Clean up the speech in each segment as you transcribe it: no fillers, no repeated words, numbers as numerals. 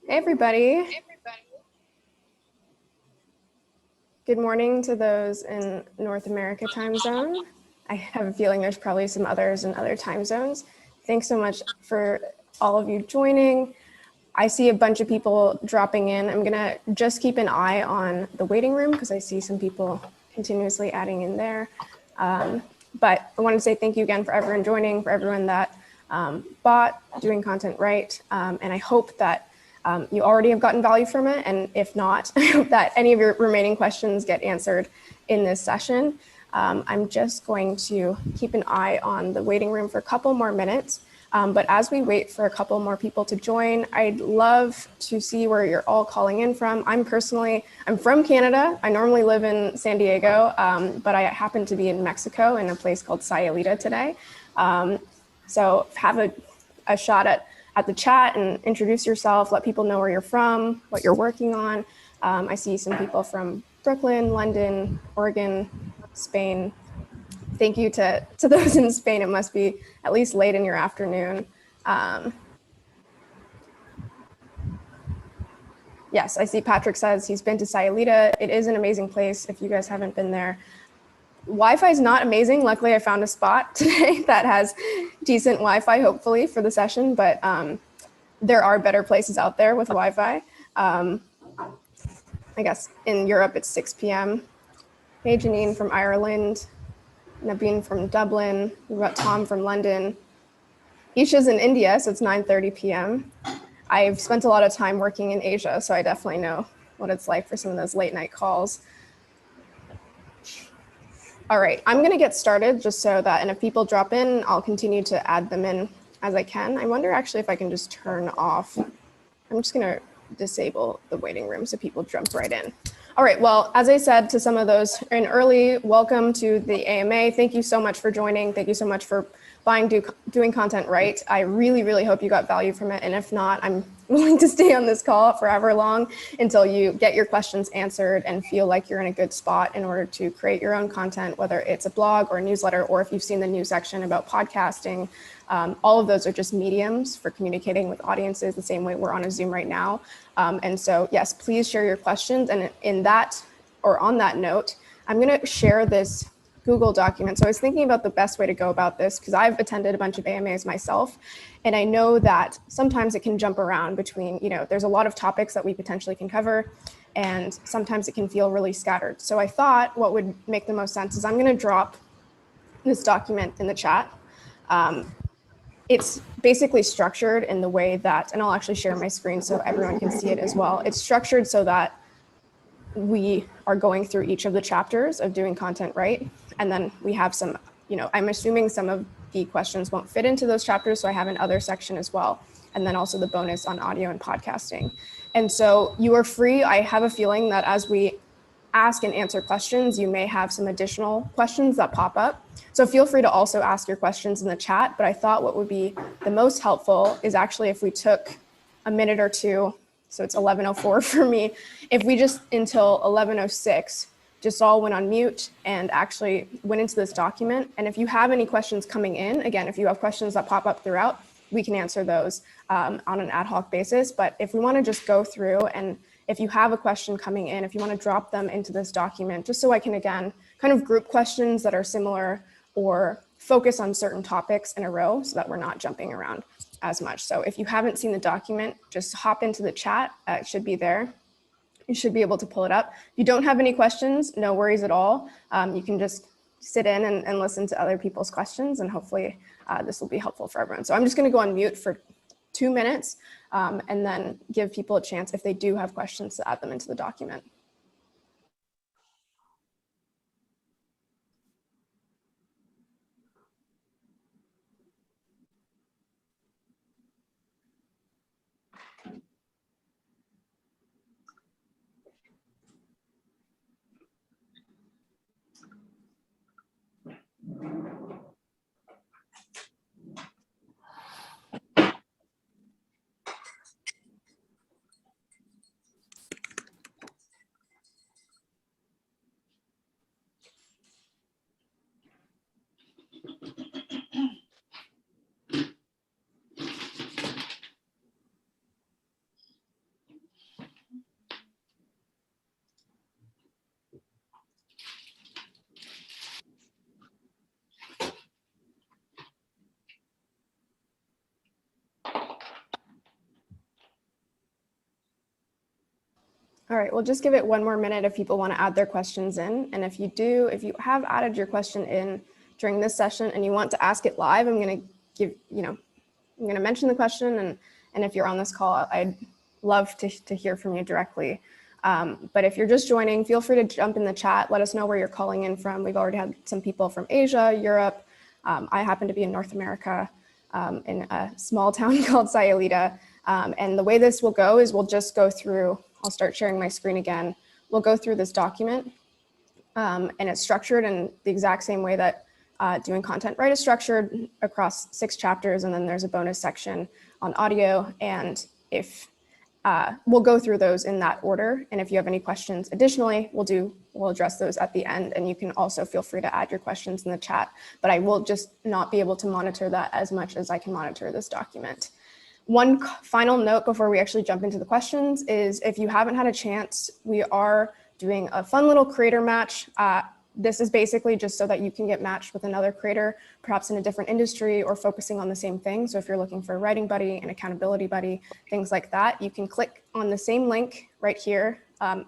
Hey, everybody. Good morning to those in North America time zone. I have a feeling there's probably some others in other time zones. Thanks so much for all of you joining. I see a bunch of people dropping in. I'm gonna just keep an eye on the waiting room because I see some people continuously adding in there. But I want to say thank you again for everyone joining, for everyone that bought Doing Content Right. And I hope that you already have gotten value from it. And if not, I hope that any of your remaining questions get answered in this session. I'm just going to keep an eye on the waiting room for a couple more minutes. But as we wait for a couple more people to join, I'd love to see where you're all calling in from. I'm from Canada. I normally live in San Diego, but I happen to be in Mexico in a place called Sayulita today. So have a shot at the chat and introduce yourself, let people know where you're from, what you're working on. I see some people from Brooklyn, London, Oregon, Spain. Thank you to those in Spain. It must be at least late in your afternoon. Yes, I see Patrick says he's been to Sayulita. It is an amazing place if you guys haven't been there. Wi-Fi is not amazing. Luckily, I found a spot today that has decent Wi-Fi, hopefully, for the session, but there are better places out there with Wi-Fi. I guess in Europe, it's 6 p.m. Hey, Janine from Ireland. Nabeen from Dublin. We've got Tom from London. Isha's in India, so it's 9:30 p.m. I've spent a lot of time working in Asia, so I definitely know what it's like for some of those late night calls. All right, I'm gonna get started just so that, and if people drop in, I'll continue to add them in as I can. I wonder actually if I can just turn off. I'm just gonna disable the waiting room so people jump right in. All right, well, as I said to some of those in early, welcome to the AMA. Thank you so much for joining. Thank you so much for buying Doing Content Right. I really, really hope you got value from it. And if not, I'm willing to stay on this call forever long until you get your questions answered and feel like you're in a good spot in order to create your own content, whether it's a blog or a newsletter, or if you've seen the news section about podcasting. All of those are just mediums for communicating with audiences the same way we're on a Zoom right now. And so, yes, please share your questions. And in that, or on that note, I'm going to share this Google document. So I was thinking about the best way to go about this because I've attended a bunch of AMAs myself. And I know that sometimes it can jump around between, there's a lot of topics that we potentially can cover. And sometimes it can feel really scattered. So I thought what would make the most sense is I'm going to drop this document in the chat. It's basically structured in the way that, and I'll actually share my screen so everyone can see it as well. It's structured so that we are going through each of the chapters of Doing Content Right. And then we have some, I'm assuming some of the questions won't fit into those chapters. So I have an other section as well. And then also the bonus on audio and podcasting. And so you are free. I have a feeling that as we ask and answer questions, you may have some additional questions that pop up. So feel free to also ask your questions in the chat. But I thought what would be the most helpful is actually if we took a minute or two, so it's 11:04 for me, if we just until 11:06 just all went on mute and actually went into this document. And if you have any questions coming in, again, if you have questions that pop up throughout, we can answer those on an ad hoc basis. But if we want to just go through, and if you have a question coming in, if you want to drop them into this document, just so I can, again, kind of group questions that are similar or focus on certain topics in a row so that we're not jumping around as much. So if you haven't seen the document, just hop into the chat. It should be there. You should be able to pull it up. If you don't have any questions, no worries at all. You can just sit in and listen to other people's questions, and hopefully this will be helpful for everyone. So I'm just going to go on mute for 2 minutes and then give people a chance, if they do have questions, to add them into the document. All right, we'll just give it one more minute if people want to add their questions in. And if you have added your question in during this session and you want to ask it live, I'm going to I'm going to mention the question. And if you're on this call, I'd love to hear from you directly. But if you're just joining, feel free to jump in the chat. Let us know where you're calling in from. We've already had some people from Asia, Europe. I happen to be in North America in a small town called Sayulita. And the way this will go is we'll just go through, I'll start sharing my screen again. We'll go through this document and it's structured in the exact same way that Doing Content Right is structured across 6 chapters. And then there's a bonus section on audio. And if we'll go through those in that order. And if you have any questions additionally, we'll address those at the end. And you can also feel free to add your questions in the chat, but I will just not be able to monitor that as much as I can monitor this document. One final note before we actually jump into the questions is if you haven't had a chance, we are doing a fun little creator match. This is basically just so that you can get matched with another creator, perhaps in a different industry or focusing on the same thing. So if you're looking for a writing buddy, an accountability buddy, things like that, you can click on the same link right here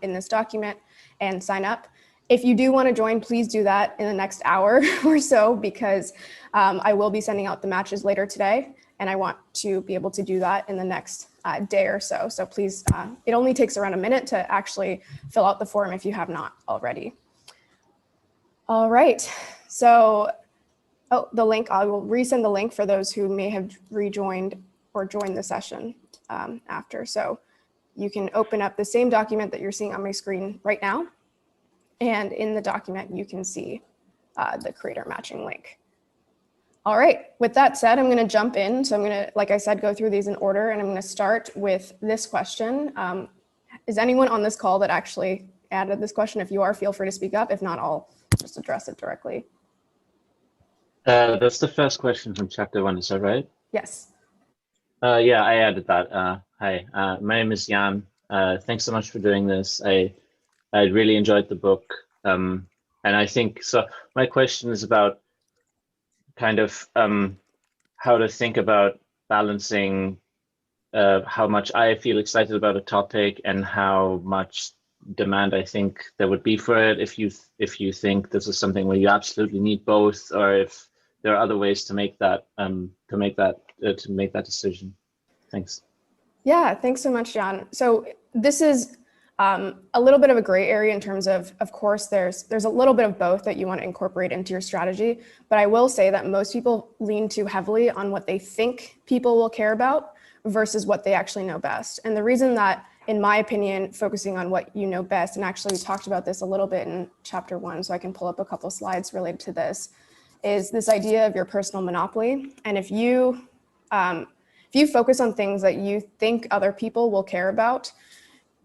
in this document and sign up. If you do want to join, please do that in the next hour or so, because I will be sending out the matches later today. And I want to be able to do that in the next day or so. So please, it only takes around a minute to actually fill out the form if you have not already. All right, so, the link, I will resend the link for those who may have rejoined or joined the session after. So you can open up the same document that you're seeing on my screen right now. And in the document, you can see the creator matching link. All right, with that said, I'm gonna jump in. So I'm gonna, like I said, go through these in order, and I'm gonna start with this question. Is anyone on this call that actually added this question? If you are, feel free to speak up. If not, I'll just address it directly. That's the first question from chapter 1, is that right? Yes. Yeah, I added that. Hi, my name is Jan. Thanks so much for doing this. I really enjoyed the book. And I think, so my question is about kind of how to think about balancing how much I feel excited about a topic and how much demand I think there would be for it, if you think this is something where you absolutely need both, or if there are other ways to make that decision. Thanks. Yeah, thanks so much, John. So this is a little bit of a gray area in terms of course, there's a little bit of both that you want to incorporate into your strategy, but I will say that most people lean too heavily on what they think people will care about versus what they actually know best. And the reason that, in my opinion, focusing on what you know best, and actually we talked about this a little bit in chapter 1, so I can pull up a couple slides related to this, is this idea of your personal monopoly. And if you focus on things that you think other people will care about,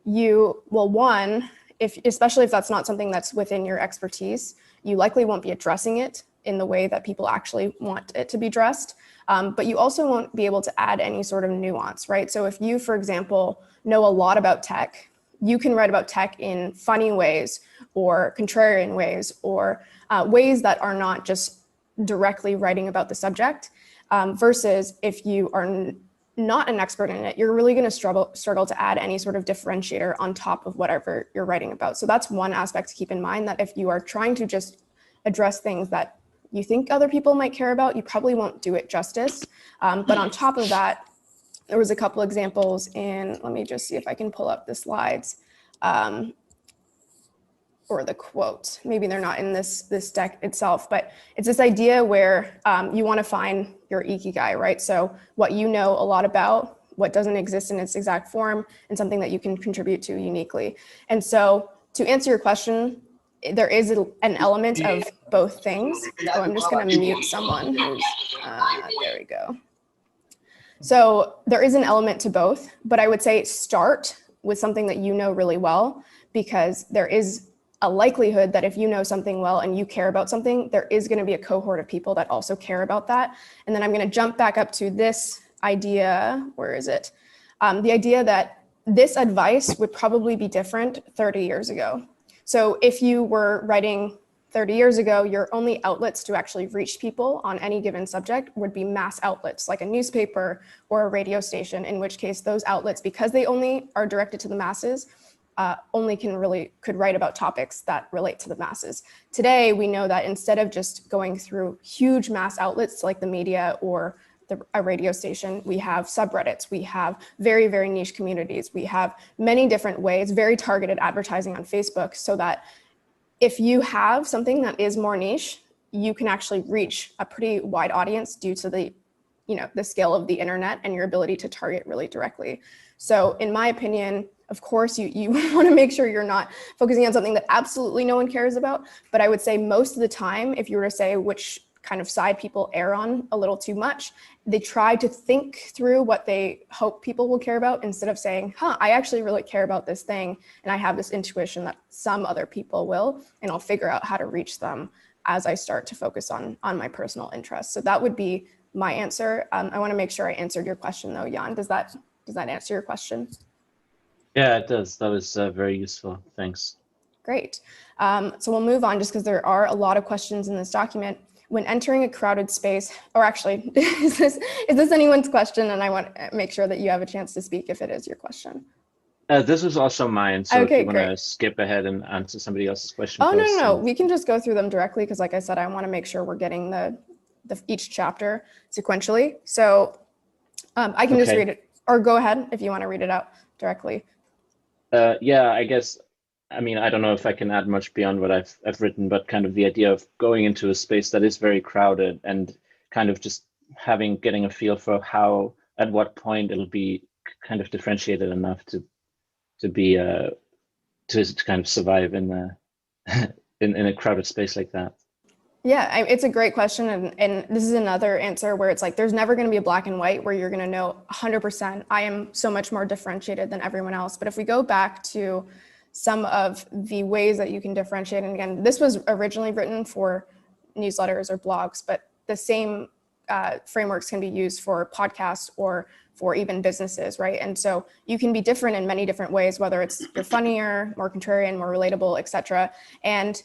you will, one, especially if that's not something that's within your expertise, you likely won't be addressing it in the way that people actually want it to be addressed. But you also won't be able to add any sort of nuance, right? So if you, for example, know a lot about tech, you can write about tech in funny ways or contrarian ways or ways that are not just directly writing about the subject, versus if you are not an expert in it, you're really going to struggle to add any sort of differentiator on top of whatever you're writing about. So that's one aspect to keep in mind, that if you are trying to just address things that you think other people might care about, you probably won't do it justice. But on top of that, there was a couple examples in, let me just see if I can pull up the slides or the quote. Maybe they're not in this deck itself, but it's this idea where you want to find your ikigai, right? So what you know a lot about, what doesn't exist in its exact form, and something that you can contribute to uniquely. And so to answer your question, there is an element of both things. Oh, I'm just going to mute someone who's, there we go. So there is an element to both, but I would say start with something that you know really well, because there is a likelihood that if you know something well and you care about something, there is going to be a cohort of people that also care about that. And then I'm going to jump back up to this idea. Where is it? The idea that this advice would probably be different 30 years ago. So if you were writing 30 years ago, your only outlets to actually reach people on any given subject would be mass outlets like a newspaper or a radio station, in which case those outlets, because they only are directed to the masses, only could write about topics that relate to the masses. Today, we know that instead of just going through huge mass outlets like the media or a radio station, we have subreddits, we have very, very niche communities, we have many different ways, very targeted advertising on Facebook, so that if you have something that is more niche, you can actually reach a pretty wide audience due to the scale of the internet and your ability to target really directly. So in my opinion, of course, you want to make sure you're not focusing on something that absolutely no one cares about. But I would say most of the time, if you were to say which kind of side people err on a little too much, they try to think through what they hope people will care about instead of saying, I actually really care about this thing. And I have this intuition that some other people will, and I'll figure out how to reach them as I start to focus on my personal interests. So that would be my answer. I want to make sure I answered your question though, Jan. Does that answer your question? Yeah, it does. That was very useful. Thanks. Great. So we'll move on just because there are a lot of questions in this document. When entering a crowded space, or actually, is this anyone's question? And I want to make sure that you have a chance to speak if it is your question. This was also mine. So okay, if you want to skip ahead and answer somebody else's question. Oh, no. We can just go through them directly because like I said, I want to make sure we're getting each chapter sequentially. So I can just read it, or go ahead if you want to read it out directly. Yeah, I guess, I mean, I don't know if I can add much beyond what I've written, but kind of the idea of going into a space that is very crowded and kind of just getting a feel for how, at what point it'll be kind of differentiated enough to be to kind of survive in a crowded space like that. Yeah, it's a great question. And this is another answer where it's like, there's never going to be a black and white where you're going to know 100%, I am so much more differentiated than everyone else. But if we go back to some of the ways that you can differentiate, and again, this was originally written for newsletters or blogs, but the same frameworks can be used for podcasts or for even businesses, right? And so you can be different in many different ways, whether it's you're funnier, more contrarian, more relatable, etc. And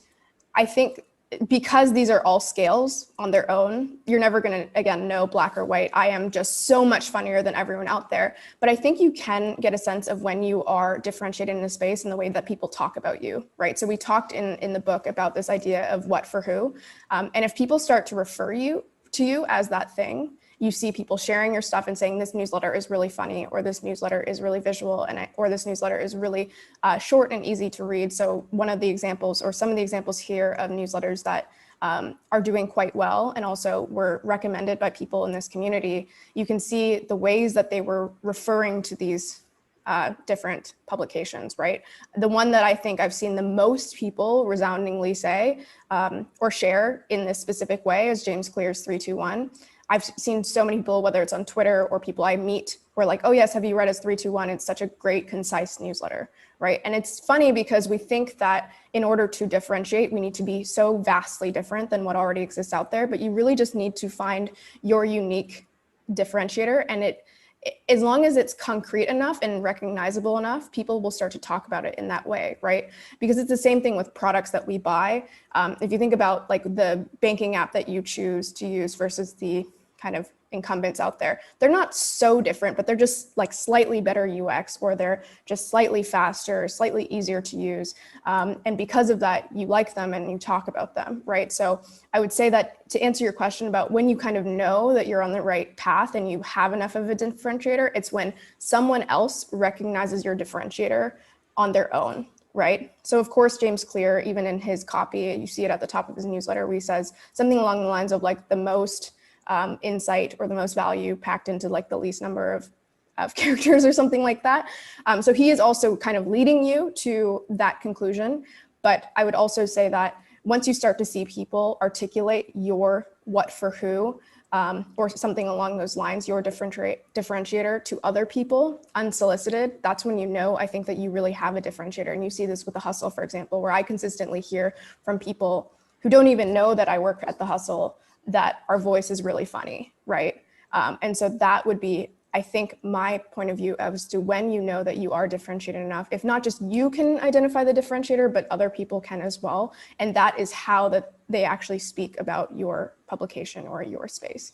I think because these are all scales on their own, you're never going to, again, know black or white. I am just so much funnier than everyone out there. But I think you can get a sense of when you are differentiated in a space in the way that people talk about you, right? So we talked in the book about this idea of what for who. And if people start to refer to you as that thing, you see people sharing your stuff and saying this newsletter is really funny, or this newsletter is really visual, or this newsletter is really short and easy to read. So one of the examples, or some of the examples here of newsletters that are doing quite well and also were recommended by people in this community, you can see the ways that they were referring to these different publications, right? The one that I think I've seen the most people resoundingly say or share in this specific way is James Clear's 321. I've seen so many people, whether it's on Twitter or people I meet, who are like, oh yes, have you read his 321? It's such a great, concise newsletter, right? And it's funny because we think that in order to differentiate, we need to be so vastly different than what already exists out there, but you really just need to find your unique differentiator. And as long as it's concrete enough and recognizable enough, people will start to talk about it in that way, right? Because it's the same thing with products that we buy. If you think about like the banking app that you choose to use versus the kind of incumbents out there, they're not so different, but they're just like slightly better UX, or they're just slightly faster, slightly easier to use. And because of that, you like them and you talk about them, right? So I would say that to answer your question about when you kind of know that you're on the right path and you have enough of a differentiator, it's when someone else recognizes your differentiator on their own, right? So of course, James Clear, even in his copy, you see it at the top of his newsletter, where he says something along the lines of like the most insight or the most value packed into like the least number of characters or something like that. So he is also kind of leading you to that conclusion. But I would also say that once you start to see people articulate your what for who, or something along those lines, your differentiator to other people unsolicited, that's when you know, I think, that you really have a differentiator. And you see this with The Hustle, for example, where I consistently hear from people who don't even know that I work at The Hustle that our voice is really funny, right? And so that would be, I think, my point of view as to when you know that you are differentiated enough, if not just you can identify the differentiator, but other people can as well. And that is how that they actually speak about your publication or your space.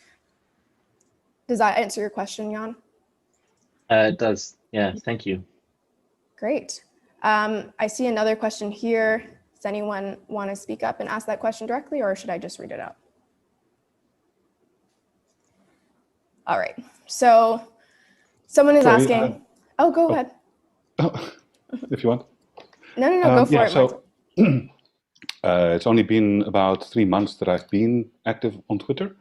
Does that answer your question, Jan? It does. Yeah, thank you. Great. I see another question here. Does anyone want to speak up and ask that question directly, or should I just read it out? All right, so someone is asking, oh, go ahead. If you want. No, go for it. So it's only been about 3 months that I've been active on Twitter.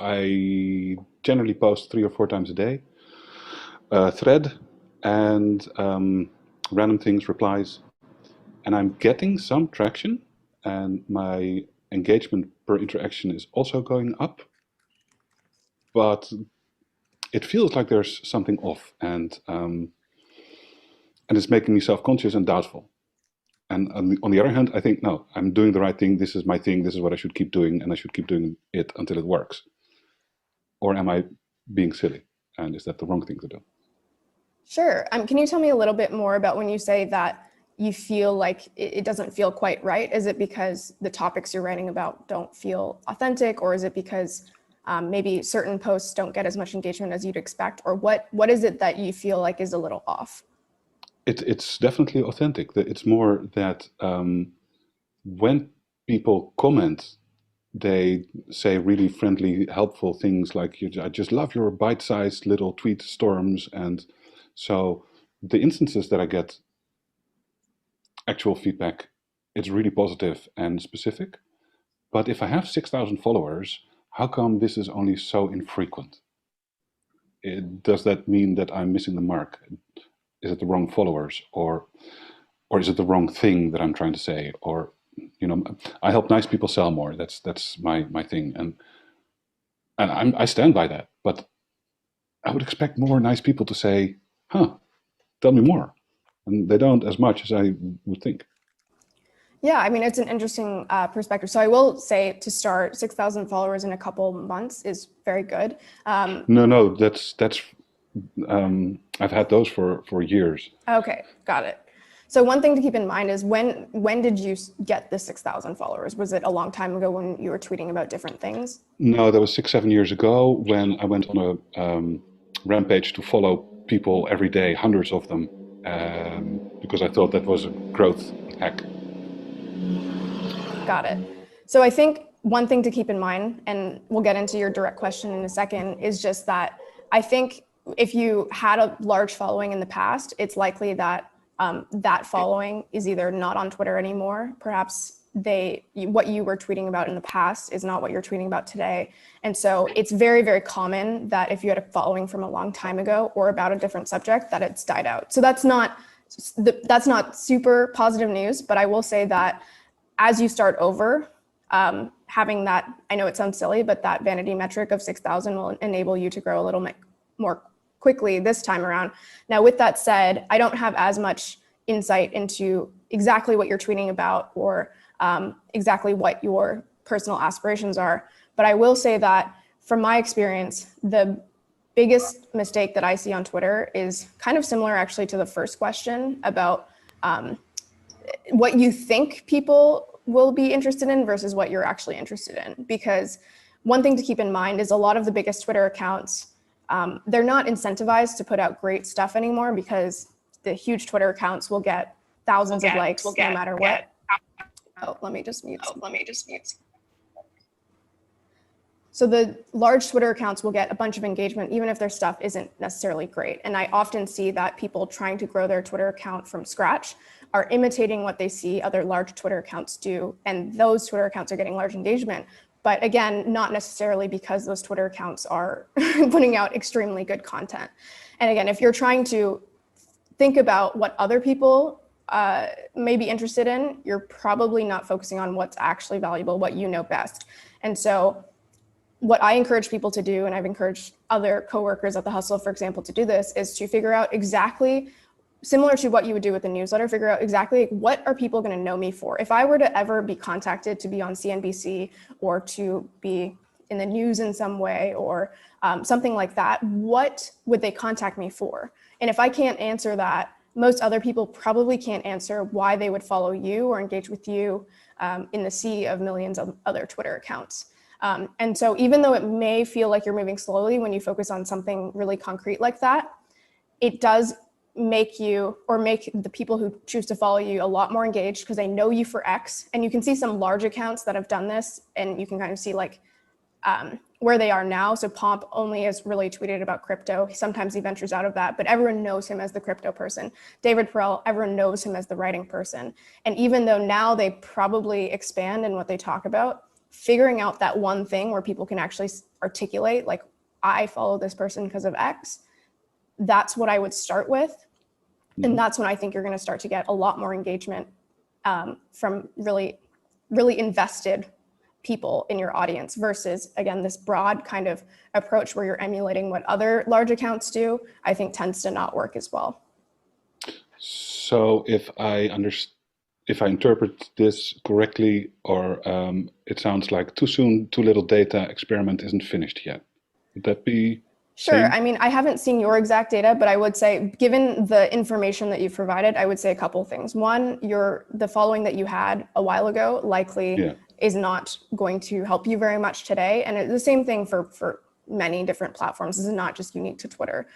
I generally post 3 or 4 times a day, thread and random things, replies, and I'm getting some traction, and my engagement per interaction is also going up, but it feels like there's something off, and it's making me self-conscious and doubtful. And on the other hand, I think, no, I'm doing the right thing. This is my thing. This is what I should keep doing, and I should keep doing it until it works. Or am I being silly? And is that the wrong thing to do? Sure. Can you tell me a little bit more about when you say that you feel like it doesn't feel quite right? Is it because the topics you're writing about don't feel authentic, or is it because maybe certain posts don't get as much engagement as you'd expect? Or what is it that you feel like is a little off? It's definitely authentic. It's more that when people comment, they say really friendly, helpful things like, I just love your bite-sized little tweet storms. And so the instances that I get actual feedback, it's really positive and specific. But if I have 6,000 followers, how come this is only so infrequent? Does that mean that I'm missing the mark? Is it the wrong followers, or is it the wrong thing that I'm trying to say? Or, I help nice people sell more. That's my thing, and I stand by that. But I would expect more nice people to say, "Huh, tell me more," and they don't as much as I would think. Yeah, I mean, it's an interesting perspective. So I will say, to start, 6,000 followers in a couple months is very good. No, that's. I've had those for years. Okay, got it. So one thing to keep in mind is when did you get the 6,000 followers? Was it a long time ago when you were tweeting about different things? No, that was 7 years ago when I went on a rampage to follow people every day, hundreds of them, because I thought that was a growth hack. Got it. So I think one thing to keep in mind, and we'll get into your direct question in a second, is just that I think if you had a large following in the past, it's likely that that following is either not on Twitter anymore. Perhaps what you were tweeting about in the past is not what you're tweeting about today. And so it's very, very common that if you had a following from a long time ago or about a different subject, that it's died out. So that's not super positive news, but I will say that as you start over, having that, I know it sounds silly, but that vanity metric of 6,000 will enable you to grow a little bit more quickly this time around. Now, with that said, I don't have as much insight into exactly what you're tweeting about or exactly what your personal aspirations are. But I will say that from my experience, the biggest mistake that I see on Twitter is kind of similar actually to the first question about what you think people will be interested in versus what you're actually interested in. Because one thing to keep in mind is a lot of the biggest Twitter accounts, they're not incentivized to put out great stuff anymore because the huge Twitter accounts will get thousands of likes no matter what. Oh, let me just mute. So the large Twitter accounts will get a bunch of engagement, even if their stuff isn't necessarily great. And I often see that people trying to grow their Twitter account from scratch are imitating what they see other large Twitter accounts do. And those Twitter accounts are getting large engagement. But again, not necessarily because those Twitter accounts are putting out extremely good content. And again, if you're trying to think about what other people may be interested in, you're probably not focusing on what's actually valuable, what you know best. And so what I encourage people to do, and I've encouraged other coworkers at The Hustle, for example, to do this, is to figure out exactly, similar to what you would do with the newsletter, figure out exactly what are people going to know me for. If I were to ever be contacted to be on CNBC or to be in the news in some way or something like that, what would they contact me for? And if I can't answer that, most other people probably can't answer why they would follow you or engage with you in the sea of millions of other Twitter accounts. And so even though it may feel like you're moving slowly when you focus on something really concrete like that, it does make you, or make the people who choose to follow you a lot more engaged because they know you for X. And you can see some large accounts that have done this, and you can kind of see like where they are now. So Pomp only has really tweeted about crypto. Sometimes he ventures out of that, but everyone knows him as the crypto person. David Perel, everyone knows him as the writing person. And even though now they probably expand in what they talk about, figuring out that one thing where people can actually articulate, like, I follow this person because of X, that's what I would start with. And that's when I think you're going to start to get a lot more engagement from really, really invested people in your audience versus, again, this broad kind of approach where you're emulating what other large accounts do, I think tends to not work as well. So if I interpret this correctly, or it sounds like too soon, too little data experiment isn't finished yet. Would that be? Sure. Same? I mean, I haven't seen your exact data, but I would say, given the information that you've provided, I would say a couple of things. One, the following that you had a while ago likely is not going to help you very much today. And it's the same thing for many different platforms. This is not just unique to Twitter.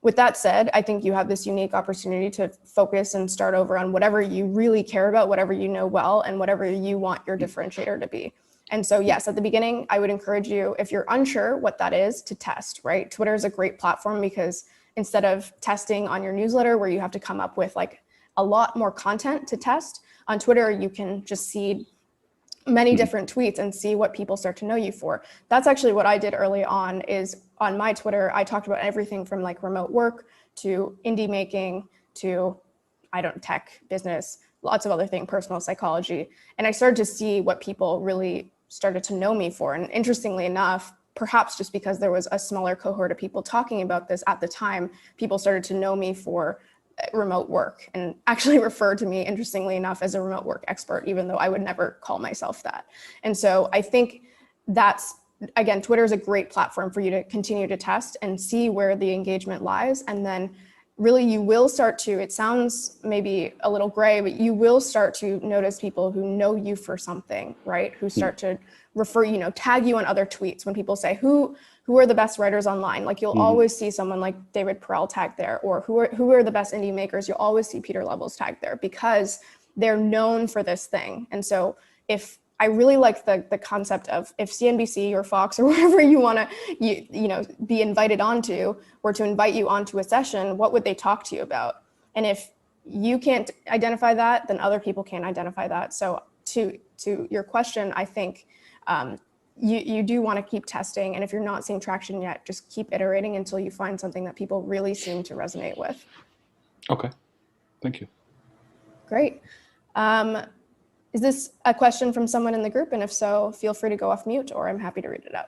With that said, I think you have this unique opportunity to focus and start over on whatever you really care about, whatever you know well, and whatever you want your differentiator to be. And so, yes, at the beginning, I would encourage you, if you're unsure what that is, to test, right? Twitter is a great platform because instead of testing on your newsletter where you have to come up with like a lot more content to test, on Twitter, you can just see many different tweets and see what people start to know you for. That's actually what I did early on. Is on my Twitter, I talked about everything from like remote work to indie making to, tech, business, lots of other things, personal psychology. And I started to see what people really started to know me for. And interestingly enough, perhaps just because there was a smaller cohort of people talking about this at the time, people started to know me for remote work and actually refer to me, interestingly enough, as a remote work expert, even though I would never call myself that. And so I think that's, again, Twitter is a great platform for you to continue to test and see where the engagement lies. And then really you will start to, it sounds maybe a little gray, but you will start to notice people who know you for something, right? Who start to refer, tag you on other tweets when people say, who are the best writers online? Like you'll always see someone like David Perel tagged there, or who are the best indie makers? You'll always see Peter Levels tagged there because they're known for this thing. And so if I really like the concept of, if CNBC or Fox or wherever you want to, be invited onto, or to invite you onto a session, what would they talk to you about? And if you can't identify that, then other people can't identify that. So to your question, I think you do want to keep testing. And if you're not seeing traction yet, just keep iterating until you find something that people really seem to resonate with. Okay, thank you. Great. Is this a question from someone in the group? And if so, feel free to go off mute, or I'm happy to read it out.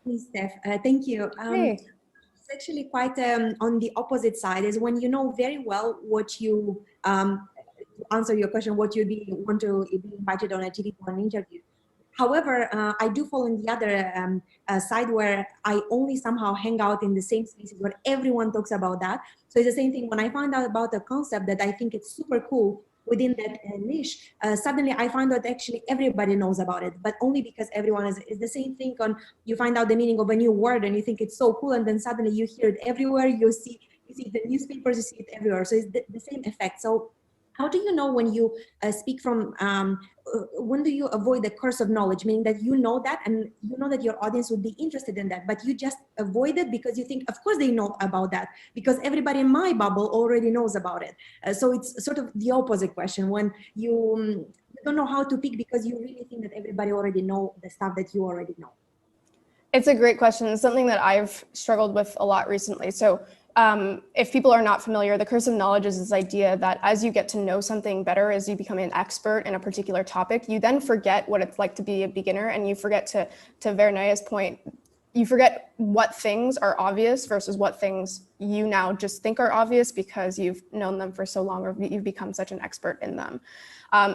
Hey, Steph. Thank you. Hey. It's actually quite on the opposite side, is when you know very well what you, answer your question, what you want to be invited on a TV for an interview. However, I do fall on the other side where I only somehow hang out in the same spaces where everyone talks about that. So it's the same thing when I find out about a concept that I think it's super cool within that niche, suddenly I find out actually everybody knows about it, but only because everyone is the same thing on, you find out the meaning of a new word and you think it's so cool, and then suddenly you hear it everywhere, you see the newspapers, you see it everywhere. So it's the same effect. So how do you know when you speak from, when do you avoid the curse of knowledge, meaning that you know that and you know that your audience would be interested in that, but you just avoid it because you think, of course they know about that, because everybody in my bubble already knows about it. So it's sort of the opposite question, when you don't know how to pick because you really think that everybody already know the stuff that you already know. It's a great question. It's something that I've struggled with a lot recently. So if people are not familiar, the curse of knowledge is this idea that as you get to know something better, as you become an expert in a particular topic, you then forget what it's like to be a beginner, and you forget, to Vernaya's point, you forget what things are obvious versus what things you now just think are obvious because you've known them for so long, or you've become such an expert in them.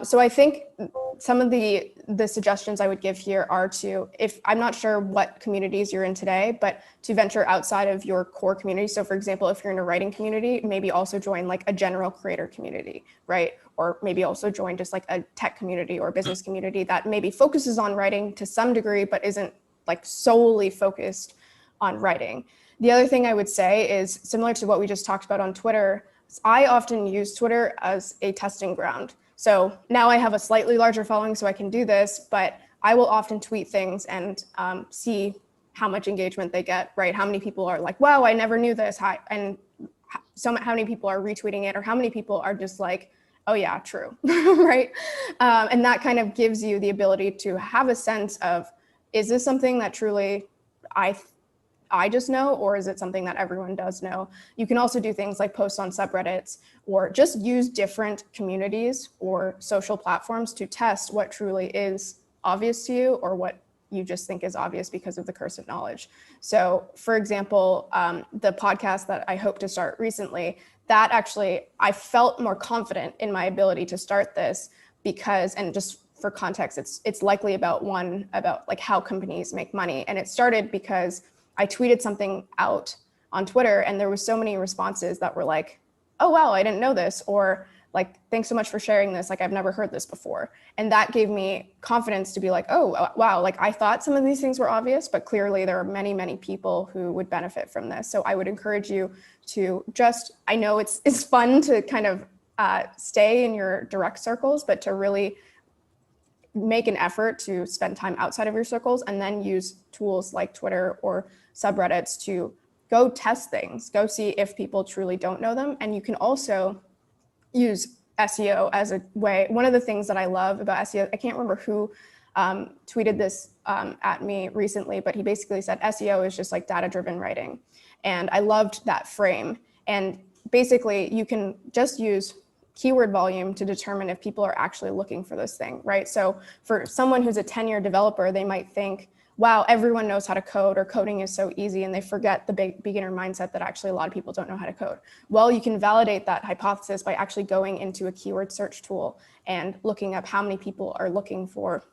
So I think some of the suggestions I would give here are to, if I'm not sure what communities you're in today, but to venture outside of your core community. So for example, if you're in a writing community, maybe also join like a general creator community, right? Or maybe also join just like a tech community or business community that maybe focuses on writing to some degree, but isn't like solely focused on writing. The other thing I would say is similar to what we just talked about on Twitter. I often use Twitter as a testing ground. So now I have a slightly larger following, so I can do this, but I will often tweet things and see how much engagement they get, right? How many people are like, wow, I never knew this. And how many people are retweeting it, or how many people are just like, oh yeah, true, right? And that kind of gives you the ability to have a sense of, is this something that truly I just know, or is it something that everyone does know? You can also do things like post on subreddits, or just use different communities or social platforms to test what truly is obvious to you, or what you just think is obvious because of the curse of knowledge. So for example, the podcast that I hope to start recently, that actually, I felt more confident in my ability to start this because, and just for context, it's likely about like how companies make money. And it started because I tweeted something out on Twitter and there was so many responses that were like, oh, wow, I didn't know this. Or like, thanks so much for sharing this. Like, I've never heard this before. And that gave me confidence to be like, oh, wow, like I thought some of these things were obvious, but clearly there are many, many people who would benefit from this. So I would encourage you to just, I know it's fun to kind of stay in your direct circles, but to really make an effort to spend time outside of your circles, and then use tools like Twitter or subreddits to go test things, go see if people truly don't know them. And you can also use SEO as a way. One of the things that I love about SEO, I can't remember who tweeted this at me recently, but he basically said SEO is just like data-driven writing. And I loved that frame. And basically you can just use keyword volume to determine if people are actually looking for this thing, right? So for someone who's a 10-year developer, they might think, wow, everyone knows how to code, or coding is so easy, and they forget the big beginner mindset that actually a lot of people don't know how to code. Well, you can validate that hypothesis by actually going into a keyword search tool and looking up how many people are looking for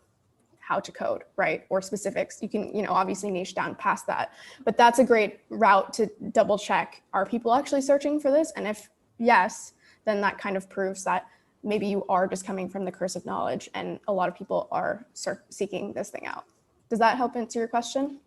how to code, right? Or specifics. You can, obviously niche down past that, but that's a great route to double check. Are people actually searching for this? And if yes, then that kind of proves that maybe you are just coming from the curse of knowledge and a lot of people are seeking this thing out. Does that help answer your question?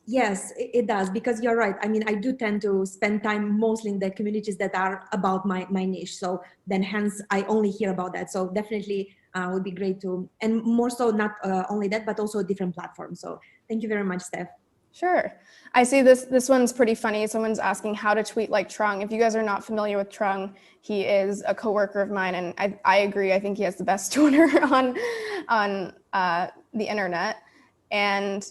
Yes, it does, because you're right. I mean, I do tend to spend time mostly in the communities that are about my niche. So then hence I only hear about that. So definitely would be great to, and more so not only that, but also different platforms. So thank you very much, Steph. Sure. I see this one's pretty funny. Someone's asking how to tweet like Trung. If you guys are not familiar with Trung, he is a coworker of mine, and I agree. I think he has the best Twitter on the internet. And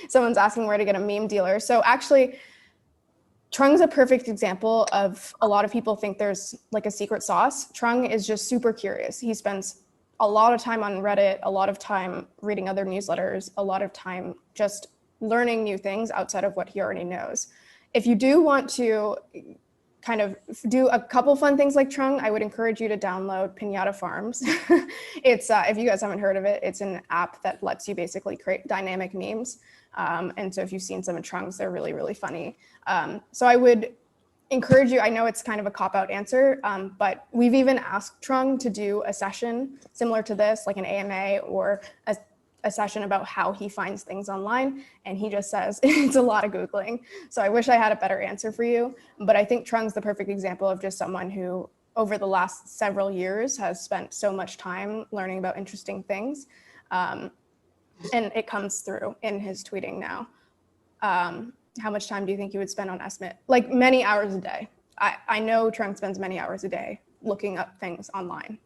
someone's asking where to get a meme dealer. So actually, Trung's a perfect example of, a lot of people think there's like a secret sauce. Trung is just super curious. He spends a lot of time on Reddit, a lot of time reading other newsletters, a lot of time just learning new things outside of what he already knows. If you do want to kind of do a couple fun things like Trung, I would encourage you to download Pinata Farms. It's, if you guys haven't heard of it, it's an app that lets you basically create dynamic memes. And so if you've seen some of Trung's, they're really, really funny. So I would encourage you, I know it's kind of a cop-out answer, but we've even asked Trung to do a session similar to this, like an AMA or a session about how he finds things online. And he just says it's a lot of Googling. So I wish I had a better answer for you, but I think Trung's the perfect example of just someone who over the last several years has spent so much time learning about interesting things. And it comes through in his tweeting now. How much time do you think you would spend on estimate? Like many hours a day. I know Trung spends many hours a day looking up things online.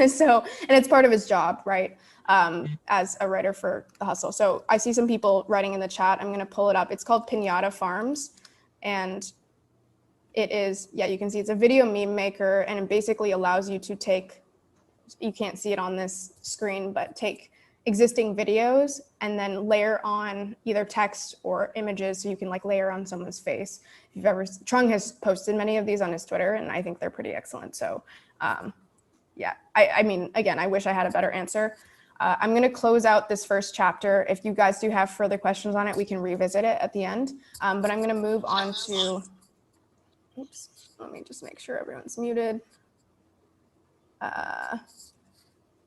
So, and it's part of his job, right? As a writer for The Hustle. So I see some people writing in the chat. I'm gonna pull it up. It's called Pinata Farms. And it is, yeah, you can see it's a video meme maker, and it basically allows you to take, you can't see it on this screen, but take existing videos and then layer on either text or images, so you can like layer on someone's face. If you've ever, Trung has posted many of these on his Twitter, and I think they're pretty excellent. So yeah, I mean, again, I wish I had a better answer. I'm going to close out this first chapter. If you guys do have further questions on it, we can revisit it at the end. But I'm going to move on to, oops, let me just make sure everyone's muted. I'm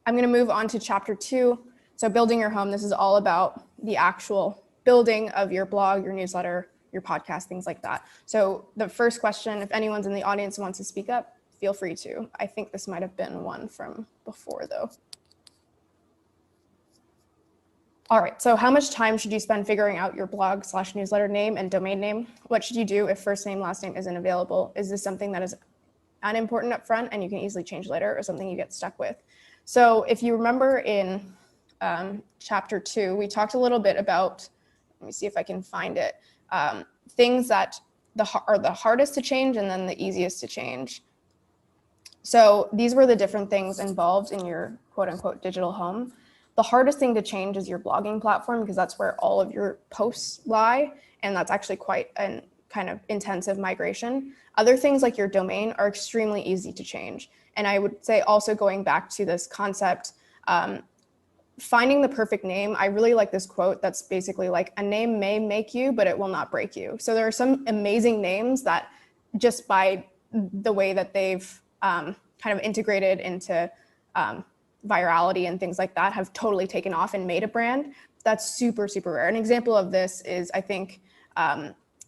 going to move on to chapter 2. So building your home, this is all about the actual building of your blog, your newsletter, your podcast, things like that. So the first question, if anyone's in the audience wants to speak up, feel free to. I think this might have been one from before though. All right, so how much time should you spend figuring out your blog/newsletter name and domain name? What should you do if first name, last name isn't available? Is this something that is unimportant up front and you can easily change later, or something you get stuck with? So if you remember in chapter 2, we talked a little bit about, let me see if I can find it, things that are the hardest to change and then the easiest to change. So these were the different things involved in your quote unquote digital home. The hardest thing to change is your blogging platform, because that's where all of your posts lie. And that's actually quite a kind of intensive migration. Other things like your domain are extremely easy to change. And I would say also, going back to this concept, finding the perfect name. I really like this quote that's basically like, a name may make you, but it will not break you. So there are some amazing names that just by the way that they've kind of integrated into virality and things like that have totally taken off and made a brand. That's super, super rare. An example of this is, I think,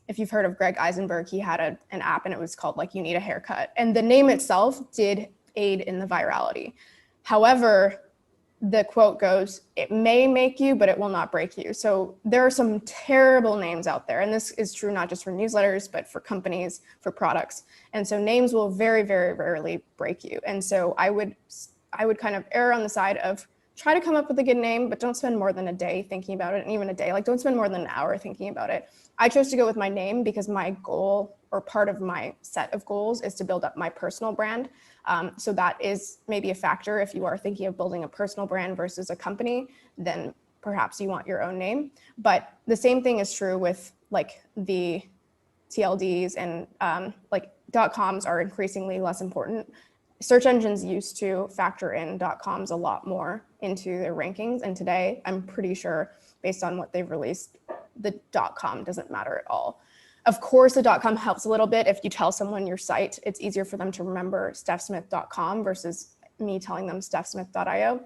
if you've heard of Greg Eisenberg, he had an app and it was called like You Need a Haircut. And the name itself did aid in the virality. However, the quote goes, it may make you, but it will not break you. So there are some terrible names out there. And this is true not just for newsletters, but for companies, for products. And so names will very, very rarely break you. And so I would kind of err on the side of try to come up with a good name, but don't spend more than a day thinking about it. And even a day, like don't spend more than an hour thinking about it. I chose to go with my name because my goal, or part of my set of goals, is to build up my personal brand. So that is maybe a factor. If you are thinking of building a personal brand versus a company, then perhaps you want your own name. But the same thing is true with like the TLDs and like .coms are increasingly less important. Search engines used to factor in .coms a lot more into their rankings. And today, I'm pretty sure, based on what they've released, the .com doesn't matter at all. Of course, the .com helps a little bit. If you tell someone your site, it's easier for them to remember stephsmith.com versus me telling them stephsmith.io.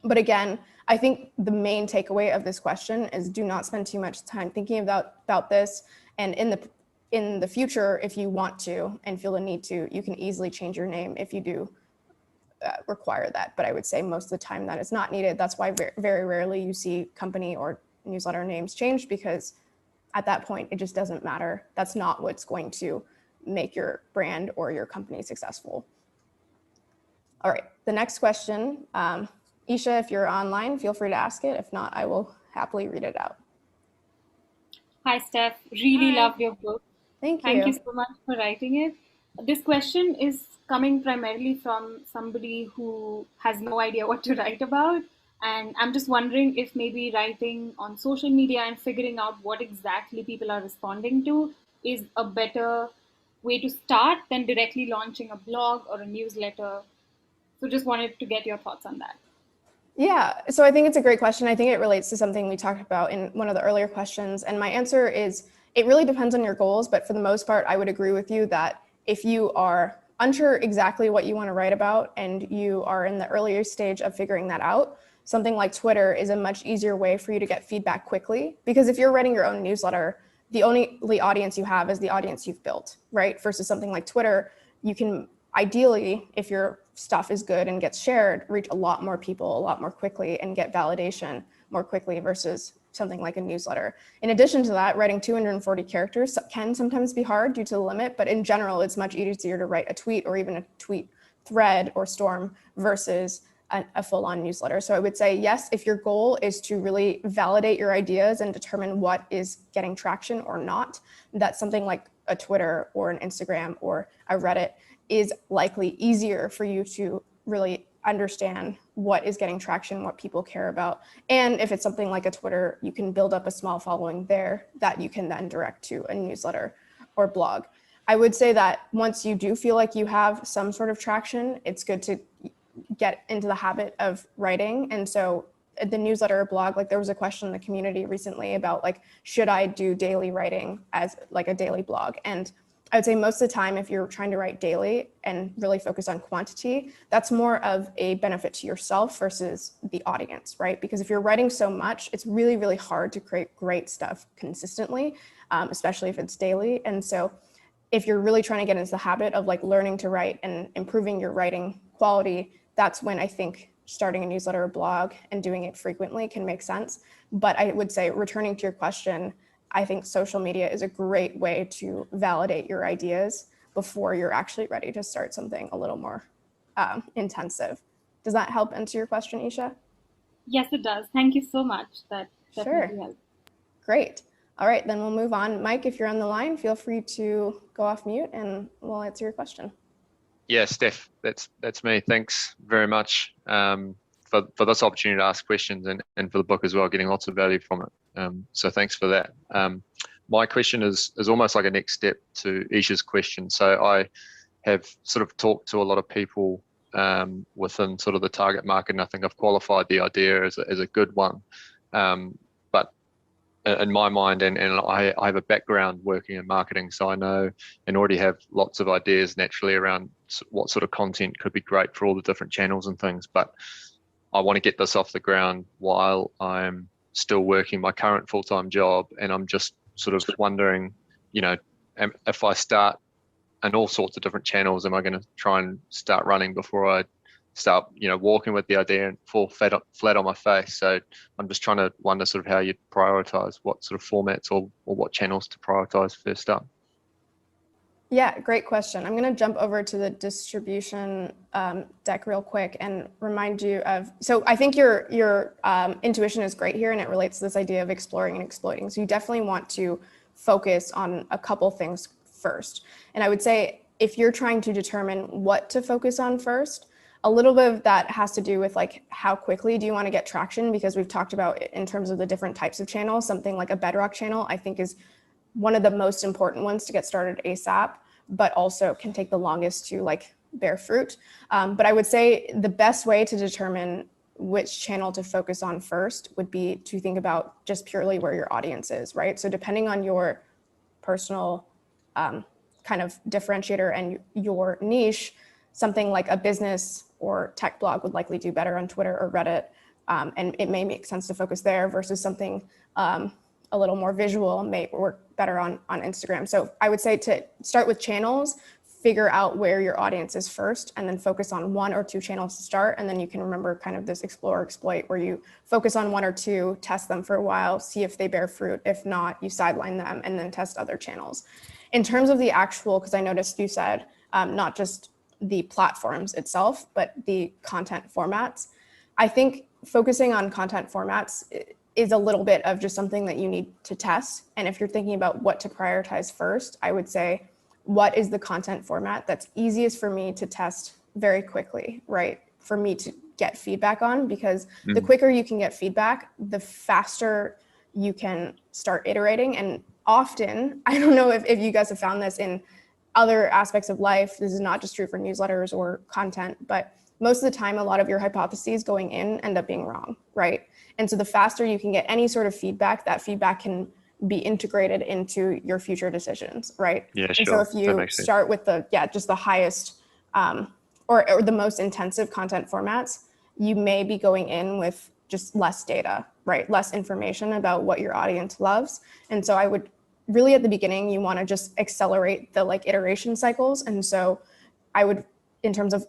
But again, I think the main takeaway of this question is do not spend too much time thinking about this. And in the future, if you want to and feel the need to, you can easily change your name if you do require that. But I would say most of the time that is not needed. That's why very, very rarely you see company or newsletter names changed, because at that point, it just doesn't matter. That's not what's going to make your brand or your company successful. All right, the next question. Isha, if you're online, feel free to ask it. If not, I will happily read it out. Hi, Steph. Really Hi. loved your book. Thank you. Thank you so much for writing it. This question is coming primarily from somebody who has no idea what to write about. And I'm just wondering if maybe writing on social media and figuring out what exactly people are responding to is a better way to start than directly launching a blog or a newsletter. So just wanted to get your thoughts on that. Yeah, so I think it's a great question. I think it relates to something we talked about in one of the earlier questions. And my answer is, it really depends on your goals. But for the most part, I would agree with you that if you are unsure exactly what you want to write about and you are in the earlier stage of figuring that out, something like Twitter is a much easier way for you to get feedback quickly. Because if you're writing your own newsletter, the only audience you have is the audience you've built, right? Versus something like Twitter, you can ideally, if your stuff is good and gets shared, reach a lot more people a lot more quickly and get validation more quickly versus something like a newsletter. In addition to that, writing 240 characters can sometimes be hard due to the limit, but in general, it's much easier to write a tweet or even a tweet thread or storm versus a full-on newsletter. So I would say, yes, if your goal is to really validate your ideas and determine what is getting traction or not, that's something like a Twitter or an Instagram or a Reddit is likely easier for you to really understand what is getting traction, what people care about. And if it's something like a Twitter, you can build up a small following there that you can then direct to a newsletter or blog. I would say that once you do feel like you have some sort of traction, it's good to get into the habit of writing. And so the newsletter or blog, like there was a question in the community recently about like, should I do daily writing as like a daily blog? And I would say most of the time, if you're trying to write daily and really focus on quantity, that's more of a benefit to yourself versus the audience, right? Because if you're writing so much, it's really, really hard to create great stuff consistently, especially if it's daily. And so if you're really trying to get into the habit of like learning to write and improving your writing quality, that's when I think starting a newsletter or blog and doing it frequently can make sense. But I would say, returning to your question, I think social media is a great way to validate your ideas before you're actually ready to start something a little more intensive. Does that help answer your question, Isha? Yes, it does. Thank you so much. That Sure. definitely helps. Great. All right, then we'll move on. Mike, if you're on the line, feel free to go off mute and we'll answer your question. Yeah, Steph, that's me. Thanks very much for this opportunity to ask questions and for the book as well, getting lots of value from it. So thanks for that. My question is almost like a next step to Isha's question. So I have sort of talked to a lot of people within sort of the target market, and I think I've qualified the idea as a good one. But in my mind, and I have a background working in marketing, so I know and already have lots of ideas naturally around what sort of content could be great for all the different channels and things. But I want to get this off the ground while I'm still working my current full-time job, and I'm just sort of wondering, you know, if I start in all sorts of different channels, am I going to try and start running before I start, you know, walking with the idea and fall flat on my face? So I'm just trying to wonder sort of how you prioritize what sort of formats or what channels to prioritize first up. Yeah, great question. I'm going to jump over to the distribution deck real quick and remind you of, so I think your intuition is great here, and it relates to this idea of exploring and exploiting. So you definitely want to focus on a couple things first. And I would say if you're trying to determine what to focus on first, a little bit of that has to do with like how quickly do you want to get traction, because we've talked about in terms of the different types of channels, something like a bedrock channel I think is one of the most important ones to get started ASAP, but also can take the longest to like bear fruit. But I would say the best way to determine which channel to focus on first would be to think about just purely where your audience is, right? So depending on your personal kind of differentiator and your niche, something like a business or tech blog would likely do better on Twitter or Reddit. And it may make sense to focus there versus something a little more visual may work better on Instagram. So I would say to start with channels, figure out where your audience is first, and then focus on one or two channels to start. And then you can remember kind of this explore, exploit, where you focus on one or two, test them for a while, see if they bear fruit. If not, you sideline them and then test other channels. In terms of the actual, because I noticed you said not just the platforms itself, but the content formats. I think focusing on content formats is a little bit of just something that you need to test. And if you're thinking about what to prioritize first, I would say, what is the content format that's easiest for me to test very quickly, right? For me to get feedback on, because the quicker you can get feedback, the faster you can start iterating. And often, I don't know if you guys have found this in other aspects of life, this is not just true for newsletters or content, but most of the time, a lot of your hypotheses going in end up being wrong, right? And so the faster you can get any sort of feedback, that feedback can be integrated into your future decisions, right? Yeah, sure. And so if you start with just the highest or the most intensive content formats, you may be going in with just less data, right? Less information about what your audience loves. And so I would really at the beginning, you want to just accelerate the like iteration cycles. And so I would, in terms of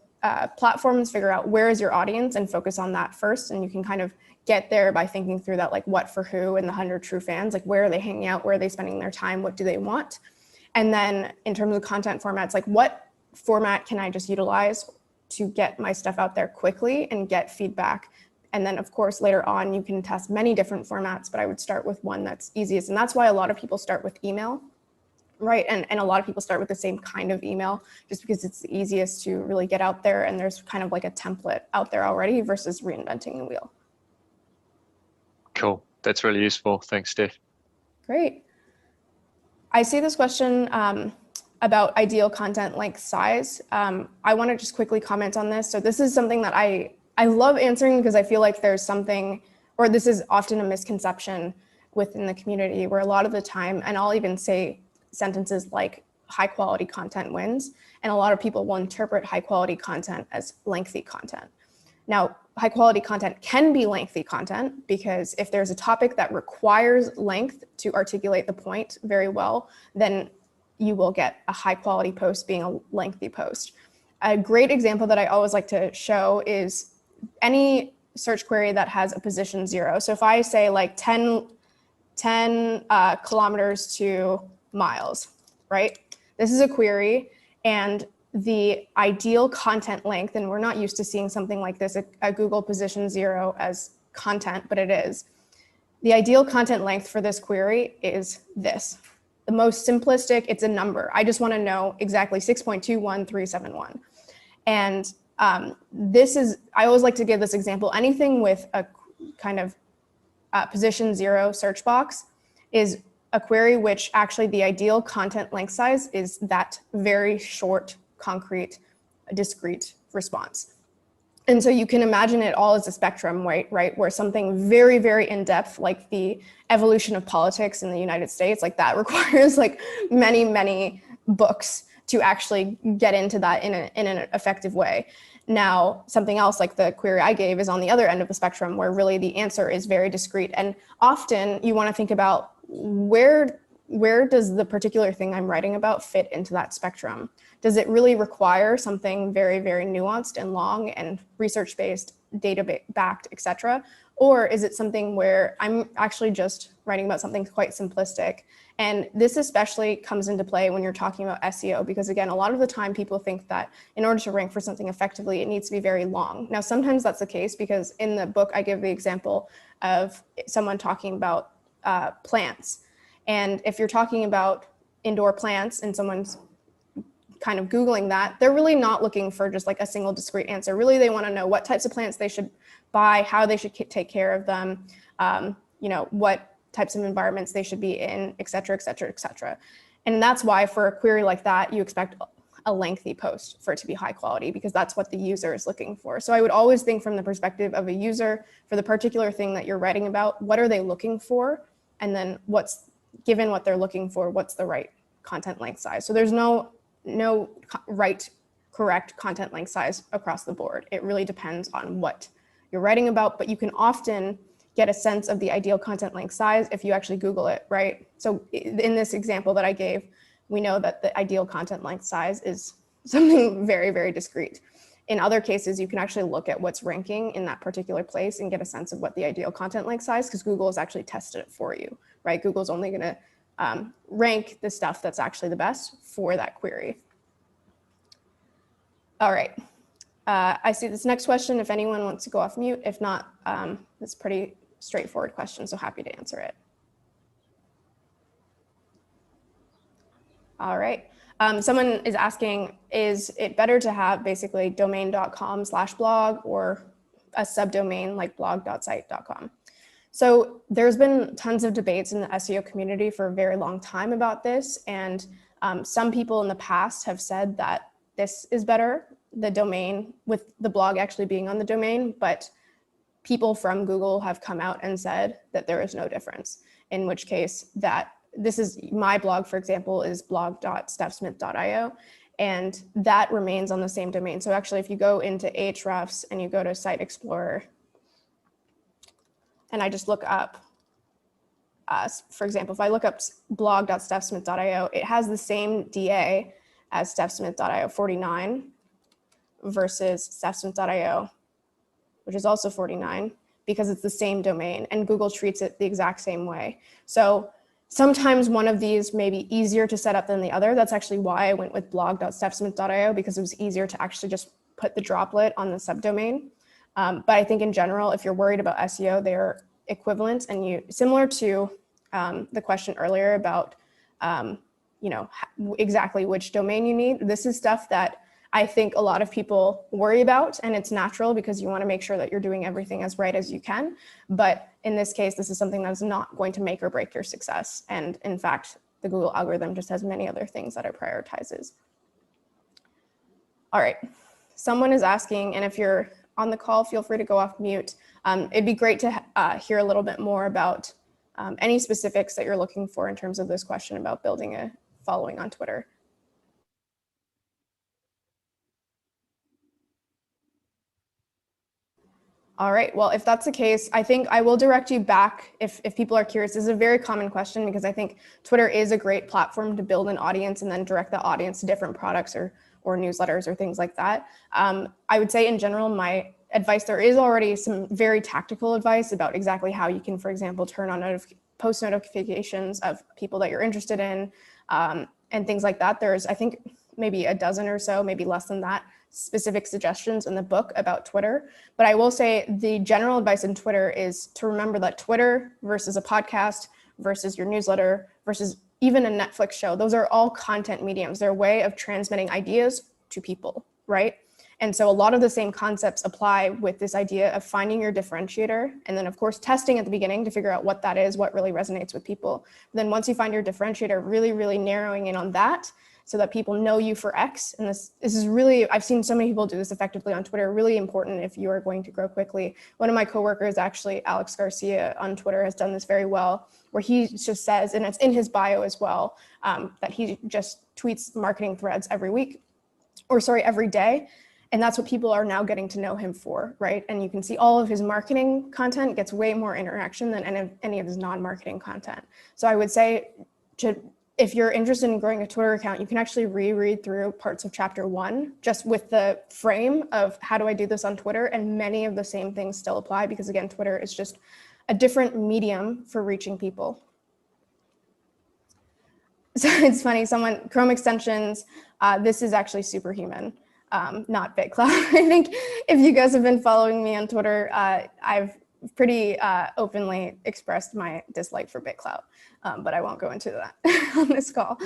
platforms, figure out where is your audience and focus on that first. And you can kind of get there by thinking through that, like what for who and the 100 true fans, like where are they hanging out? Where are they spending their time? What do they want? And then in terms of content formats, like what format can I just utilize to get my stuff out there quickly and get feedback? And then of course, later on, you can test many different formats, but I would start with one that's easiest. And that's why a lot of people start with email, right? And a lot of people start with the same kind of email just because it's the easiest to really get out there. And there's kind of like a template out there already versus reinventing the wheel. Cool. That's really useful. Thanks, Steph. Great. I see this question about ideal content length size. I want to just quickly comment on this. So this is something that I love answering because I feel like there's something, or this is often a misconception within the community where a lot of the time, and I'll even say sentences like high quality content wins. And a lot of people will interpret high quality content as lengthy content. Now, high quality content can be lengthy content because if there's a topic that requires length to articulate the point very well, then you will get a high quality post being a lengthy post. A great example that I always like to show is any search query that has a position 0. So if I say like 10 kilometers to miles, right? This is a query, and the ideal content length, and we're not used to seeing something like this at Google position 0 as content, but it is. The ideal content length for this query is this. The most simplistic, it's a number. I just want to know exactly 6.21371. And this is, I always like to give this example. Anything with a kind of position 0 search box is a query which actually the ideal content length size is that very short, concrete, discrete response. And so you can imagine it all as a spectrum, right? Where something very, very in-depth, like the evolution of politics in the United States, like that requires like many, many books to actually get into that in an effective way. Now, something else like the query I gave is on the other end of the spectrum where really the answer is very discrete. And often you want to think about where does the particular thing I'm writing about fit into that spectrum? Does it really require something very, very nuanced and long and research-based, data-backed, et cetera? Or is it something where I'm actually just writing about something quite simplistic? And this especially comes into play when you're talking about SEO, because again, a lot of the time people think that in order to rank for something effectively, it needs to be very long. Now, sometimes that's the case because in the book, I give the example of someone talking about plants. And if you're talking about indoor plants and someone's kind of Googling that, they're really not looking for just like a single discrete answer. Really, they want to know what types of plants they should buy, how they should take care of them, what types of environments they should be in, et cetera, et cetera, et cetera. And that's why for a query like that, you expect a lengthy post for it to be high quality because that's what the user is looking for. So I would always think from the perspective of a user for the particular thing that you're writing about, what are they looking for? And then given what they're looking for, what's the right content length size? So there's no right, correct content length size across the board. It really depends on what you're writing about, but you can often get a sense of the ideal content length size if you actually Google it, right? So in this example that I gave, we know that the ideal content length size is something very, very discrete. In other cases, you can actually look at what's ranking in that particular place and get a sense of what the ideal content length size, because Google has actually tested it for you, right? Google's only going to rank the stuff that's actually the best for that query. All right. I see this next question, if anyone wants to go off mute. If not, it's a pretty straightforward question, so happy to answer it. All right. Someone is asking, is it better to have basically domain.com/blog or a subdomain like blog.site.com? So there's been tons of debates in the SEO community for a very long time about this. And some people in the past have said that this is better, the domain, with the blog actually being on the domain, but people from Google have come out and said that there is no difference, in which case that this is my blog, for example, is blog.stephsmith.io, and that remains on the same domain. So actually, if you go into Ahrefs and you go to Site Explorer, and I just look up, for example, if I look up blog.stephsmith.io, it has the same DA as stephsmith.io 49 versus stephsmith.io, which is also 49, because it's the same domain, and Google treats it the exact same way. So sometimes one of these may be easier to set up than the other. That's actually why I went with blog.stephsmith.io, because it was easier to actually just put the droplet on the subdomain. But I think in general, if you're worried about SEO, they're equivalent, and similar to the question earlier about exactly which domain you need. This is stuff that I think a lot of people worry about, and it's natural because you want to make sure that you're doing everything as right as you can. But in this case, this is something that's not going to make or break your success. And in fact, the Google algorithm just has many other things that it prioritizes. All right, someone is asking, and if you're on the call, feel free to go off mute. It'd be great to hear a little bit more about any specifics that you're looking for in terms of this question about building a following on Twitter. All right. Well, if that's the case, I think I will direct you back if people are curious. This is a very common question because I think Twitter is a great platform to build an audience and then direct the audience to different products or newsletters or things like that. I would say in general, my advice, there is already some very tactical advice about exactly how you can, for example, turn on post notifications of people that you're interested in and things like that. There's, I think, maybe a dozen or so, maybe less than that, specific suggestions in the book about Twitter. But I will say the general advice in Twitter is to remember that Twitter versus a podcast versus your newsletter versus even a Netflix show, those are all content mediums. They're a way of transmitting ideas to people, right? And so a lot of the same concepts apply with this idea of finding your differentiator. And then of course, testing at the beginning to figure out what that is, what really resonates with people. Then once you find your differentiator, really, really narrowing in on that so that people know you for X. And this is really, I've seen so many people do this effectively on Twitter, really important if you are going to grow quickly. One of my coworkers, actually, Alex Garcia on Twitter, has done this very well, where he just says, and it's in his bio as well, that he just tweets marketing threads every day. And that's what people are now getting to know him for, right? And you can see all of his marketing content gets way more interaction than any of his non-marketing content. So I would say, if you're interested in growing a Twitter account, you can actually reread through parts of chapter 1, just with the frame of how do I do this on Twitter? And many of the same things still apply because again, Twitter is just a different medium for reaching people. So it's funny, Chrome extensions, this is actually Superhuman. Not BitClout. I think if you guys have been following me on Twitter, I've pretty openly expressed my dislike for BitClout, but I won't go into that on this call.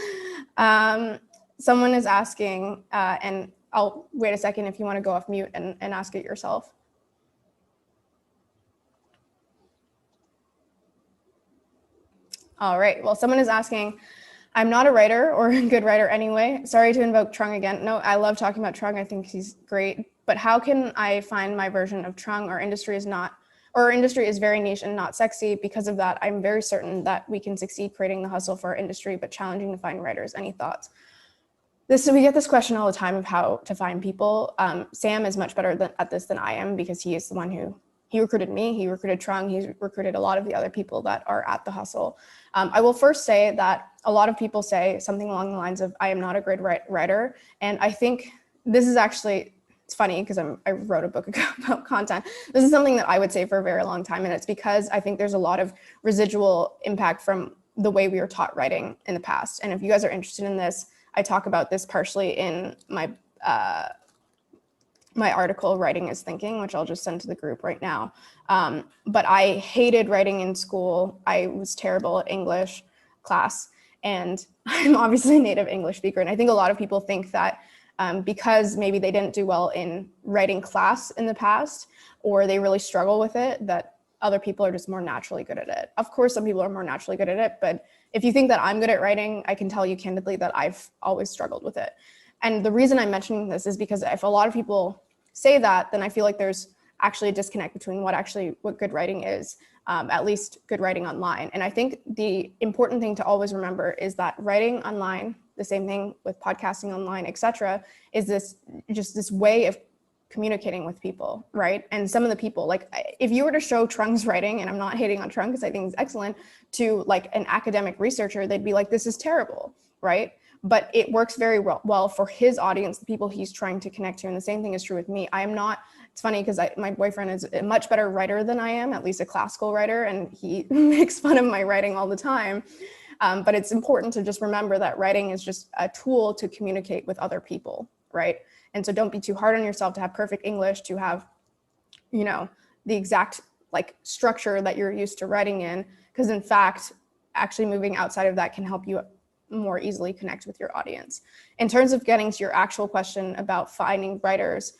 Someone is asking, and I'll wait a second if you want to go off mute and ask it yourself. All right, well, someone is asking, I'm not a writer or a good writer anyway. Sorry to invoke Trung again. No, I love talking about Trung. I think he's great. But how can I find my version of Trung? Our industry is very niche and not sexy. Because of that, I'm very certain that we can succeed creating the hustle for our industry, but challenging to find writers. Any thoughts? We get this question all the time of how to find people. Sam is much better at this than I am because he is the one who he recruited me, he recruited Trung, he's recruited a lot of the other people that are at the hustle. I will first say that a lot of people say something along the lines of, I am not a great writer. And I think this is actually, it's funny because I wrote a book about content. This is something that I would say for a very long time. And it's because I think there's a lot of residual impact from the way we were taught writing in the past. And if you guys are interested in this, I talk about this partially in my my article, Writing is Thinking, which I'll just send to the group right now. But I hated writing in school. I was terrible at English class, and I'm obviously a native English speaker. And I think a lot of people think that because maybe they didn't do well in writing class in the past, or they really struggle with it, that other people are just more naturally good at it. Of course, some people are more naturally good at it, but if you think that I'm good at writing, I can tell you candidly that I've always struggled with it. And the reason I'm mentioning this is because if a lot of people say that, then I feel like there's actually a disconnect between what good writing is, at least good writing online. And I think the important thing to always remember is that writing online, the same thing with podcasting online, etc., is this way of communicating with people, right? And some of the people, like if you were to show Trung's writing, and I'm not hating on Trung because I think he's excellent, to like an academic researcher, they'd be like, this is terrible, right? But it works very well for his audience, the people he's trying to connect to. And the same thing is true with me. I am not, it's funny because my boyfriend is a much better writer than I am, at least a classical writer, and he makes fun of my writing all the time. But it's important to just remember that writing is just a tool to communicate with other people, right? And so don't be too hard on yourself to have perfect English, to have, you know, the exact like structure that you're used to writing in, because in fact, actually moving outside of that can help you more easily connect with your audience. In terms of getting to your actual question about finding writers,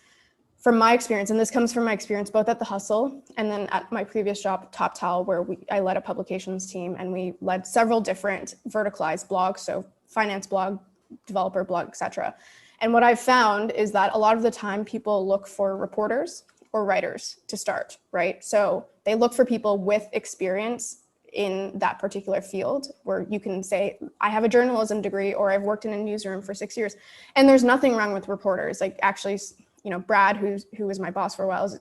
from my experience, and this comes from my experience both at The Hustle and then at my previous job, TopTal, where I led a publications team and we led several different verticalized blogs, so finance blog, developer blog, etc. And what I've found is that a lot of the time people look for reporters or writers to start, right? So they look for people with experience in that particular field, where you can say, I have a journalism degree, or I've worked in a newsroom for 6 years. And there's nothing wrong with reporters. Like actually, you know, Brad, who was my boss for a while,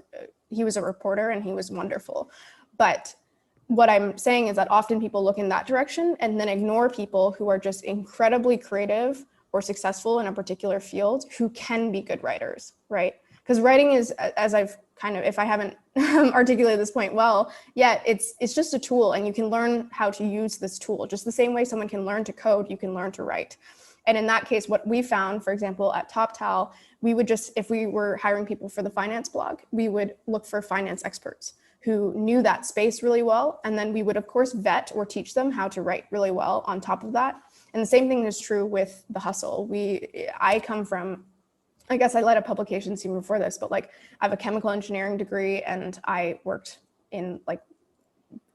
he was a reporter and he was wonderful. But what I'm saying is that often people look in that direction and then ignore people who are just incredibly creative or successful in a particular field who can be good writers, right? Because writing is, as I've kind of, if I haven't articulated this point well yet, it's just a tool, and you can learn how to use this tool. Just the same way someone can learn to code, you can learn to write. And in that case, what we found, for example, at TopTal, we would just, if we were hiring people for the finance blog, we would look for finance experts who knew that space really well. And then we would, of course, vet or teach them how to write really well on top of that. And the same thing is true with The Hustle. I come from, I guess I led a publication team before this, but like I have a chemical engineering degree and I worked in like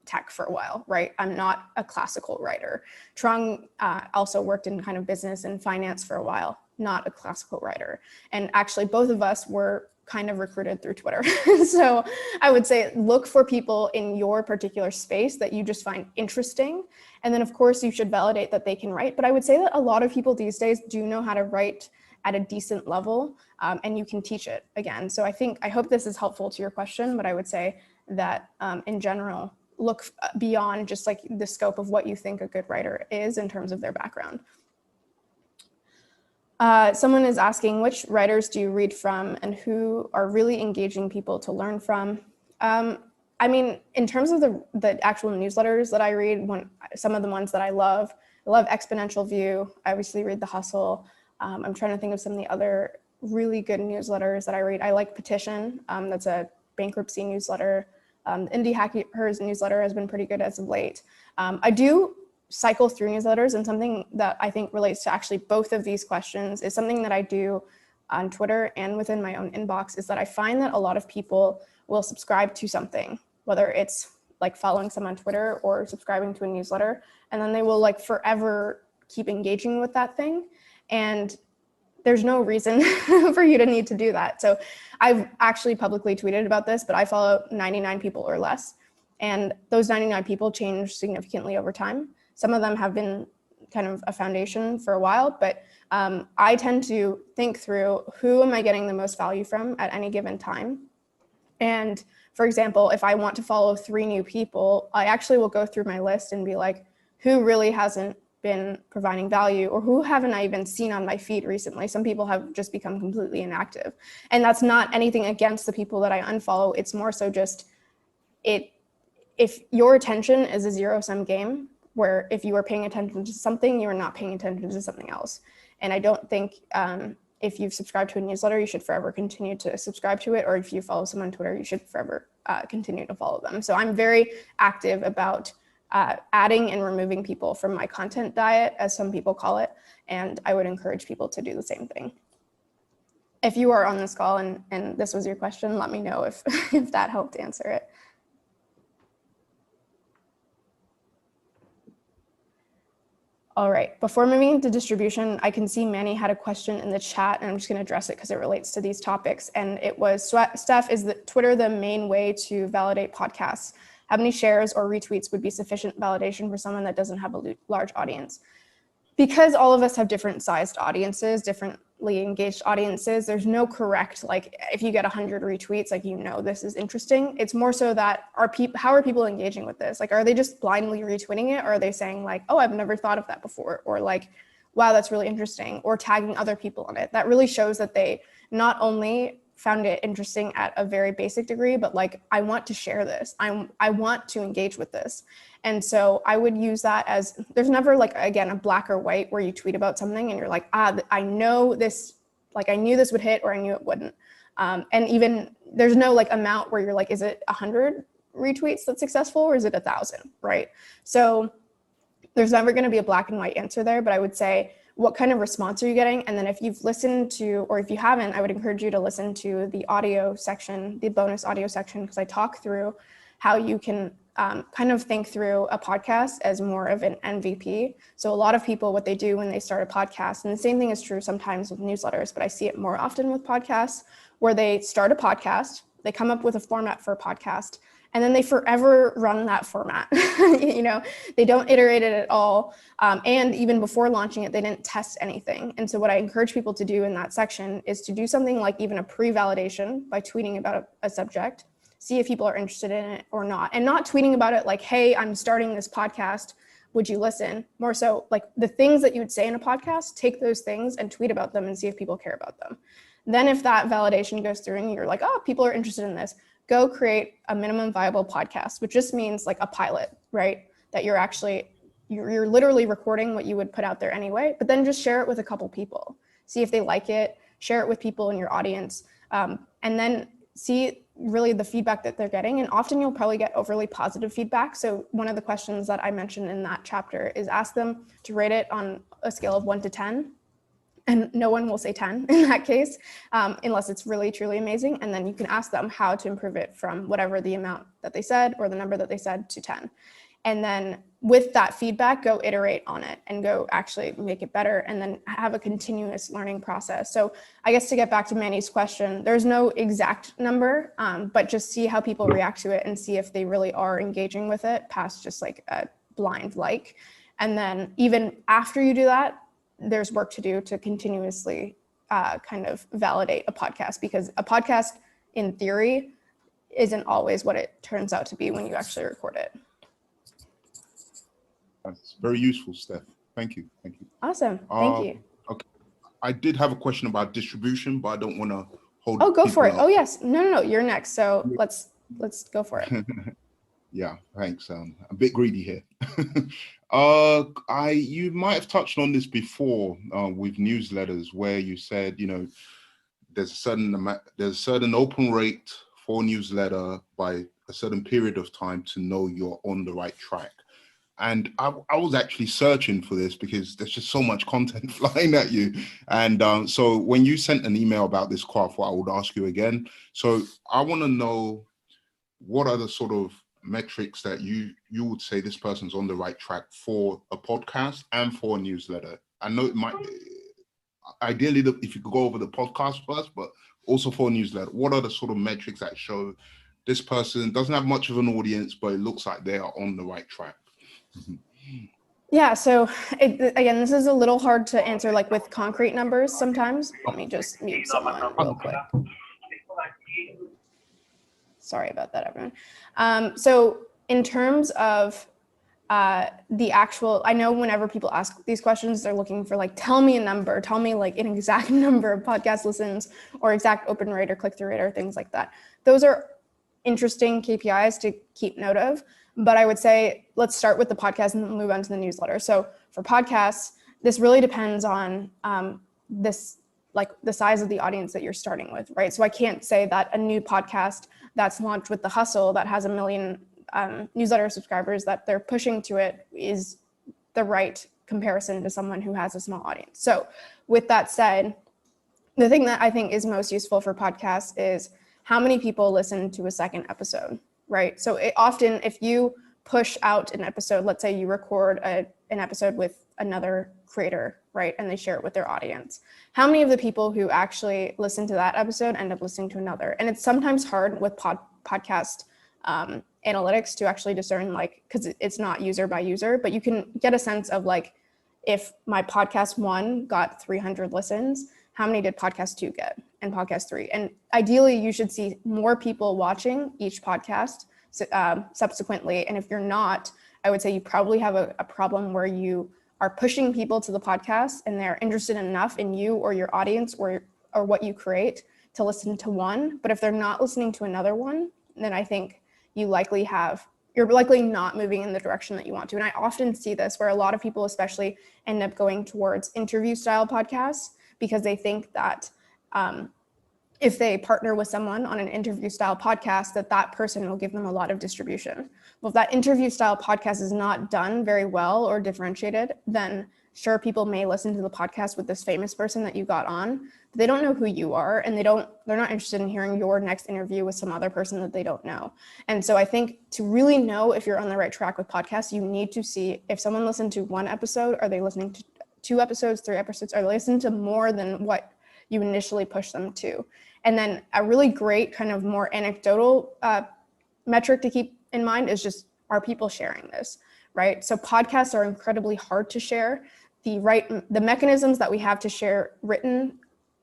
tech for a while, right? I'm not a classical writer. Trung also worked in kind of business and finance for a while, not a classical writer. And actually both of us were kind of recruited through Twitter. So I would say look for people in your particular space that you just find interesting. And then of course you should validate that they can write. But I would say that a lot of people these days do know how to write at a decent level, and you can teach it again. So I hope this is helpful to your question, but I would say that in general, look beyond just like the scope of what you think a good writer is in terms of their background. Someone is asking, which writers do you read from and who are really engaging people to learn from? I mean, in terms of the actual newsletters that I read, some of the ones that I love Exponential View. I obviously read The Hustle. I'm trying to think of some of the other really good newsletters that I read. I like Petition. That's a bankruptcy newsletter. Indie Hackers newsletter has been pretty good as of late. I do cycle through newsletters, and something that I think relates to actually both of these questions is something that I do on Twitter and within my own inbox, is that I find that a lot of people will subscribe to something, whether it's like following someone on Twitter or subscribing to a newsletter, and then they will like forever keep engaging with that thing. And there's no reason for you to need to do that. So I've actually publicly tweeted about this, but I follow 99 people or less. And those 99 people change significantly over time. Some of them have been kind of a foundation for a while, but I tend to think through who am I getting the most value from at any given time. And for example, if I want to follow 3 new people, I actually will go through my list and be like, who really hasn't been providing value, or who haven't I even seen on my feed recently? Some people have just become completely inactive. And that's not anything against the people that I unfollow. It's more so just if your attention is a zero-sum game, where if you are paying attention to something, you're not paying attention to something else. And I don't think if you've subscribed to a newsletter, you should forever continue to subscribe to it. Or if you follow someone on Twitter, you should forever continue to follow them. So I'm very active about adding and removing people from my content diet, as some people call it. And I would encourage people to do the same thing. If you are on this call and this was your question, let me know if that helped answer it. All right, before moving into distribution, I can see Manny had a question in the chat, and I'm just going to address it because it relates to these topics. And it was, Steph, is Twitter the main way to validate podcasts? How many shares or retweets would be sufficient validation for someone that doesn't have a large audience? Because all of us have different sized audiences, differently engaged audiences, there's no correct, like if you get 100 retweets, like, you know, this is interesting. It's more so that how are people engaging with this? Like, are they just blindly retweeting it? Or are they saying like, oh, I've never thought of that before? Or like, wow, that's really interesting. Or tagging other people on it. That really shows that they not only found it interesting at a very basic degree, but like, I want to share this. I want to engage with this. And so I would use that as, there's never like, again, a black or white where you tweet about something and you're like, I know this, like I knew this would hit or I knew it wouldn't. And even there's no like amount where you're like, is it 100 retweets that's successful or is it 1,000, right? So there's never gonna be a black and white answer there, but I would say, what kind of response are you getting? And then if you've listened to, or if you haven't, I would encourage you to listen to the audio section, the bonus audio section, because I talk through how you can kind of think through a podcast as more of an MVP. So a lot of people, what they do when they start a podcast, and the same thing is true sometimes with newsletters, but I see it more often with podcasts, where they start a podcast, they come up with a format for a podcast, and then they forever run that format. You know, they don't iterate it at all. And even before launching it, they didn't test anything. And so what I encourage people to do in that section is to do something like even a pre-validation by tweeting about a subject, see if people are interested in it or not, and not tweeting about it like, hey, I'm starting this podcast, would you listen? More so like the things that you would say in a podcast, take those things and tweet about them and see if people care about them. Then if that validation goes through and you're like, oh, people are interested in this, go create a minimum viable podcast, which just means like a pilot, right? That you're literally recording what you would put out there anyway, but then just share it with a couple people. See if they like it, share it with people in your audience, and then see really the feedback that they're getting. And often you'll probably get overly positive feedback. So one of the questions that I mentioned in that chapter is ask them to rate it on a scale of 1 to 10. And no one will say 10 in that case, unless it's really, truly amazing. And then you can ask them how to improve it from whatever the amount that they said or the number that they said to 10. And then with that feedback, go iterate on it and go actually make it better, and then have a continuous learning process. So I guess to get back to Manny's question, there's no exact number, but just see how people react to it and see if they really are engaging with it past just like a blind like. And then even after you do that, there's work to do to continuously kind of validate a podcast, because a podcast in theory isn't always what it turns out to be when you actually record it. That's very useful, Steph. Thank you. Thank you. Awesome. Thank you. Okay. I did have a question about distribution, but I don't want to hold. Oh, go for it. up. Oh, yes. No. You're next. So let's go for it. Yeah, thanks. I'm a bit greedy here. You might have touched on this before with newsletters, where you said, there's a certain open rate for newsletter by a certain period of time to know you're on the right track. And I was actually searching for this because there's just so much content flying at you. And so when you sent an email about this quote, I thought I would ask you again. So I want to know, what are the sort of metrics that you would say this person's on the right track for a podcast and for a newsletter? I know it might, ideally, if you could go over the podcast first, but also for a newsletter, what are the sort of metrics that show this person doesn't have much of an audience, but it looks like they are on the right track? Yeah, so again, this is a little hard to answer like with concrete numbers sometimes. Let me just mute someone real quick. Sorry about that, everyone. So in terms of the actual, I know whenever people ask these questions, they're looking for like, tell me a number, tell me like an exact number of podcast listens or exact open rate or click-through rate or things like that. Those are interesting KPIs to keep note of. But I would say, let's start with the podcast and move on to the newsletter. So for podcasts, this really depends on like the size of the audience that you're starting with, right? So I can't say that a new podcast that's launched with The Hustle that has 1 million newsletter subscribers that they're pushing to it is the right comparison to someone who has a small audience. So with that said, the thing that I think is most useful for podcasts is how many people listen to a second episode. Right. So often if you push out an episode, let's say you record an episode with another creator, right, and they share it with their audience, how many of the people who actually listen to that episode end up listening to another? And it's sometimes hard with podcast analytics to actually discern, like, because it's not user by user, but you can get a sense of like, if my podcast 1 got 300 listens, how many did podcast 2 get and podcast 3? And ideally, you should see more people watching each podcast subsequently. And if you're not, I would say you probably have a problem where you are pushing people to the podcast and they're interested enough in you or your audience or what you create to listen to one. But if they're not listening to another one, then I think you're likely not moving in the direction that you want to. And I often see this where a lot of people especially end up going towards interview style podcasts, because they think that if they partner with someone on an interview style podcast, that person will give them a lot of distribution. Well, if that interview style podcast is not done very well or differentiated, then sure, people may listen to the podcast with this famous person that you got on, but they don't know who you are, and they're not interested in hearing your next interview with some other person that they don't know. And so I think to really know if you're on the right track with podcasts, you need to see if someone listened to 1 episode, are they listening to 2 episodes, 3 episodes, are they listening to more than what you initially pushed them to? And then a really great kind of more anecdotal metric to keep in mind is just, are people sharing this, right? So podcasts are incredibly hard to share. The mechanisms that we have to share written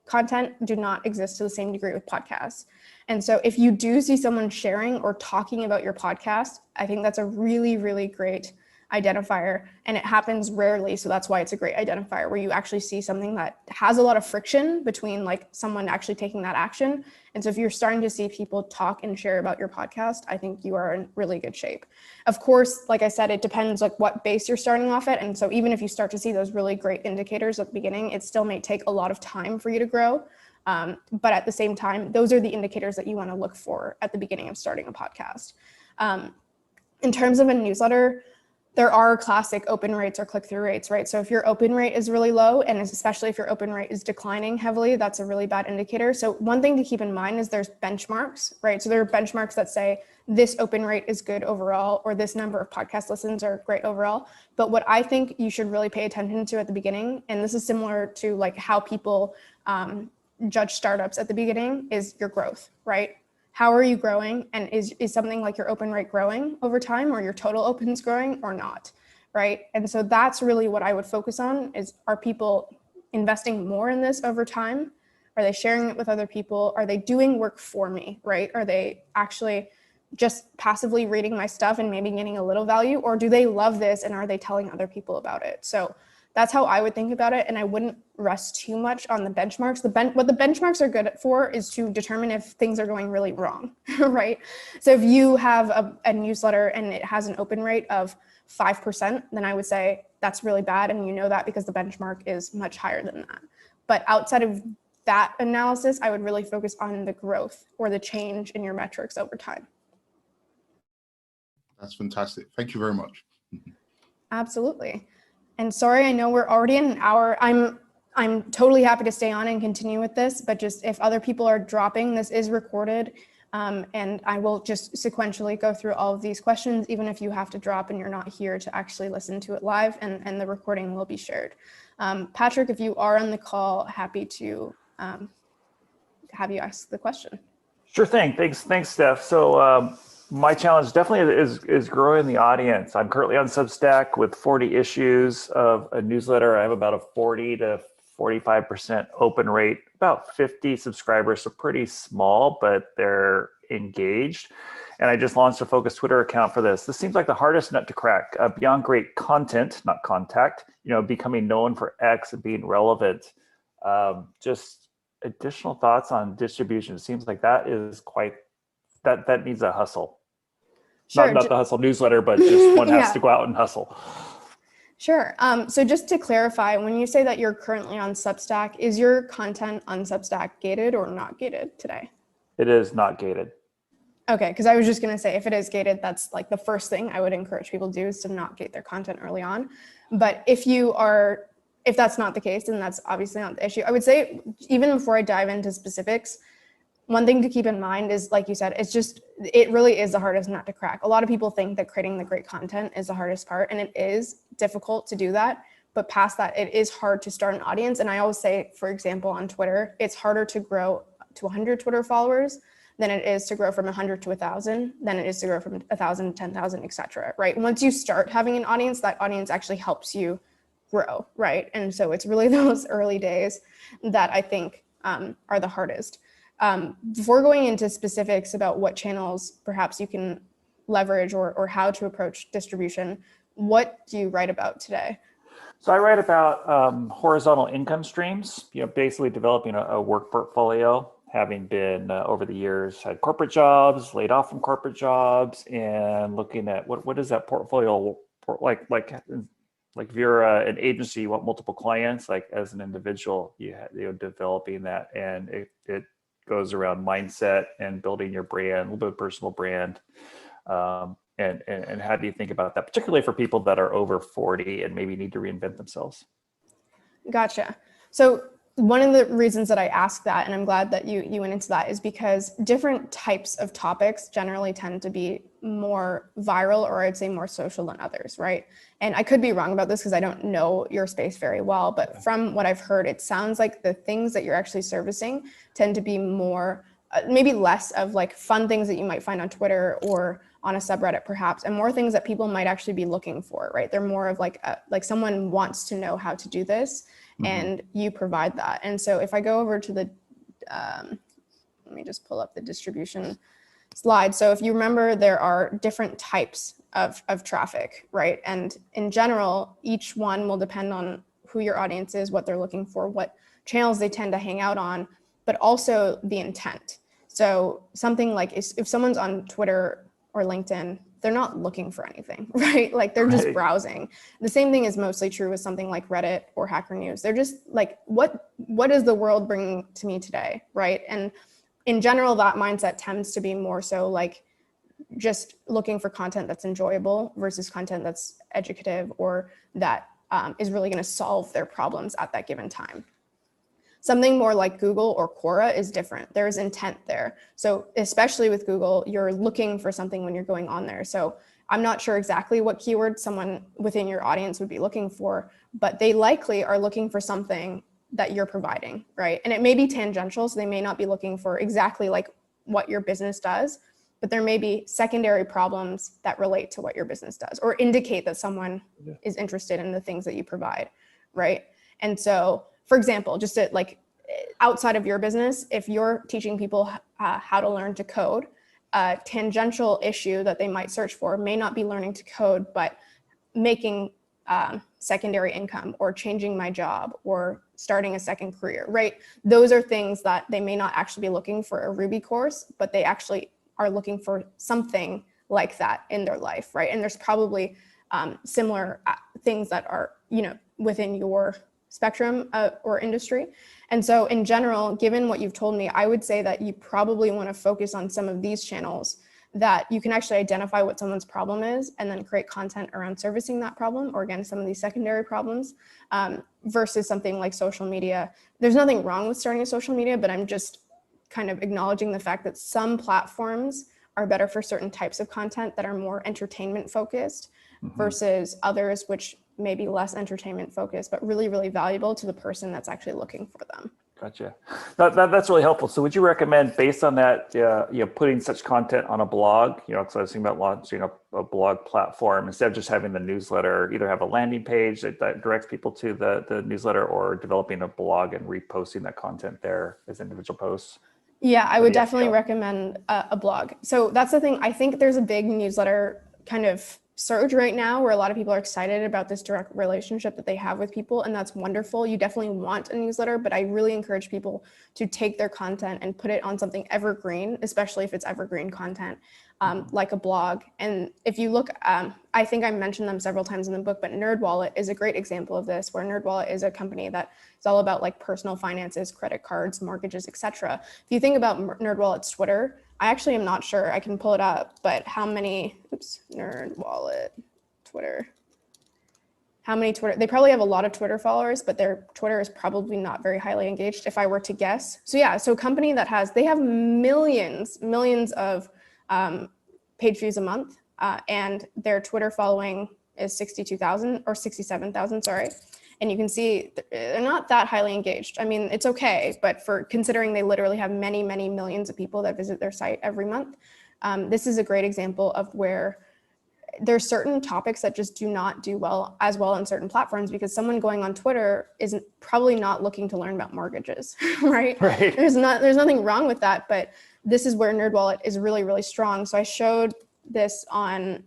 content do not exist to the same degree with podcasts. And so if you do see someone sharing or talking about your podcast, I think that's a really, really great identifier, and it happens rarely. So that's why it's a great identifier, where you actually see something that has a lot of friction between like someone actually taking that action. And so if you're starting to see people talk and share about your podcast, I think you are in really good shape. Of course, like I said, it depends like what base you're starting off at. And so even if you start to see those really great indicators at the beginning, it still may take a lot of time for you to grow. But at the same time, those are the indicators that you want to look for at the beginning of starting a podcast. In terms of a newsletter, there are classic open rates or click-through rates, right? So if your open rate is really low, and especially if your open rate is declining heavily, that's a really bad indicator. So one thing to keep in mind is there's benchmarks, right? So there are benchmarks that say this open rate is good overall, or this number of podcast listens are great overall. But what I think you should really pay attention to at the beginning, and this is similar to like how people judge startups at the beginning, is your growth, right? How are you growing? And is something like your open rate growing over time, or your total opens growing or not, right? And so that's really what I would focus on is, are people investing more in this over time? Are they sharing it with other people? Are they doing work for me, right? Are they actually just passively reading my stuff and maybe getting a little value? Or do they love this and are they telling other people about it? So that's how I would think about it. And I wouldn't rest too much on the benchmarks. What the benchmarks are good for is to determine if things are going really wrong, right? So if you have a newsletter and it has an open rate of 5%, then I would say that's really bad. And you know that because the benchmark is much higher than that. But outside of that analysis, I would really focus on the growth or the change in your metrics over time. That's fantastic. Thank you very much. Absolutely. And sorry, I know we're already in an hour. I'm totally happy to stay on and continue with this, but just if other people are dropping, this is recorded, and I will just sequentially go through all of these questions, even if you have to drop and you're not here to actually listen to it live, and the recording will be shared. Patrick, if you are on the call, happy to have you ask the question. Sure thing. Thanks, Steph. So my challenge definitely is growing the audience. I'm currently on Substack with 40 issues of a newsletter. I have about a 40 to 45% open rate, about 50 subscribers, so pretty small, but they're engaged. And I just launched a Focus Twitter account for this. This seems like the hardest nut to crack. Beyond great content, not contact, becoming known for X and being relevant. Just additional thoughts on distribution. It seems like that is that needs a hustle. Sure. Not the hustle newsletter, but just one has to go out and hustle. Sure. So just to clarify, when you say that you're currently on Substack, is your content on Substack gated or not gated today? It is not gated. Okay, because I was just going to say, if it is gated, that's like the first thing I would encourage people to do, is to not gate their content early on. But if that's not the case, then that's obviously not the issue. I would say, even before I dive into specifics, one thing to keep in mind is, like you said, it really is the hardest nut to crack. A lot of people think that creating the great content is the hardest part, and it is difficult to do that. But past that, it is hard to start an audience. And I always say, for example, on Twitter, it's harder to grow to 100 Twitter followers than it is to grow from 100 to 1,000, than it is to grow from 1,000 to 10,000, et cetera, right? Once you start having an audience, that audience actually helps you grow, right? And so it's really those early days that I think are the hardest. Before going into specifics about what channels perhaps you can leverage or how to approach distribution, what do you write about today? So I write about horizontal income streams, basically developing a work portfolio, having been over the years had corporate jobs, laid off from corporate jobs, and looking at what is that portfolio like if you're an agency, you want multiple clients, like as an individual, you're developing that, and it goes around mindset and building your brand, a little bit of personal brand. And how do you think about that, particularly for people that are over 40 and maybe need to reinvent themselves? Gotcha. So one of the reasons that I asked that, and I'm glad that you went into that, is because different types of topics generally tend to be more viral, or I'd say more social than others, right? And I could be wrong about this because I don't know your space very well, but from what I've heard, it sounds like the things that you're actually servicing tend to be more, maybe less of like fun things that you might find on Twitter or on a subreddit perhaps, and more things that people might actually be looking for, right? They're more of like someone wants to know how to do this. and you provide that. And so if I go over to the, let me just pull up the distribution slide. So if you remember, there are different types of traffic, right? And in general, each one will depend on who your audience is, what they're looking for, what channels they tend to hang out on, but also the intent. So something like if someone's on Twitter or LinkedIn, they're not looking for anything, right? Like they're just browsing. The same thing is mostly true with something like Reddit or Hacker News. They're just like, what is the world bringing to me today, right? And in general, that mindset tends to be more so like just looking for content that's enjoyable versus content that's educative or that is really going to solve their problems at that given time. Something more like Google or Quora is different. There's intent there. So especially with Google, you're looking for something when you're going on there. So I'm not sure exactly what keyword someone within your audience would be looking for, but they likely are looking for something that you're providing, right? And it may be tangential, so they may not be looking for exactly like what your business does, but there may be secondary problems that relate to what your business does or indicate that someone is interested in the things that you provide, right? And so, for example, just to, like outside of your business, if you're teaching people how to learn to code, a tangential issue that they might search for may not be learning to code, but making secondary income or changing my job or starting a second career, right? Those are things that they may not actually be looking for a Ruby course, but they actually are looking for something like that in their life, right? And there's probably similar things that are, within your spectrum or industry. And so in general, given what you've told me, I would say that you probably want to focus on some of these channels that you can actually identify what someone's problem is and then create content around servicing that problem, or again, some of these secondary problems, versus something like social media. There's nothing wrong with starting a social media, but I'm just kind of acknowledging the fact that some platforms are better for certain types of content that are more entertainment focused versus others which may be less entertainment focused, but really, really valuable to the person that's actually looking for them. Gotcha. That's really helpful. So would you recommend, based on that, putting such content on a blog, because I was thinking about launching a blog platform instead of just having the newsletter, either have a landing page that directs people to the newsletter, or developing a blog and reposting that content there as individual posts? Yeah, I would definitely recommend a blog. So that's the thing. I think there's a big newsletter kind of surge right now where a lot of people are excited about this direct relationship that they have with people, and that's wonderful. You definitely want a newsletter, but I really encourage people to take their content and put it on something evergreen, especially if it's evergreen content, like a blog. And if you look, I think I mentioned them several times in the book, but NerdWallet is a great example of this, where NerdWallet is a company that is all about like personal finances, credit cards, mortgages, etc. If you think about NerdWallet's Twitter, I actually am not sure, I can pull it up, but how many, NerdWallet, Twitter, they probably have a lot of Twitter followers, but their Twitter is probably not very highly engaged if I were to guess. So yeah, so a company that they have millions of page views a month, and their Twitter following is 62,000 or 67,000, sorry. And you can see they're not that highly engaged. I mean, it's okay, but for considering they literally have many, many millions of people that visit their site every month, this is a great example of where there's certain topics that just do not do as well on certain platforms, because someone going on Twitter isn't probably not looking to learn about mortgages, right? There's nothing wrong with that, but this is where NerdWallet is really, really strong. So I showed this on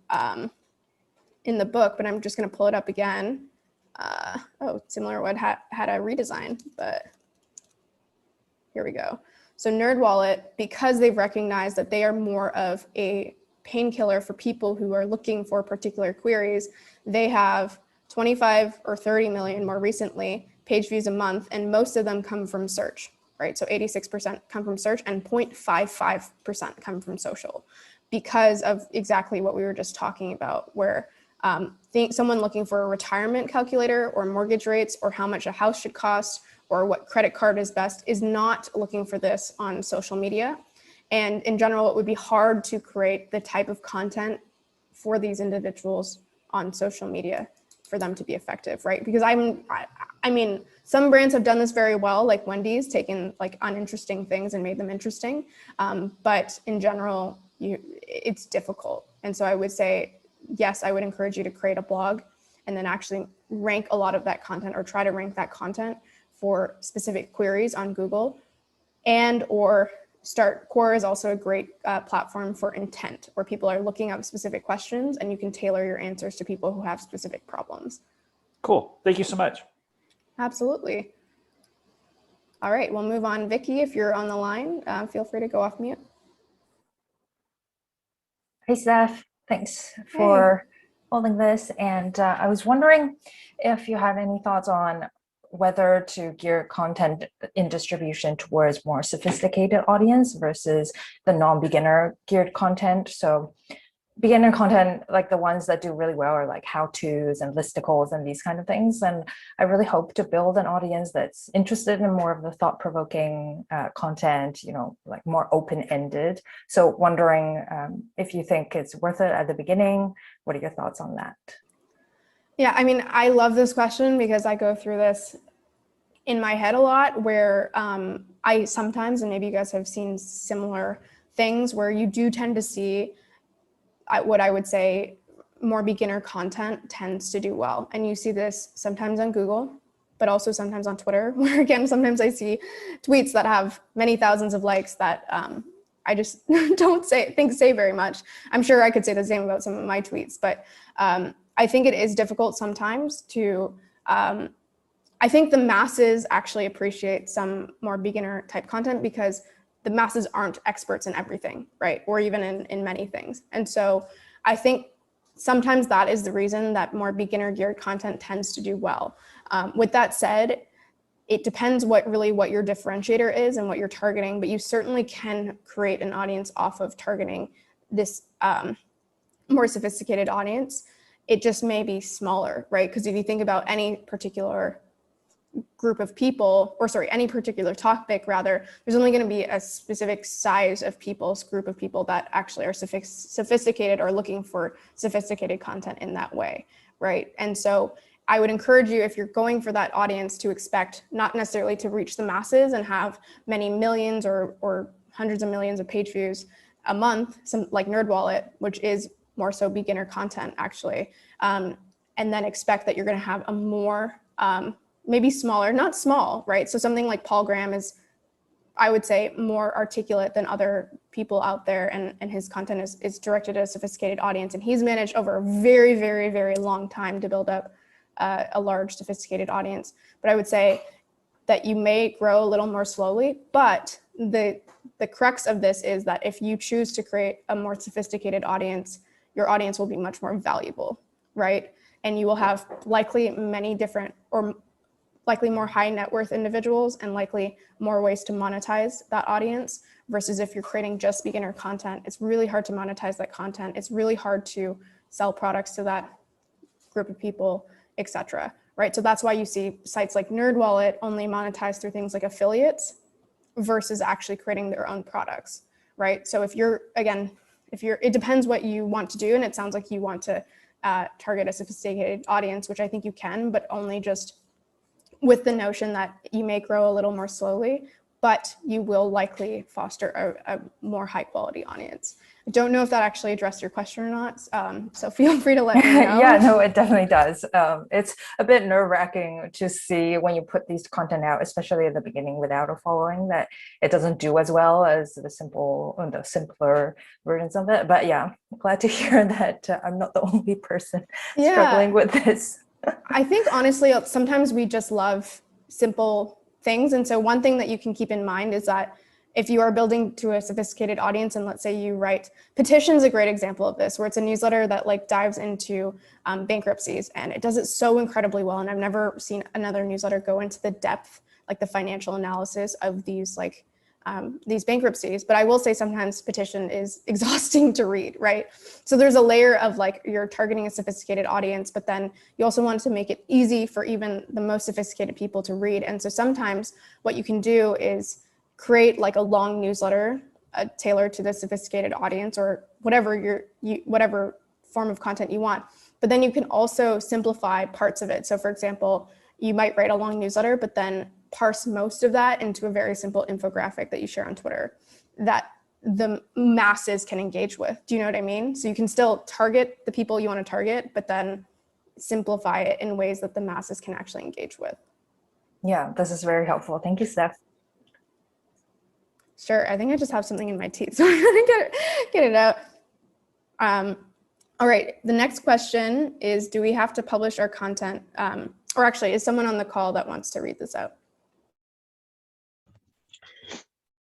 in the book, but I'm just going to pull it up again. SimilarWeb had a redesign, but here we go. So NerdWallet, because they've recognized that they are more of a painkiller for people who are looking for particular queries, they have 25 or 30 million more recently page views a month, and most of them come from search, right? So 86% come from search and 0.55% come from social, because of exactly what we were just talking about, where someone looking for a retirement calculator or mortgage rates or how much a house should cost or what credit card is best is not looking for this on social media. And in general, it would be hard to create the type of content for these individuals on social media for them to be effective, right? Because I mean, some brands have done this very well, like Wendy's, taken like uninteresting things and made them interesting. But in general, it's difficult. And so I would say, yes, I would encourage you to create a blog. and then actually rank a lot of that content or try to rank that content for specific queries on Google. And or Quora is also a great platform for intent, where people are looking up specific questions and you can tailor your answers to people who have specific problems. Cool. Thank you so much. Absolutely. All right, we'll move on. Vicky, if you're on the line, feel free to go off mute. Hey, Steph. Thanks for holding this. And I was wondering if you have any thoughts on whether to gear content in distribution towards more sophisticated audience versus the non-beginner geared content. So beginner content, like the ones that do really well, are like how-tos and listicles and these kind of things. And I really hope to build an audience that's interested in more of the thought-provoking content, you know, like more open-ended. So wondering if you think it's worth it at the beginning. What are your thoughts on that? Yeah, I mean, I love this question because I go through this in my head a lot, where I sometimes, and maybe you guys have seen similar things, where you do tend to see what I would say more beginner content tends to do well. And you see this sometimes on Google, but also sometimes on Twitter, where again, sometimes I see tweets that have many thousands of likes that I just don't think say very much. I'm sure I could say the same about some of my tweets, but I think it is difficult sometimes to, I think the masses actually appreciate some more beginner type content because the masses aren't experts in everything, right? Or even in many things. And so I think sometimes that is the reason that more beginner geared content tends to do well. With that said, it depends what your differentiator is and what you're targeting, but you certainly can create an audience off of targeting this more sophisticated audience. It just may be smaller, right? Because if you think about any particular group of people, or sorry, any particular topic rather, there's only going to be a specific size of group of people that actually are sophisticated or looking for sophisticated content in that way, right? And so I would encourage you, if you're going for that audience, to expect not necessarily to reach the masses and have many millions or hundreds of millions of page views a month, some like NerdWallet, which is more so beginner content actually, and then expect that you're going to have a more maybe smaller, not small, right? So something like Paul Graham is, I would say, more articulate than other people out there, and his content is directed at a sophisticated audience, and he's managed over a very, very, very long time to build up a large sophisticated audience. But I would say that you may grow a little more slowly, but the crux of this is that if you choose to create a more sophisticated audience, your audience will be much more valuable, right? And you will have likely many different, or likely more high net worth individuals, and likely more ways to monetize that audience, versus if you're creating just beginner content, it's really hard to monetize that content. It's really hard to sell products to that group of people, etc. Right? So that's why you see sites like NerdWallet only monetize through things like affiliates versus actually creating their own products, right? So if you're, it depends what you want to do, and it sounds like you want to target a sophisticated audience, which I think you can, but only just with the notion that you may grow a little more slowly, but you will likely foster a more high quality audience. I don't know if that actually addressed your question or not, so feel free to let me know. Yeah, no, it definitely does. It's a bit nerve-wracking to see when you put these content out, especially at the beginning without a following, that it doesn't do as well as the simpler versions of it. But yeah, glad to hear that I'm not the only person struggling with this. I think honestly, sometimes we just love simple things. And so one thing that you can keep in mind is that if you are building to a sophisticated audience, and let's say you write, Petition is a great example of this, where it's a newsletter that like dives into bankruptcies, and it does it so incredibly well. And I've never seen another newsletter go into the depth, like the financial analysis of these these bankruptcies. But I will say sometimes Petition is exhausting to read, right? So there's a layer of like, you're targeting a sophisticated audience, but then you also want to make it easy for even the most sophisticated people to read. And so sometimes what you can do is create like a long newsletter tailored to the sophisticated audience, or whatever whatever form of content you want. But then you can also simplify parts of it. So for example, you might write a long newsletter, but then parse most of that into a very simple infographic that you share on Twitter that the masses can engage with. Do you know what I mean? So you can still target the people you want to target, but then simplify it in ways that the masses can actually engage with. Yeah, this is very helpful. Thank you, Steph. Sure, I think I just have something in my teeth, so I'm gonna get it out. All right, the next question is, do we have to publish our content? Or actually, is someone on the call that wants to read this out?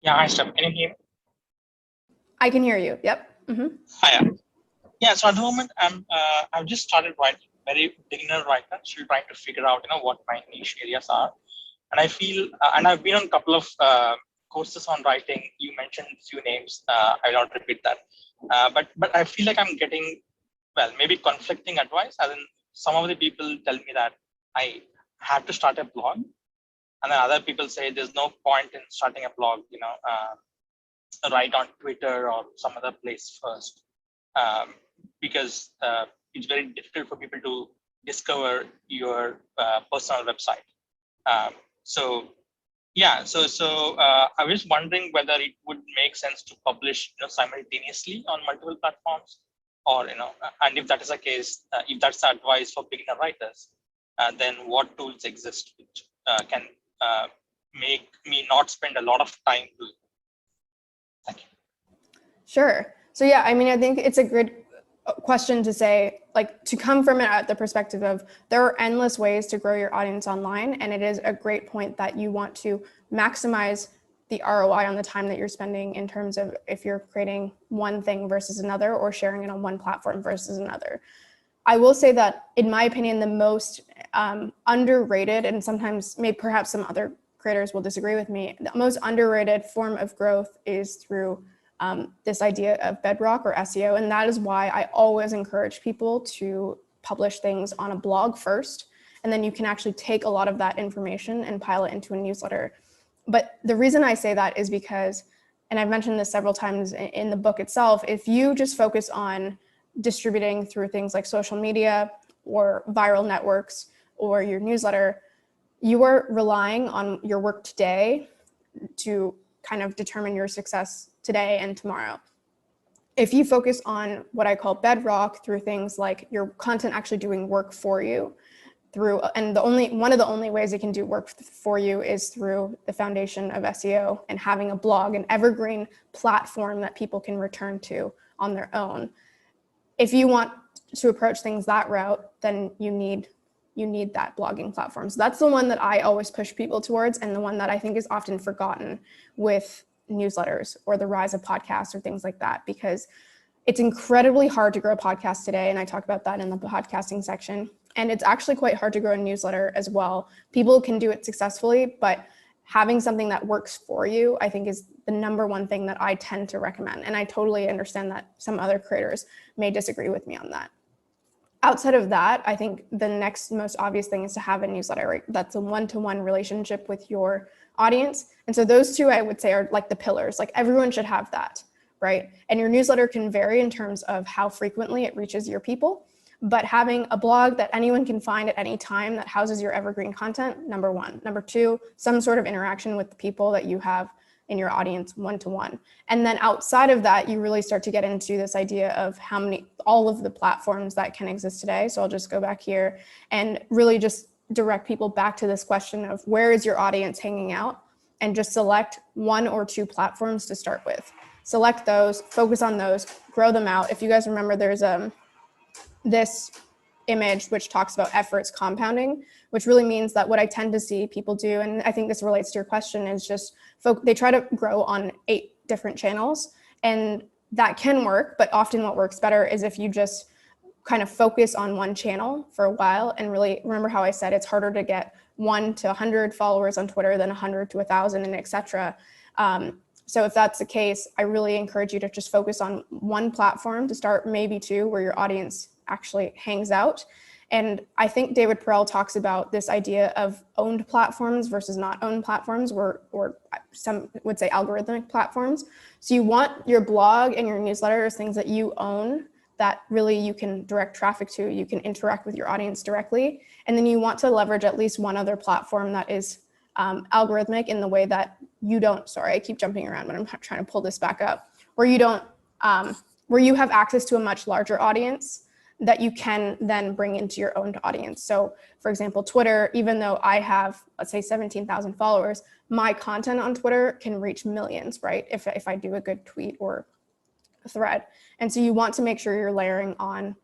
Yeah, hi, Steph. Can you hear me? I can hear you, yep. Mm-hmm. Hi. Yeah, so at the moment, I've just started writing, very beginner writer, still trying to figure out, what my niche areas are. And I feel, and I've been on a couple of courses on writing. You mentioned a few names. I will not repeat that. But I feel like I'm getting, well, maybe conflicting advice. As in, some of the people tell me that I have to start a blog, and then other people say there's no point in starting a blog. Write on Twitter or some other place first, because it's very difficult for people to discover your personal website. So I was wondering whether it would make sense to publish simultaneously on multiple platforms, or and if that is the case, if that's the advice for beginner writers, then what tools exist which can make me not spend a lot of time doing it? Thank you. Sure. So yeah, I mean, I think it's a good question to say, like, to come from it at the perspective of there are endless ways to grow your audience online, and it is a great point that you want to maximize the ROI on the time that you're spending in terms of if you're creating one thing versus another or sharing it on one platform versus another. I will say that, in my opinion, the most underrated, and sometimes maybe perhaps some other creators will disagree with me, the most underrated form of growth is through this idea of bedrock or SEO. And that is why I always encourage people to publish things on a blog first, and then you can actually take a lot of that information and pile it into a newsletter. But the reason I say that is because, and I've mentioned this several times in the book itself, if you just focus on distributing through things like social media or viral networks or your newsletter, you are relying on your work today to kind of determine your success today and tomorrow. If you focus on what I call bedrock through things like your content actually doing work for you, and one of the only ways it can do work for you is through the foundation of SEO and having a blog, an evergreen platform that people can return to on their own. If you want to approach things that route, then you need that blogging platform. So that's the one that I always push people towards, and the one that I think is often forgotten with newsletters or the rise of podcasts or things like that, because it's incredibly hard to grow podcasts today. And I talk about that in the podcasting section. And it's actually quite hard to grow a newsletter as well. People can do it successfully, but having something that works for you, I think, is the number one thing that I tend to recommend. And I totally understand that some other creators may disagree with me on that. Outside of that, I think the next most obvious thing is to have a newsletter, right? That's a one-to-one relationship with your audience. And so those two, I would say, are like the pillars. Like, everyone should have that, right? And your newsletter can vary in terms of how frequently it reaches your people, but having a blog that anyone can find at any time that houses your evergreen content, number one. Number two, some sort of interaction with the people that you have in your audience one-to-one. And then outside of that, you really start to get into this idea of all of the platforms that can exist today. So I'll just go back here and really just direct people back to this question of where is your audience hanging out, and just select one or two platforms to start with. Select those, focus on those, grow them out. If you guys remember, there's this image which talks about efforts compounding, which really means that what I tend to see people do, and I think this relates to your question, is just they try to grow on 8 different channels, and that can work, but often what works better is if you just kind of focus on one channel for a while. And really remember how I said it's harder to get 1 to 100 followers on Twitter than 100 to 1,000 and etc. So if that's the case, I really encourage you to just focus on one platform to start, maybe 2, where your audience actually hangs out. And I think David Perell talks about this idea of owned platforms versus not owned platforms, or some would say algorithmic platforms. So you want your blog and your newsletter as things that you own, that really you can direct traffic to, you can interact with your audience directly. And then you want to leverage at least one other platform that is algorithmic in the way that you don't, sorry, I keep jumping around, but I'm trying to pull this back up, where you don't, where you have access to a much larger audience that you can then bring into your own audience. So for example, Twitter, even though I have, let's say 17,000 followers, my content on Twitter can reach millions, right? If I do a good tweet or a thread. And so you want to make sure you're layering on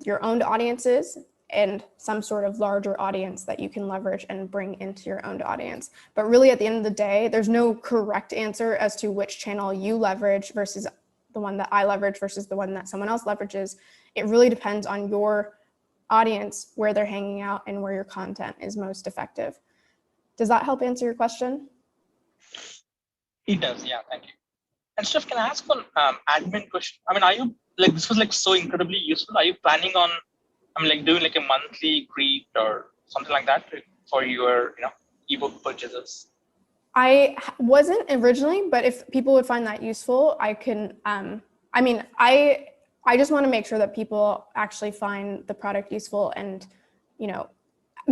your own audiences and some sort of larger audience that you can leverage and bring into your own audience. But really at the end of the day, there's no correct answer as to which channel you leverage versus the one that I leverage versus the one that someone else leverages. It really depends on your audience, where they're hanging out, and where your content is most effective. Does that help answer your question? It does, yeah, thank you. And Steph, can I ask one admin question? I mean, are you, like, this was like so incredibly useful. Are you planning on, I mean, like doing like a monthly greet or something like that for your, ebook purchases? I wasn't originally, but if people would find that useful, I can, I mean, I just want to make sure that people actually find the product useful and,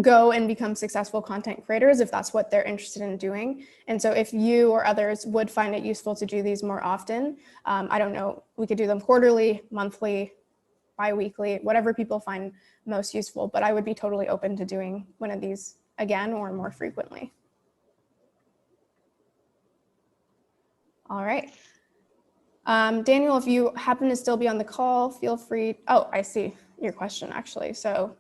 go and become successful content creators if that's what they're interested in doing. And so if you or others would find it useful to do these more often, I don't know, we could do them quarterly, monthly, bi-weekly, whatever people find most useful, but I would be totally open to doing one of these again or more frequently. All right. Daniel, if you happen to still be on the call, feel free. Oh, I see your question actually. So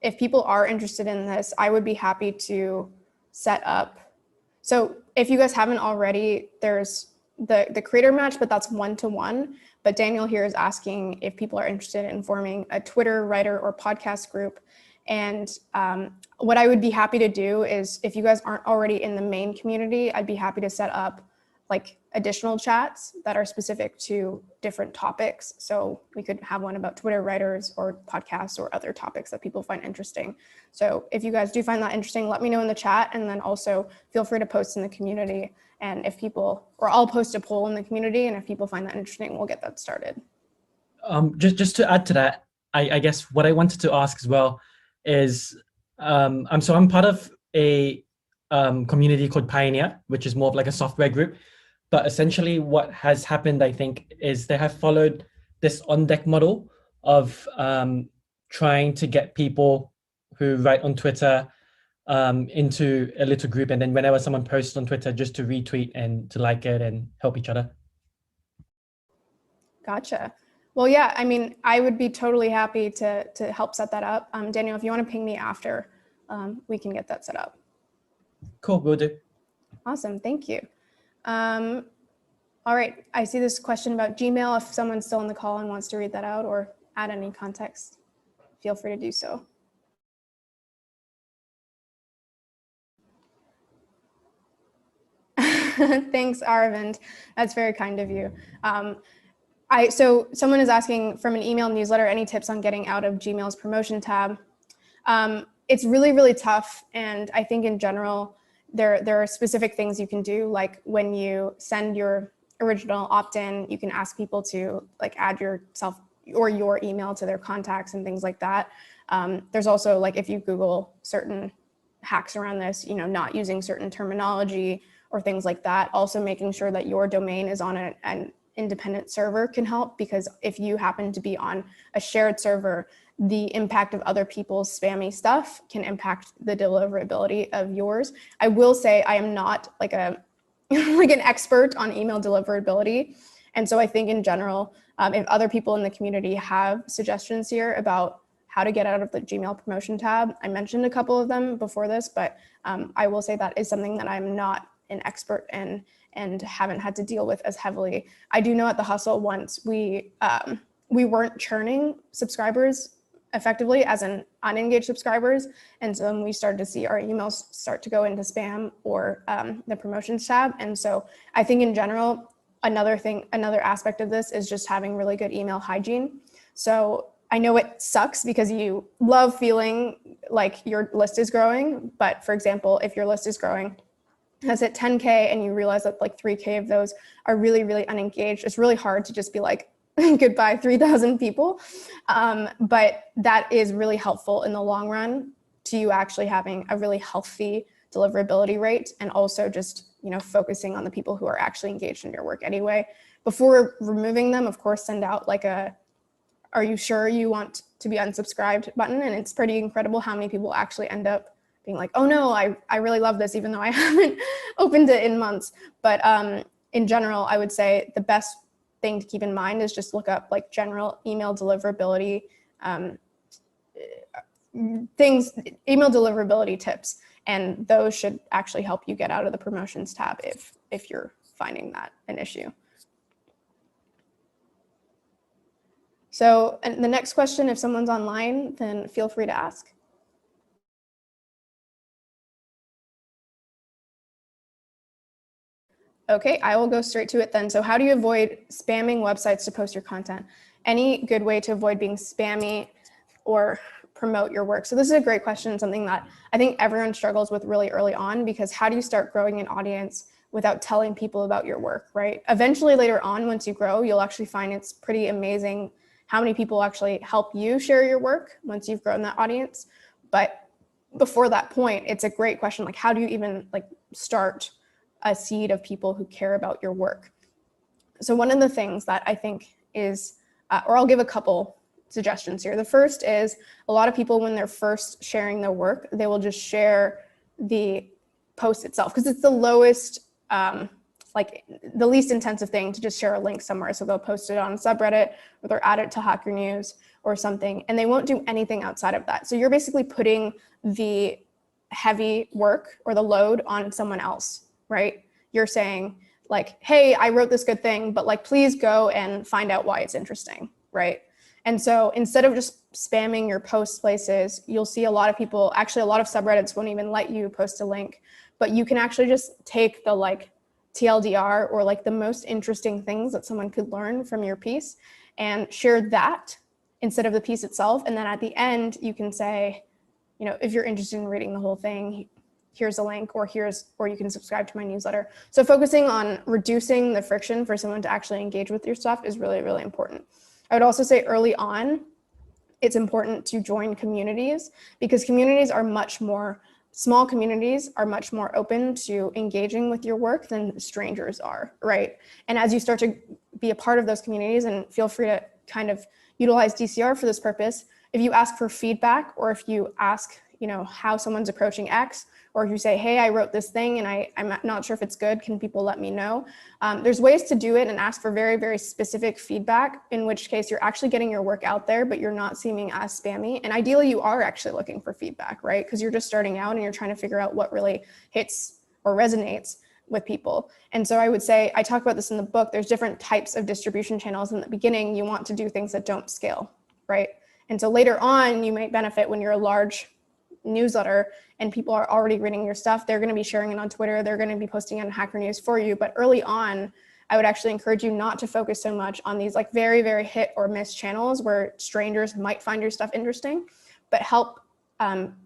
if people are interested in this, I would be happy to set up. So if you guys haven't already, there's the creator match, but that's one-to-one. But Daniel here is asking if people are interested in forming a Twitter, writer, or podcast group. And what I would be happy to do is, if you guys aren't already in the main community, I'd be happy to set up like additional chats that are specific to different topics. So we could have one about Twitter writers or podcasts or other topics that people find interesting. So if you guys do find that interesting, let me know in the chat, and then also feel free to post in the community. And if people, or I'll post a poll in the community, and if people find that interesting, we'll get that started. Just to add to that, I guess what I wanted to ask as well is, I'm part of a community called Pioneer, which is more of like a software group. But essentially what has happened, I think, is they have followed this on-deck model of trying to get people who write on Twitter into a little group. And then whenever someone posts on Twitter, just to retweet and to like it and help each other. Gotcha. Well, yeah, I mean, I would be totally happy to help set that up. Daniel, if you want to ping me after, we can get that set up. Cool, will do. Awesome, thank you. All right, I see this question about Gmail. If someone's still on the call and wants to read that out or add any context, feel free to do so. Thanks, Aravind. That's very kind of you. So someone is asking, from an email newsletter, any tips on getting out of Gmail's promotion tab? It's really, really tough. And I think in general, there are specific things you can do. Like when you send your original opt-in, you can ask people to like add yourself or your email to their contacts and things like that. There's also, like, if you Google certain hacks around this, not using certain terminology or things like that. Also making sure that your domain is on an independent server can help, because if you happen to be on a shared server, the impact of other people's spammy stuff can impact the deliverability of yours. I will say I am not like an expert on email deliverability. And so I think in general, if other people in the community have suggestions here about how to get out of the Gmail promotion tab, I mentioned a couple of them before this, but I will say that is something that I'm not an expert in and haven't had to deal with as heavily. I do know at The Hustle once we weren't churning subscribers effectively, as in unengaged subscribers. And so then we started to see our emails start to go into spam or the promotions tab. And so I think in general, another aspect of this is just having really good email hygiene. So I know it sucks because you love feeling like your list is growing. But for example, if your list is growing, has hit 10K and you realize that like 3K of those are really, really unengaged, it's really hard to just be like, goodbye 3,000 people. But that is really helpful in the long run to you actually having a really healthy deliverability rate, and also just, focusing on the people who are actually engaged in your work anyway. Before removing them, of course, send out like a are you sure you want to be unsubscribed button. And it's pretty incredible how many people actually end up being like, oh no, I really love this, even though I haven't opened it in months. But in general, I would say the best thing to keep in mind is just look up like general email deliverability things, email deliverability tips, and those should actually help you get out of the promotions tab if you're finding that an issue. So, and the next question, if someone's online, then feel free to ask. Okay, I will go straight to it then. So how do you avoid spamming websites to post your content? Any good way to avoid being spammy or promote your work? So this is a great question, something that I think everyone struggles with really early on, because how do you start growing an audience without telling people about your work, right? Eventually later on, once you grow, you'll actually find it's pretty amazing how many people actually help you share your work once you've grown that audience. But before that point, it's a great question, like how do you even like start a seed of people who care about your work? So one of the things that I think is, or I'll give a couple suggestions here. The first is a lot of people, when they're first sharing their work, they will just share the post itself because it's the lowest, like the least intensive thing to just share a link somewhere. So they'll post it on a subreddit, or they'll add it to Hacker News or something, and they won't do anything outside of that. So you're basically putting the heavy work or the load on someone else, right? You're saying like, hey, I wrote this good thing, but like, please go and find out why it's interesting, right? And so instead of just spamming your post places, you'll see a lot of people, actually a lot of subreddits won't even let you post a link, but you can actually just take the like TLDR or like the most interesting things that someone could learn from your piece and share that instead of the piece itself. And then at the end, you can say, you know, if you're interested in reading the whole thing, here's a link, or you can subscribe to my newsletter. So focusing on reducing the friction for someone to actually engage with your stuff is really, really important. I would also say early on, it's important to join communities, because communities are much more, small communities are much more open to engaging with your work than strangers are, right? And as you start to be a part of those communities, and feel free to kind of utilize DCR for this purpose, if you ask for feedback, or if you ask, you know, how someone's approaching X, or if you say, hey, I wrote this thing and I'm not sure if it's good, can people let me know? There's ways to do it and ask for very, very specific feedback, in which case you're actually getting your work out there, but you're not seeming as spammy. And ideally you are actually looking for feedback, right? Because you're just starting out and you're trying to figure out what really hits or resonates with people. And so I would say, I talk about this in the book, there's different types of distribution channels. In the beginning, you want to do things that don't scale, right? And so later on, you might benefit when you're a large newsletter and people are already reading your stuff. They're going to be sharing it on Twitter. They're going to be posting on Hacker News for you. But early on, I would actually encourage you not to focus so much on these like very, very hit or miss channels where strangers might find your stuff interesting, but help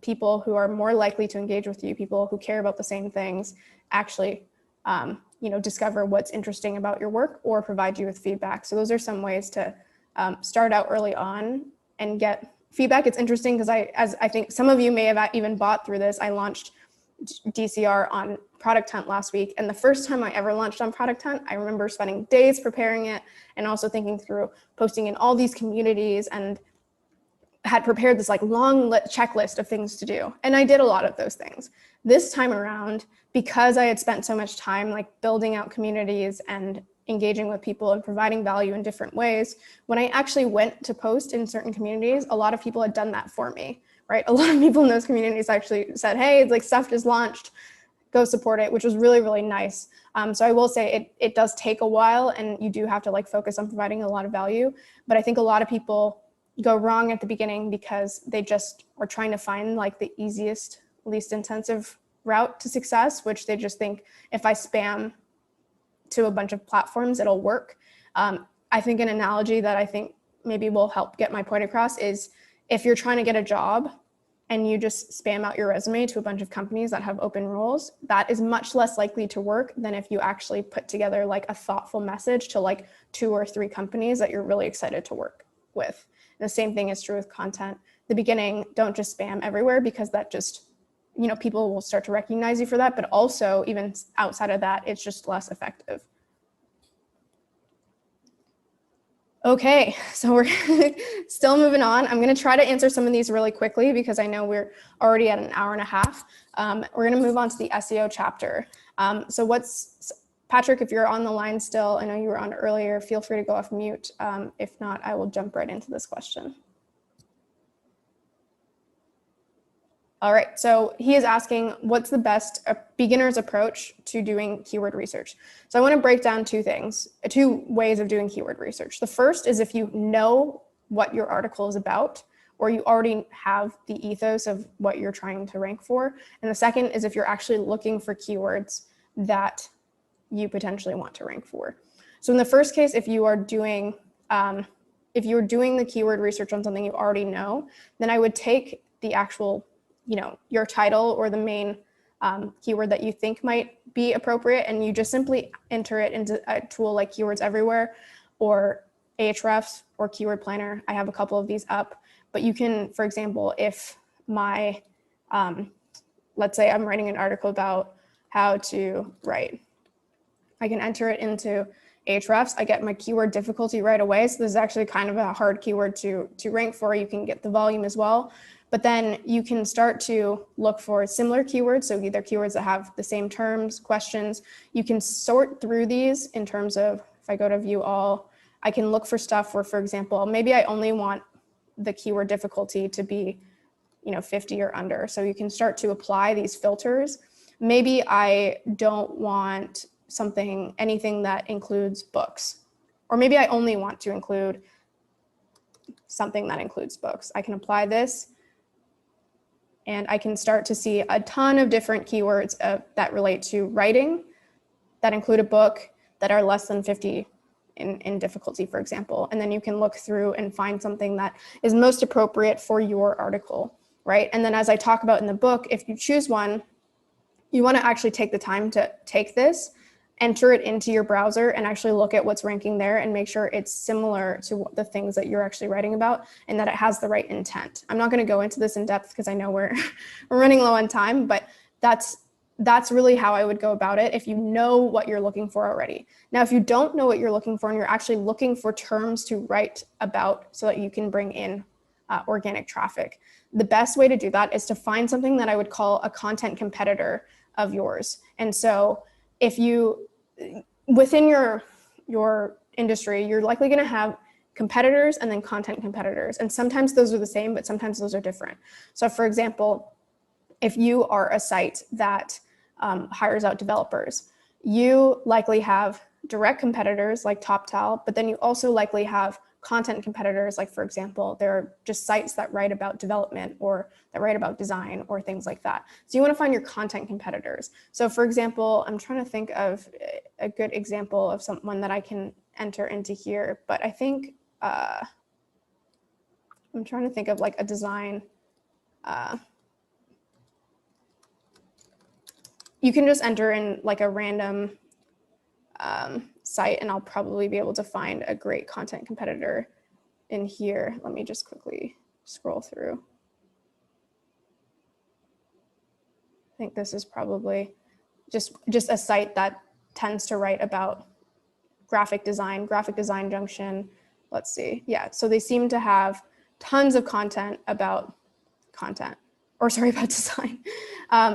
people who are more likely to engage with you, people who care about the same things, actually you know, discover what's interesting about your work or provide you with feedback. So those are some ways to start out early on and get feedback. It's interesting because as I think some of you may have even bought through this, I launched DCR on Product Hunt last week. And the first time I ever launched on Product Hunt, I remember spending days preparing it and also thinking through posting in all these communities, and had prepared this like long checklist of things to do. And I did a lot of those things. This time around, because I had spent so much time like building out communities and engaging with people and providing value in different ways, when I actually went to post in certain communities, a lot of people had done that for me, right? A lot of people in those communities actually said, hey, it's like stuff just launched, go support it, which was really, really nice. So I will say it does take a while, and you do have to like focus on providing a lot of value. But I think a lot of people go wrong at the beginning because they just are trying to find like the easiest, least intensive route to success, which they just think if I spam to a bunch of platforms, it'll work. I think an analogy that I think maybe will help get my point across is if you're trying to get a job and you just spam out your resume to a bunch of companies that have open roles, that is much less likely to work than if you actually put together like a thoughtful message to like 2 or 3 companies that you're really excited to work with. And the same thing is true with content. The beginning, don't just spam everywhere, because that just, you know, people will start to recognize you for that, but also even outside of that, it's just less effective. Okay, so we're still moving on. I'm going to try to answer some of these really quickly because I know we're already at an hour and a half. We're going to move on to the SEO chapter. So Patrick, if you're on the line still, I know you were on earlier, feel free to go off mute. If not, I will jump right into this question. All right, so he is asking, what's the best beginner's approach to doing keyword research? So I want to break down two ways of doing keyword research. The first is if you know what your article is about, or you already have the ethos of what you're trying to rank for. And the second is if you're actually looking for keywords that you potentially want to rank for. So in the first case, if you're doing the keyword research on something you already know, then I would take the actual your title or the main keyword that you think might be appropriate, and you just simply enter it into a tool like Keywords Everywhere or Ahrefs or Keyword Planner. I have a couple of these up, but you can, for example, if my, let's say I'm writing an article about how to write, I can enter it into Ahrefs. I get my keyword difficulty right away. So this is actually kind of a hard keyword to rank for. You can get the volume as well. But then you can start to look for similar keywords. So either keywords that have the same terms, questions. You can sort through these in terms of, if I go to view all, I can look for stuff where, for example, maybe I only want the keyword difficulty to be 50 or under. So you can start to apply these filters. Maybe I don't want anything that includes books, or maybe I only want to include something that includes books. I can apply this, and I can start to see a ton of different keywords that relate to writing, that include a book, that are less than 50 in difficulty, for example. And then you can look through and find something that is most appropriate for your article, right? And then as I talk about in the book, if you choose one, you want to actually take the time to take this, enter it into your browser, and actually look at what's ranking there and make sure it's similar to the things that you're actually writing about and that it has the right intent. I'm not going to go into this in depth because I know we're running low on time, but that's really how I would go about it if you know what you're looking for already. Now, if you don't know what you're looking for and you're actually looking for terms to write about so that you can bring in organic traffic, the best way to do that is to find something that I would call a content competitor of yours. And so if you, within your industry, you're likely going to have competitors and then content competitors. And sometimes those are the same, but sometimes those are different. So for example, if you are a site that hires out developers, you likely have direct competitors like TopTal, but then you also likely have content competitors, like, for example, there are just sites that write about development or that write about design or things like that. So you want to find your content competitors. So for example, I'm trying to think of a good example of someone that I can enter into here, but I think I'm trying to think of like a design. You can just enter in like a random site, and I'll probably be able to find a great content competitor in here. Let me just quickly scroll through. I think this is probably just a site that tends to write about graphic design junction. Let's see. Yeah, so they seem to have tons of content about design.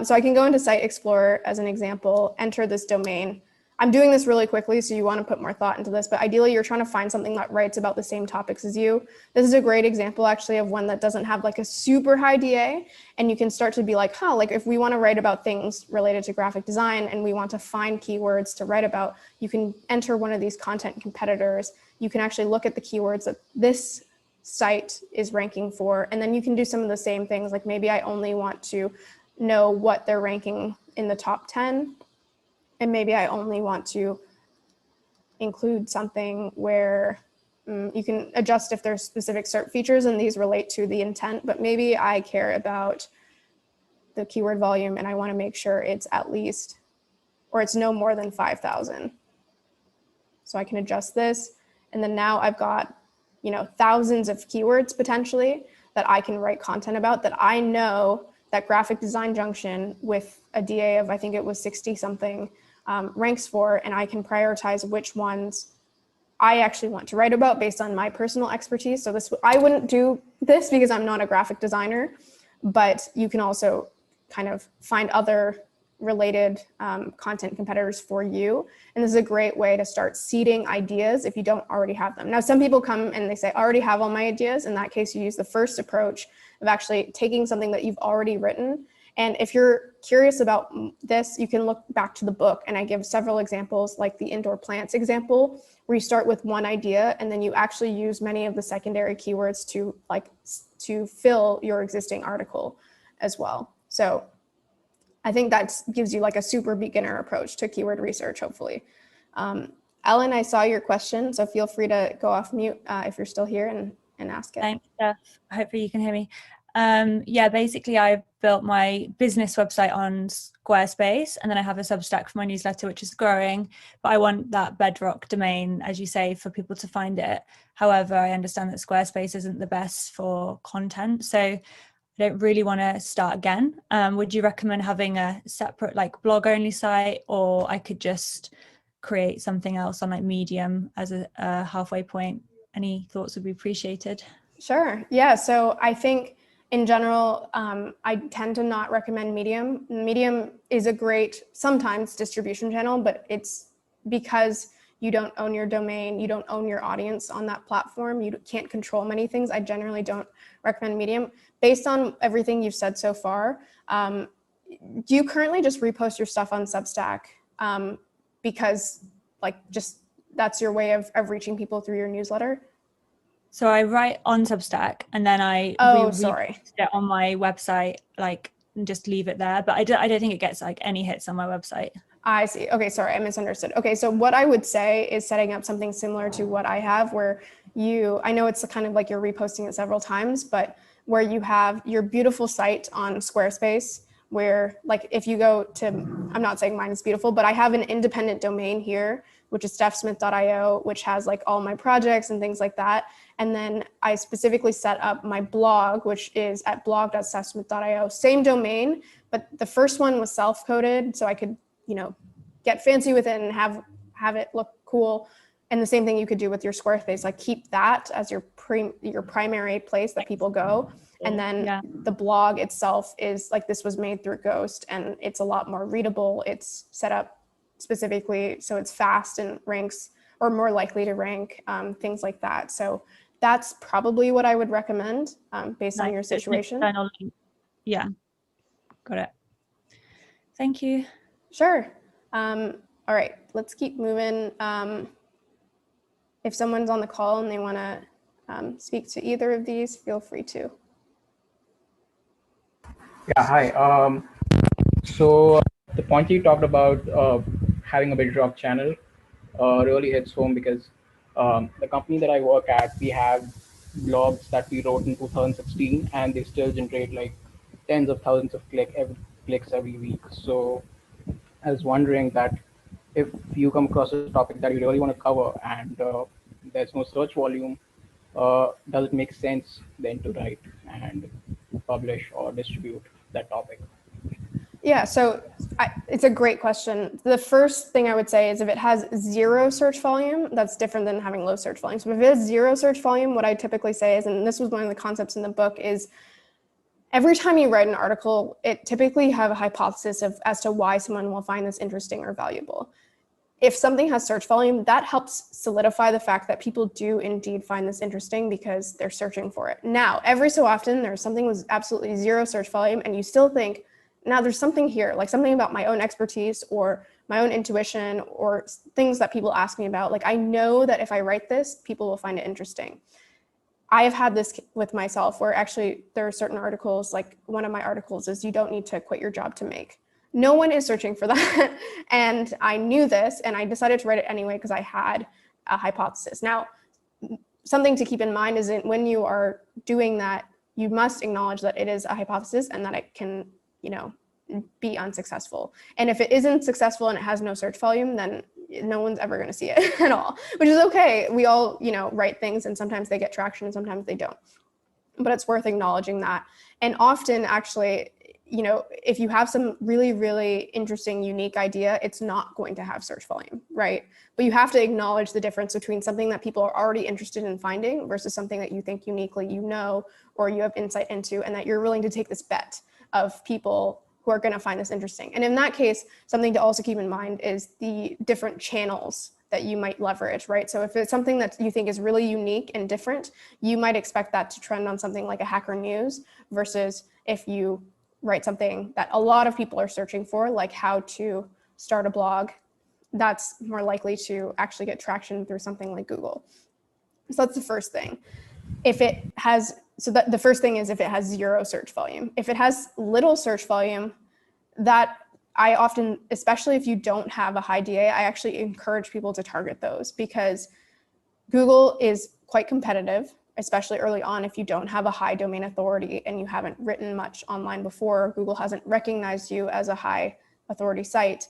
So I can go into Site Explorer as an example, enter this domain. I'm doing this really quickly, so you want to put more thought into this, but ideally you're trying to find something that writes about the same topics as you. This is a great example actually of one that doesn't have like a super high DA, and you can start to be like, like if we want to write about things related to graphic design and we want to find keywords to write about, you can enter one of these content competitors. You can actually look at the keywords that this site is ranking for, and then you can do some of the same things, like maybe I only want to know what they're ranking in the top 10, and maybe I only want to include something where you can adjust if there's specific SERP features and these relate to the intent, but maybe I care about the keyword volume and I want to make sure it's at least, or it's no more than 5,000. So I can adjust this, and then now I've got thousands of keywords potentially that I can write content about that I know that Graphic Design Junction with a DA of, I think it was 60 something, ranks for, and I can prioritize which ones I actually want to write about based on my personal expertise. So I wouldn't do this because I'm not a graphic designer, but you can also kind of find other related content competitors for you. And this is a great way to start seeding ideas if you don't already have them. Now, some people come and they say, I already have all my ideas. In that case, you use the first approach of actually taking something that you've already written. And if you're curious about this, you can look back to the book, and I give several examples, like the indoor plants example, where you start with one idea and then you actually use many of the secondary keywords to fill your existing article as well. So I think that gives you like a super beginner approach to keyword research, hopefully. Ellen, I saw your question, so feel free to go off mute if you're still here and ask it. Thanks, Steph. Hopefully you can hear me. Yeah, basically I've built my business website on Squarespace, and then I have a Substack for my newsletter, which is growing, but I want that bedrock domain, as you say, for people to find it. However, I understand that Squarespace isn't the best for content, so I don't really want to start again. Would you recommend having a separate like blog only site, or I could just create something else on like Medium as a halfway point? Any thoughts would be appreciated. Sure. Yeah. So I think in general, I tend to not recommend Medium. Medium is a great, sometimes, distribution channel, but it's because you don't own your domain, you don't own your audience on that platform, you can't control many things. I generally don't recommend Medium. Based on everything you've said so far, do you currently just repost your stuff on Substack because like just that's your way of reaching people through your newsletter? So I write on Substack and then I repost it on my website, like, and just leave it there. But I don't think it gets like any hits on my website. I see. Okay, sorry, I misunderstood. Okay, so what I would say is setting up something similar to what I have, where I know it's kind of like you're reposting it several times, but where you have your beautiful site on Squarespace, where like if you go to, I'm not saying mine is beautiful, but I have an independent domain here, which is stephsmith.io, which has like all my projects and things like that. And then I specifically set up my blog, which is at blog.stephsmith.io, same domain, but the first one was self-coded, so I could, get fancy with it and have it look cool. And the same thing you could do with your Squarespace, like keep that as your primary place that people go. And then the blog itself is like, this was made through Ghost, and it's a lot more readable. It's set up specifically so it's fast and ranks, or more likely to rank, things like that. So that's probably what I would recommend based on your situation. Yeah, got it. Thank you. Sure. All right, let's keep moving. If someone's on the call and they want to speak to either of these, feel free to. Yeah, hi. So the point you talked about having a bedrock channel really hits home, because the company that I work at, we have blogs that we wrote in 2016, and they still generate like tens of thousands of clicks every week. So I was wondering that if you come across a topic that you really want to cover and there's no search volume, does it make sense then to write and publish or distribute that topic? Yeah, so it's a great question. The first thing I would say is if it has zero search volume, that's different than having low search volume. So if it has zero search volume, what I typically say is, and this was one of the concepts in the book, is every time you write an article, it typically have a hypothesis as to why someone will find this interesting or valuable. If something has search volume, that helps solidify the fact that people do indeed find this interesting because they're searching for it. Now, every so often, there's something with absolutely zero search volume, and you still think, now there's something here, like something about my own expertise or my own intuition or things that people ask me about. Like, I know that if I write this, people will find it interesting. I have had this with myself where actually there are certain articles, like one of my articles is, you don't need to quit your job to make. No one is searching for that. And I knew this, and I decided to write it anyway because I had a hypothesis. Now, something to keep in mind is that when you are doing that, you must acknowledge that it is a hypothesis and that it can, be unsuccessful. And if it isn't successful and it has no search volume, then no one's ever going to see it at all, which is okay. We all, write things, and sometimes they get traction and sometimes they don't. But it's worth acknowledging that. And often, actually, you know, if you have some really, really interesting, unique idea, it's not going to have search volume, right? But you have to acknowledge the difference between something that people are already interested in finding versus something that you think uniquely you know, or you have insight into, and that you're willing to take this bet of people who are going to find this interesting. And in that case, something to also keep in mind is the different channels that you might leverage, right? So if it's something that you think is really unique and different, you might expect that to trend on something like a Hacker News versus if you write something that a lot of people are searching for, like how to start a blog, that's more likely to actually get traction through something like Google. So that's the first thing. If it has, so that the first thing is if it has zero search volume. If it has little search volume, that I often, especially if you don't have a high DA, I actually encourage people to target those because Google is quite competitive, especially early on. If you don't have a high domain authority and you haven't written much online before, Google hasn't recognized you as a high authority site,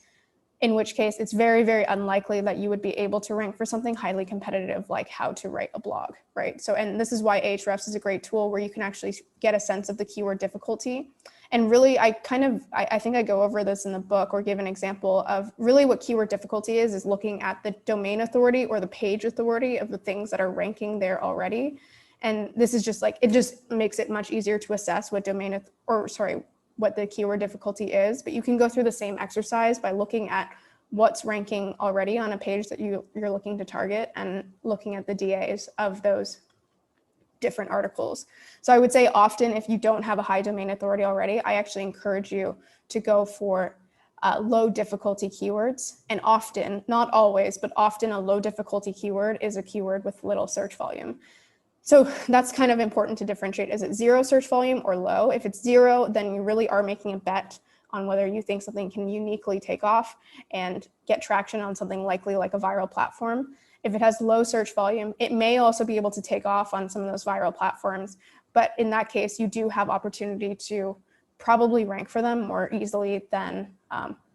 in which case it's very, very unlikely that you would be able to rank for something highly competitive like how to write a blog, right? So, and this is why Ahrefs is a great tool where you can actually get a sense of the keyword difficulty. And really, I think I go over this in the book or give an example of really what keyword difficulty is looking at the domain authority or the page authority of the things that are ranking there already. And this is just like, it just makes it much easier to assess what what the keyword difficulty is, but you can go through the same exercise by looking at what's ranking already on a page that you're looking to target and looking at the DAs of those different articles. So I would say often if you don't have a high domain authority already, I actually encourage you to go for low difficulty keywords. And often, not always, but often a low difficulty keyword is a keyword with little search volume. So that's kind of important to differentiate. Is it zero search volume or low? If it's zero, then you really are making a bet on whether you think something can uniquely take off and get traction on something likely like a viral platform. If it has low search volume, it may also be able to take off on some of those viral platforms. But in that case, you do have opportunity to probably rank for them more easily than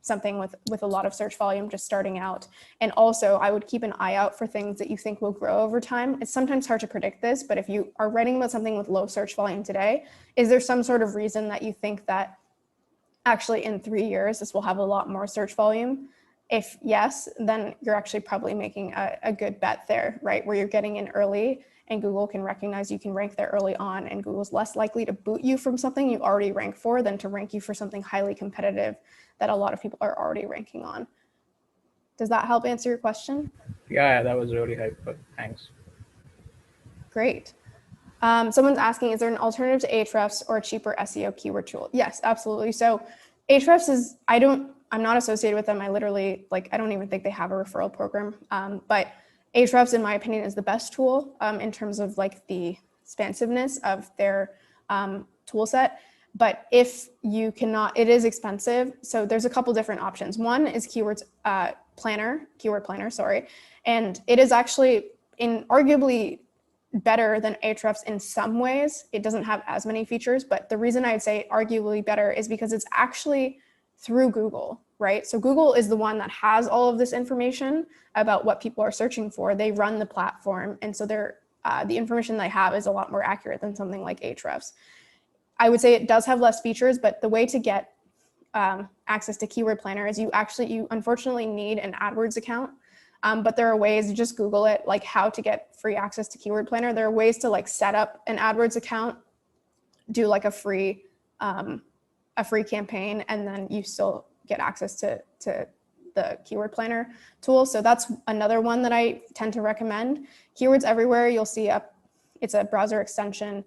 something with a lot of search volume just starting out. And also I would keep an eye out for things that you think will grow over time. It's sometimes hard to predict this, but if you are writing about something with low search volume today, is there some sort of reason that you think that actually in 3 years, this will have a lot more search volume? If yes, then you're actually probably making a good bet there, right? Where you're getting in early and Google can recognize you can rank there early on, and Google's less likely to boot you from something you already rank for than to rank you for something highly competitive that a lot of people are already ranking on. Does that help answer your question? Yeah, that was really helpful. Thanks. Great. Someone's asking, is there an alternative to Ahrefs or a cheaper SEO keyword tool? Yes, absolutely. So Ahrefs is, I'm not associated with them. I literally, I don't even think they have a referral program. But Ahrefs, in my opinion, is the best tool in terms of the expansiveness of their tool set. But if you cannot, it is expensive. So there's a couple different options. One is keyword planner, and it is actually arguably better than Ahrefs in some ways. It doesn't have as many features, but the reason I'd say arguably better is because it's actually through Google, right? So Google is the one that has all of this information about what people are searching for. They run the platform, and so the information they have is a lot more accurate than something like Ahrefs. I would say it does have less features, but the way to get access to Keyword Planner is you unfortunately need an AdWords account. But there are ways, just Google it, like how to get free access to Keyword Planner. There are ways to set up an AdWords account, do a free campaign, and then you still get access to the Keyword Planner tool. So that's another one that I tend to recommend. Keywords Everywhere, you'll see it's a browser extension.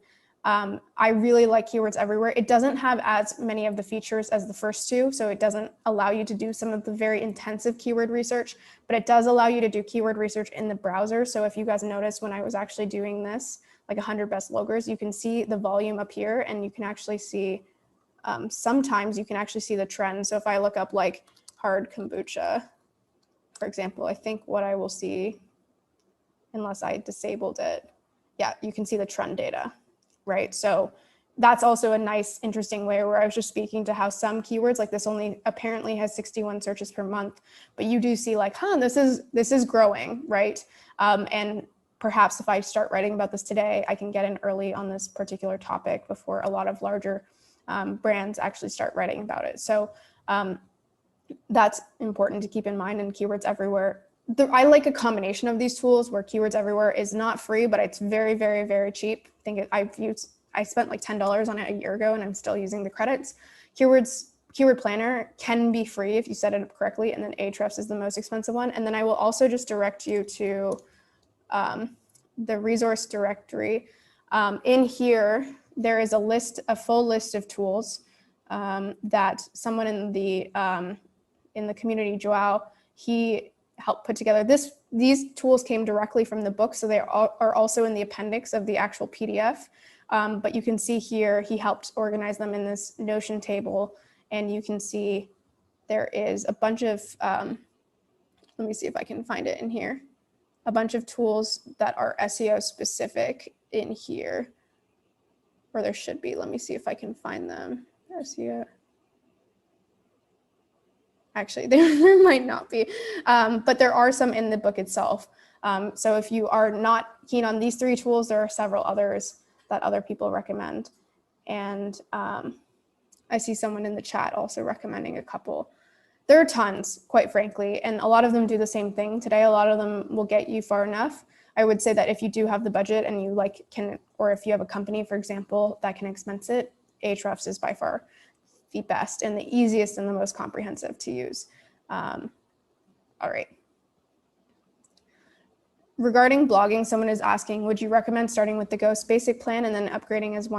I really like Keywords Everywhere. It doesn't have as many of the features as the first two, so it doesn't allow you to do some of the very intensive keyword research, but it does allow you to do keyword research in the browser. So if you guys noticed when I was actually doing this, 100 best logos, you can see the volume up here, and you can actually see, sometimes you can actually see the trend. So if I look up hard kombucha, for example, I think what I will see, unless I disabled it, yeah, you can see the trend data. Right. So that's also a nice, interesting way where I was just speaking to how some keywords like this only apparently has 61 searches per month, but you do see this is growing, right? And perhaps if I start writing about this today, I can get in early on this particular topic before a lot of larger brands actually start writing about it. So that's important to keep in mind. And Keywords Everywhere, I like a combination of these tools where Keywords Everywhere is not free, but it's very, very, very cheap. I spent like $10 on it a year ago and I'm still using the credits. Keyword Planner can be free if you set it up correctly, and then Ahrefs is the most expensive one. And then I will also just direct you to the resource directory. In here, there is a full list of tools that someone in the community, Joao, he helped put together. These tools came directly from the book, so they are also in the appendix of the actual PDF. But you can see here, he helped organize them in this Notion table, and you can see there is a bunch of, let me see if I can find it in here, a bunch of tools that are SEO specific in here, or there should be. Let me see if I can find them. SEO. Actually, there might not be, but there are some in the book itself. So if you are not keen on these 3 tools, there are several others that other people recommend. And I see someone in the chat also recommending a couple. There are tons, quite frankly, and a lot of them do the same thing today. A lot of them will get you far enough. I would say that if you do have the budget and you or if you have a company, for example, that can expense it, Ahrefs is by far the best and the easiest and the most comprehensive to use. All right. Regarding blogging, someone is asking, would you recommend starting with the Ghost basic plan and then upgrading as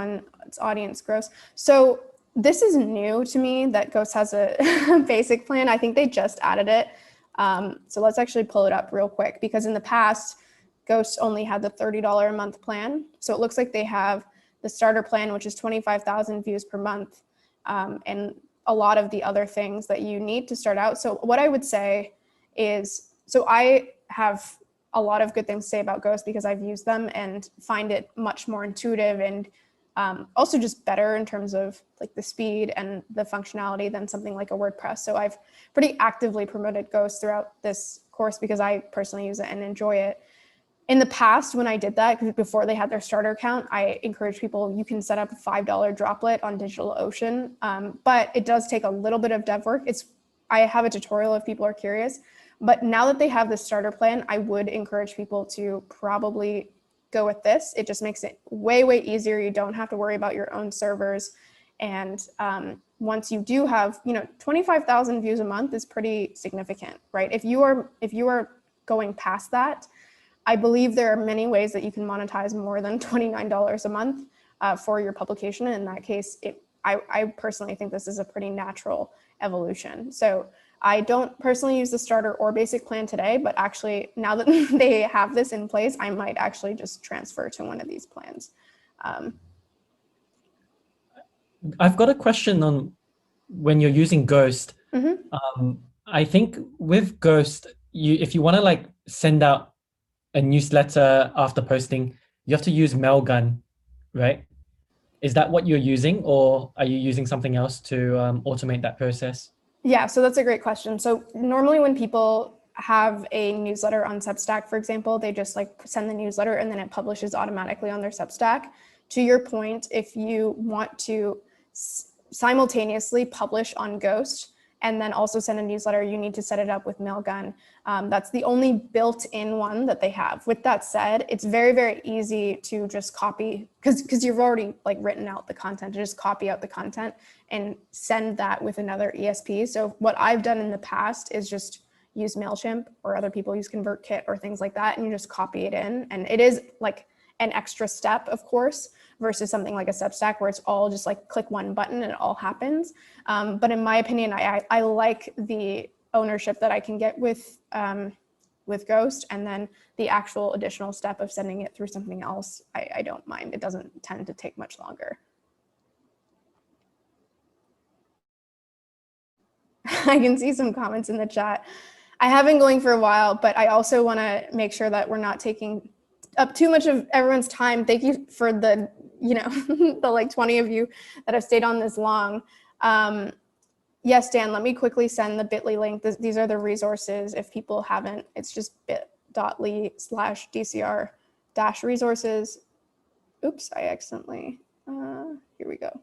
its audience grows? So this is new to me that Ghost has a basic plan. I think they just added it. So let's actually pull it up real quick, because in the past, Ghost only had the $30 a month plan. So it looks like they have the starter plan, which is 25,000 views per month, and a lot of the other things that you need to start out. So what I would say is, so I have a lot of good things to say about Ghost because I've used them and find it much more intuitive and also just better in terms of like the speed and the functionality than something like a WordPress. So I've pretty actively promoted Ghost throughout this course because I personally use it and enjoy it. In the past, when I did that, before they had their starter account, I encouraged people, you can set up a $5 droplet on DigitalOcean, but it does take a little bit of dev work. I have a tutorial if people are curious, but now that they have the starter plan, I would encourage people to probably go with this. It just makes it way, way easier. You don't have to worry about your own servers. And once you do have, 25,000 views a month is pretty significant, right? If you are going past that, I believe there are many ways that you can monetize more than $29 a month for your publication. And in that case, I personally think this is a pretty natural evolution. So I don't personally use the starter or basic plan today, but actually now that they have this in place, I might actually just transfer to one of these plans. I've got a question on when you're using Ghost. I think with Ghost, if you want to send out a newsletter after posting, you have to use Mailgun, right? Is that what you're using, or are you using something else to automate that process? Yeah, so that's a great question. So normally when people have a newsletter on Substack, for example, they just send the newsletter and then it publishes automatically on their Substack. To your point, if you want to simultaneously publish on Ghost and then also send a newsletter, you need to set it up with Mailgun. That's the only built-in one that they have. With that said, it's very, very easy to just copy, because you've already written out the content, to just copy out the content and send that with another ESP. So what I've done in the past is just use MailChimp, or other people use ConvertKit or things like that, and you just copy it in. And it is an extra step, of course, versus something like a Substack where it's all just click one button and it all happens. But in my opinion, I like the ownership that I can get with Ghost, and then the actual additional step of sending it through something else, I don't mind. It doesn't tend to take much longer. I can see some comments in the chat. I have been going for a while, but I also want to make sure that we're not taking up too much of everyone's time. Thank you for the, the 20 of you that have stayed on this long. Yes, Dan, let me quickly send the bit.ly link. These are the resources. If people haven't, it's just bit.ly/DCR-resources. Oops, I accidentally, here we go.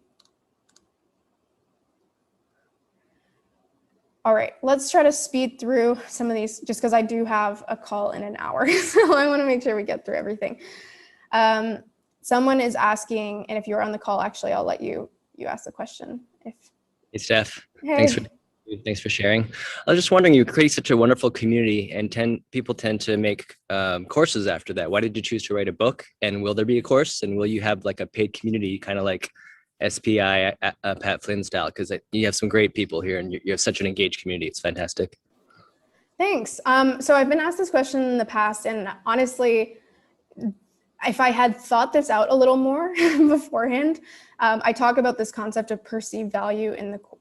All right, let's try to speed through some of these just because I do have a call in an hour. So I want to make sure we get through everything. Someone is asking, and if you're on the call, actually, I'll let you ask the question. Hey, Steph. Hey. Thanks for sharing. I was just wondering, you create such a wonderful community, and people tend to make courses after that. Why did you choose to write a book? And will there be a course? And will you have like a paid community, kind of like SPI, Pat Flynn style? Because you have some great people here, and you have such an engaged community. It's fantastic. Thanks. So I've been asked this question in the past, and honestly, if I had thought this out a little more beforehand, I talk about this concept of perceived value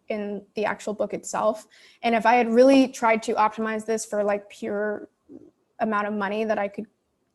in the actual book itself. And if I had really tried to optimize this for like pure amount of money that I could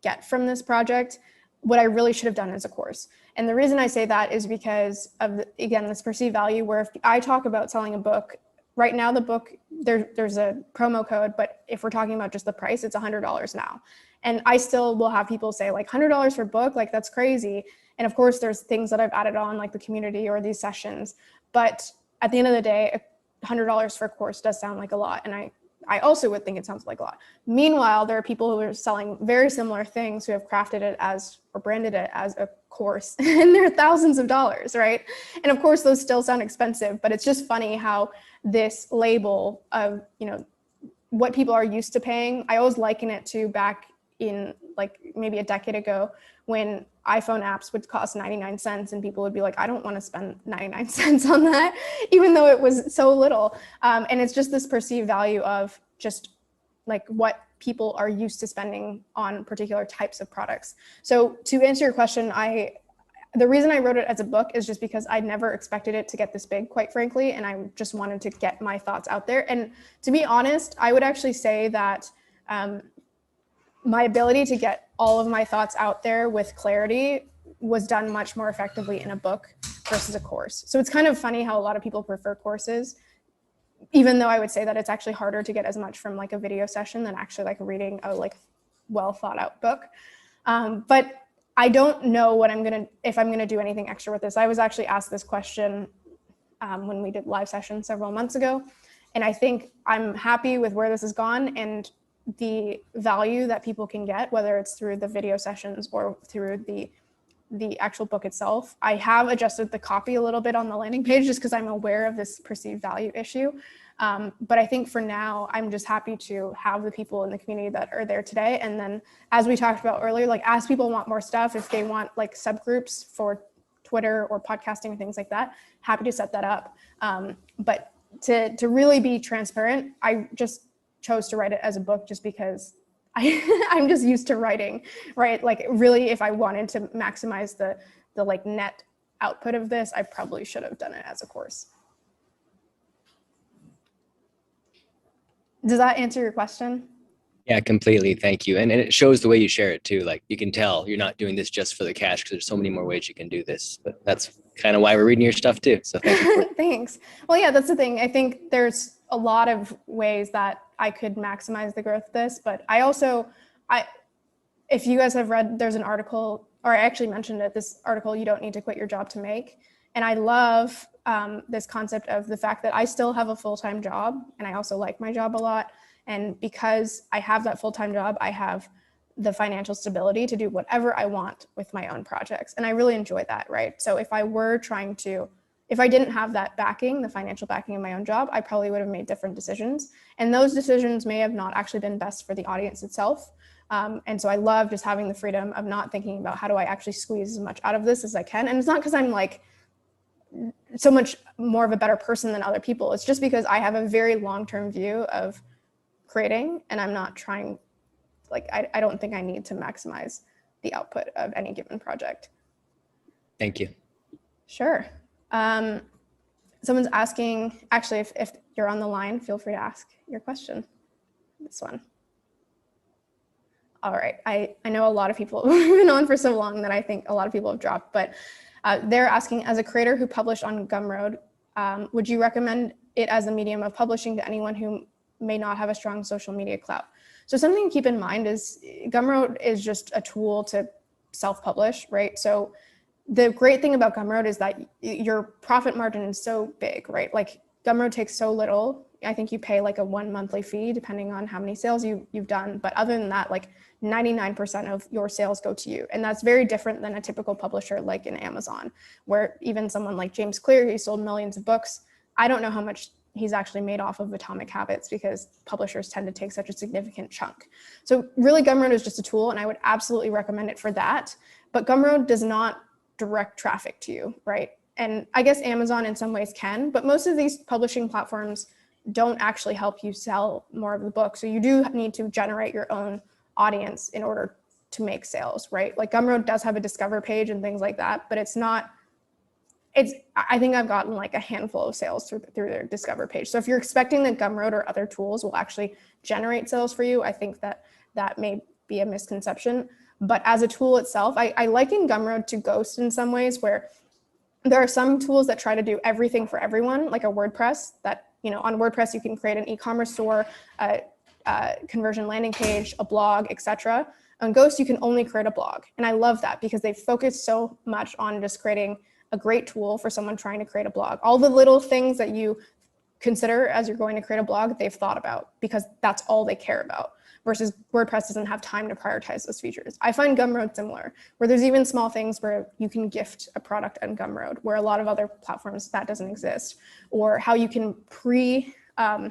get from this project, what I really should have done is a course. And the reason I say that is because of, again, this perceived value, where if I talk about selling a book, right now the book, there's a promo code, but if we're talking about just the price, it's $100 now. And I still will have people say like $100 for a book, like that's crazy. And of course there's things that I've added on like the community or these sessions, but at the end of the day, $100 for a course does sound like a lot. And I also would think it sounds like a lot. Meanwhile, there are people who are selling very similar things who have crafted it as, or branded it as a course, and they're thousands of dollars, right? And of course those still sound expensive, but it's just funny how this label of, what people are used to paying, I always liken it to back in like maybe a decade ago when iPhone apps would cost 99 cents and people would be like, I don't want to spend 99 cents on that, even though it was so little. And it's just this perceived value of just like what people are used to spending on particular types of products. So to answer your question, the reason I wrote it as a book is just because I never expected it to get this big, quite frankly, and I just wanted to get my thoughts out there. And to be honest, I would actually say that my ability to get all of my thoughts out there with clarity was done much more effectively in a book versus a course. So it's kind of funny how a lot of people prefer courses, even though I would say that it's actually harder to get as much from like a video session than actually like reading a like well thought out book. But I don't know if I'm gonna do anything extra with this. I was actually asked this question when we did live session several months ago. And I think I'm happy with where this has gone and the value that people can get, whether it's through the video sessions or through the actual book itself. I have adjusted the copy a little bit on the landing page just because I'm aware of this perceived value issue. But I think for now, I'm just happy to have the people in the community that are there today. And then as we talked about earlier, like as people want more stuff, if they want like subgroups for Twitter or podcasting and things like that, happy to set that up. But to really be transparent, I just chose to write it as a book just because I'm just used to writing, right? Like really, if I wanted to maximize the like net output of this, I probably should have done it as a course. Does that answer your question? Yeah, completely. Thank you. And it shows the way you share it too. Like you can tell you're not doing this just for the cash because there's so many more ways you can do this. But that's kind of why we're reading your stuff too. So thank you. Thanks. Well, yeah, that's the thing. I think there's a lot of ways that I could maximize the growth of this, but if you guys have read, there's an article, or I actually mentioned it, this article, You Don't Need to Quit Your Job to Make. And I love this concept of the fact that I still have a full-time job and I also like my job a lot. And because I have that full-time job, I have the financial stability to do whatever I want with my own projects. And I really enjoy that, right? So if I didn't have that backing, the financial backing of my own job, I probably would have made different decisions. And those decisions may have not actually been best for the audience itself. And so I love just having the freedom of not thinking about how do I actually squeeze as much out of this as I can. And it's not because I'm like so much more of a better person than other people. It's just because I have a very long-term view of creating, and I'm not trying, like, I don't think I need to maximize the output of any given project. Thank you. Sure. Someone's asking, actually, if you're on the line, feel free to ask your question. This one. All right, I know a lot of people have been on for so long that I think a lot of people have dropped, but they're asking, as a creator who published on Gumroad, would you recommend it as a medium of publishing to anyone who may not have a strong social media clout? So something to keep in mind is Gumroad is just a tool to self-publish, right? So the great thing about Gumroad is that your profit margin is so big, right? Like Gumroad takes so little I think you pay like a 1 monthly fee depending on how many sales you've done. But other than that, like 99% of your sales go to you. And that's very different than a typical publisher like in Amazon, where even someone like James Clear, who sold millions of books, I don't know how much he's actually made off of Atomic Habits because publishers tend to take such a significant chunk. So really Gumroad is just a tool, and I would absolutely recommend it for that. But Gumroad does not direct traffic to you, right? And I guess Amazon in some ways can, but most of these publishing platforms don't actually help you sell more of the book. So you do need to generate your own audience in order to make sales, right? Like Gumroad does have a discover page and things like that, but I think I've gotten like a handful of sales through their discover page. So if you're expecting that Gumroad or other tools will actually generate sales for you, I think that may be a misconception. But as a tool itself, I liken Gumroad to Ghost in some ways, where there are some tools that try to do everything for everyone, like a WordPress that, on WordPress, you can create an e-commerce store, a conversion landing page, a blog, etc. On Ghost, you can only create a blog. And I love that because they focus so much on just creating a great tool for someone trying to create a blog. All the little things that you consider as you're going to create a blog, they've thought about because that's all they care about. Versus WordPress doesn't have time to prioritize those features. I find Gumroad similar, where there's even small things where you can gift a product on Gumroad, where a lot of other platforms that doesn't exist, or how you can pre-sell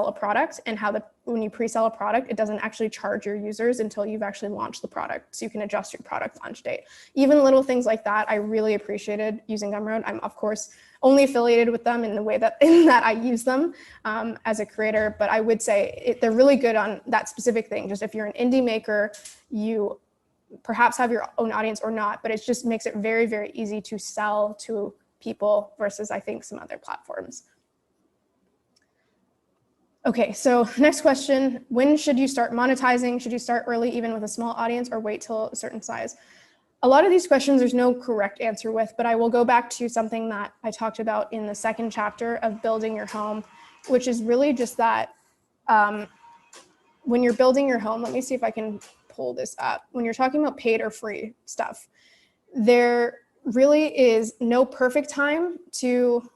a product, and how when you pre-sell a product, it doesn't actually charge your users until you've actually launched the product, so you can adjust your product launch date. Even little things like that, I really appreciated using Gumroad. I'm of course only affiliated with them in the way that I use them as a creator, but I would say they're really good on that specific thing. Just if you're an indie maker, you perhaps have your own audience or not, but it just makes it very, very easy to sell to people versus I think some other platforms. Okay, so next question, when should you start monetizing? Should you start early even with a small audience or wait till a certain size? A lot of these questions there's no correct answer with, but I will go back to something that I talked about in the second chapter of building your home, which is really just that when you're building your home, let me see if I can pull this up. When you're talking about paid or free stuff, there really is no perfect time to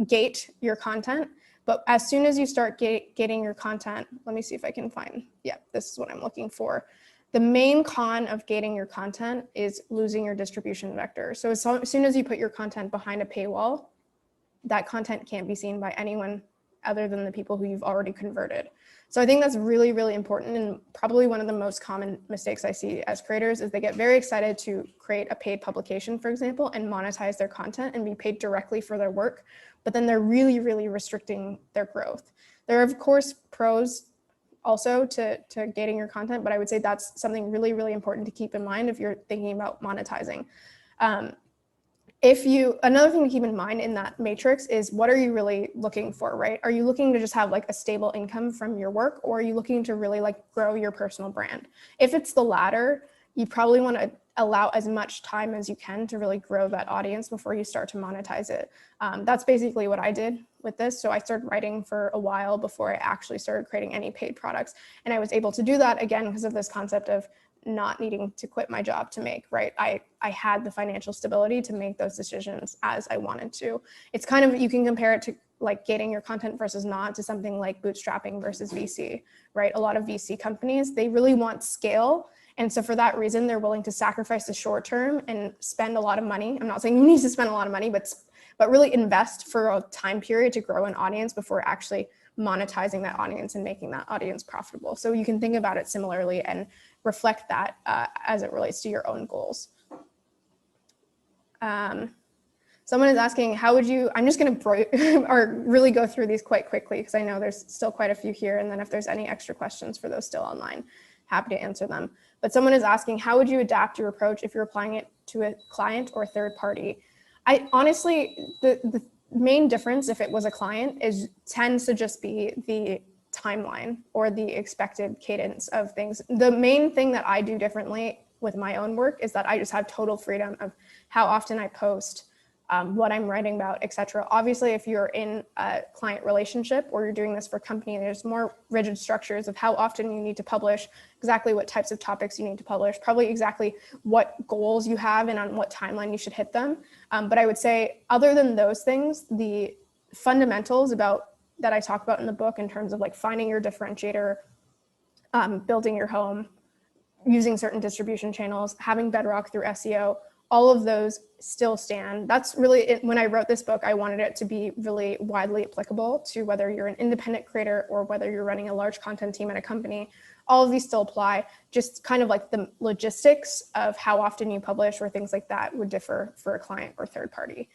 gate your content. But as soon as you start gating your content, let me see if I can find, yeah, this is what I'm looking for. The main con of gating your content is losing your distribution vector. So as soon as you put your content behind a paywall, that content can't be seen by anyone other than the people who you've already converted. So I think that's really, really important, and probably one of the most common mistakes I see as creators is they get very excited to create a paid publication, for example, and monetize their content and be paid directly for their work, but then they're really, really restricting their growth. There are, of course, pros also to gating your content, but I would say that's something really, really important to keep in mind if you're thinking about monetizing. Another thing to keep in mind in that matrix is what are you really looking for, right? Are you looking to just have like a stable income from your work, or are you looking to really like grow your personal brand? If it's the latter, you probably want to allow as much time as you can to really grow that audience before you start to monetize it. That's basically what I did with this. So I started writing for a while before I actually started creating any paid products. And I was able to do that again because of this concept of not needing to quit my job to make, right? I had the financial stability to make those decisions as I wanted to. It's kind of, you can compare it to like gating your content versus not, to something like bootstrapping versus VC, right? A lot of VC companies, they really want scale. And so for that reason, they're willing to sacrifice the short term and spend a lot of money. I'm not saying you need to spend a lot of money, but really invest for a time period to grow an audience before actually monetizing that audience and making that audience profitable. So you can think about it similarly and reflect that as it relates to your own goals. Someone is asking, how would you, I'm just going to really go through these quite quickly because I know there's still quite a few here. And then if there's any extra questions for those still online, happy to answer them. But someone is asking, how would you adapt your approach if you're applying it to a client or third party? I honestly, the main difference if it was a client tends to just be the timeline or the expected cadence of things. The main thing that I do differently with my own work is that I just have total freedom of how often I post, what I'm writing about, etc. Obviously, if you're in a client relationship or you're doing this for a company, there's more rigid structures of how often you need to publish, exactly what types of topics you need to publish, probably exactly what goals you have and on what timeline you should hit them. But I would say, other than those things, the fundamentals about that I talk about in the book in terms of like finding your differentiator, building your home, using certain distribution channels, having Bedrock through SEO, all of those still stand. That's really it. When I wrote this book, I wanted it to be really widely applicable to whether you're an independent creator or whether you're running a large content team at a company. All of these still apply, just kind of like the logistics of how often you publish or things like that would differ for a client or third party.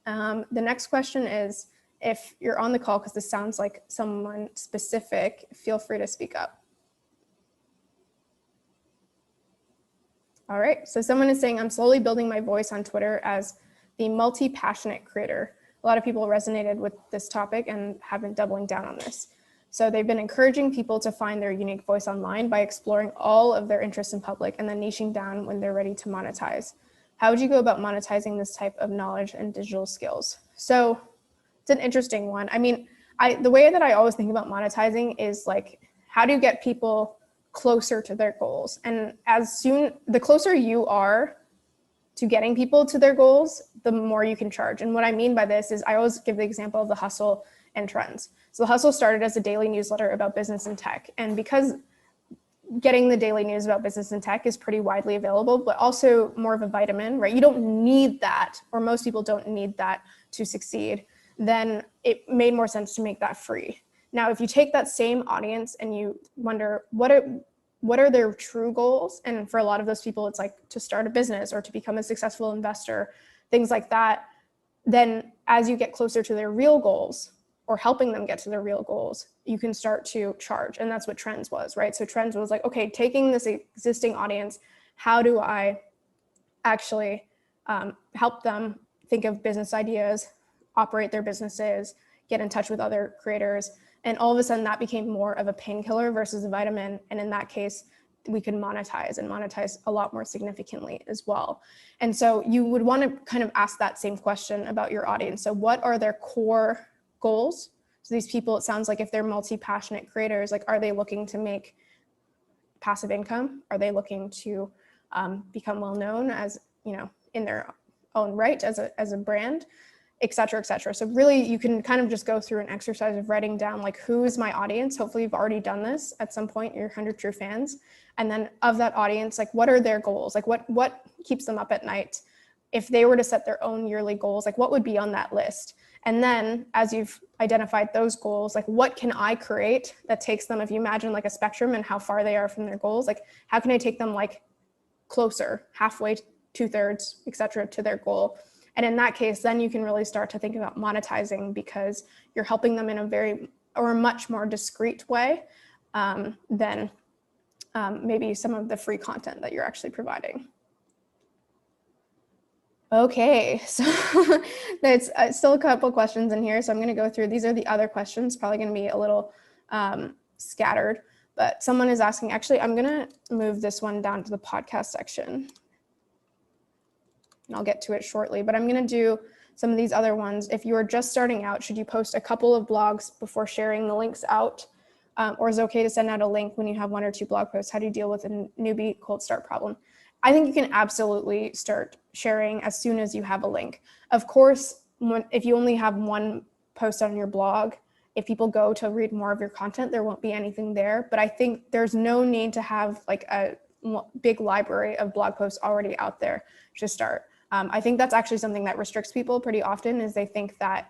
The next question is, if you're on the call, because this sounds like someone specific, feel free to speak up. All right, so someone is saying, I'm slowly building my voice on Twitter as the multi-passionate creator. A lot of people resonated with this topic and have been doubling down on this. So they've been encouraging people to find their unique voice online by exploring all of their interests in public and then niching down when they're ready to monetize. How would you go about monetizing this type of knowledge and digital skills? So it's an interesting one. I mean, the way that I always think about monetizing is like, how do you get people closer to their goals? And the closer you are to getting people to their goals, the more you can charge. And what I mean by this is I always give the example of The Hustle and Trends. So The Hustle started as a daily newsletter about business and tech. And because getting the daily news about business and tech is pretty widely available, but also more of a vitamin, right? You don't need that, or most people don't need that to succeed. Then it made more sense to make that free. Now, if you take that same audience and you wonder what are their true goals, and for a lot of those people, it's like to start a business or to become a successful investor, things like that, then as you get closer to their real goals or helping them get to their real goals, you can start to charge. And that's what Trends was, right? So Trends was like, okay, taking this existing audience, how do I actually help them think of business ideas, operate their businesses, get in touch with other creators. And all of a sudden that became more of a painkiller versus a vitamin. And in that case, we could monetize and monetize a lot more significantly as well. And so you would want to kind of ask that same question about your audience. So what are their core goals? So these people, it sounds like if they're multi-passionate creators, like, are they looking to make passive income? Are they looking to become well-known as, in their own right as a brand? Et cetera, et cetera. So really you can kind of just go through an exercise of writing down like, who is my audience? Hopefully you've already done this at some point, your 100 true fans. And then of that audience, like, what are their goals? Like what keeps them up at night? If they were to set their own yearly goals, like what would be on that list? And then as you've identified those goals, like what can I create that takes them, if you imagine like a spectrum and how far they are from their goals, like how can I take them like closer, halfway, 2/3, et cetera, to their goal? And in that case, then you can really start to think about monetizing because you're helping them in a much more discreet way than maybe some of the free content that you're actually providing. Okay, so there's still a couple questions in here. So I'm gonna go through, these are the other questions, probably gonna be a little scattered, but someone is asking, actually, I'm gonna move this one down to the podcast section. And I'll get to it shortly, but I'm going to do some of these other ones. If you are just starting out, should you post a couple of blogs before sharing the links out? Or is it okay to send out a link when you have 1 or 2 blog posts? How do you deal with a newbie cold start problem? I think you can absolutely start sharing as soon as you have a link. Of course, if you only have 1 post on your blog, if people go to read more of your content, there won't be anything there. But I think there's no need to have like a big library of blog posts already out there to start. I think that's actually something that restricts people pretty often, is they think that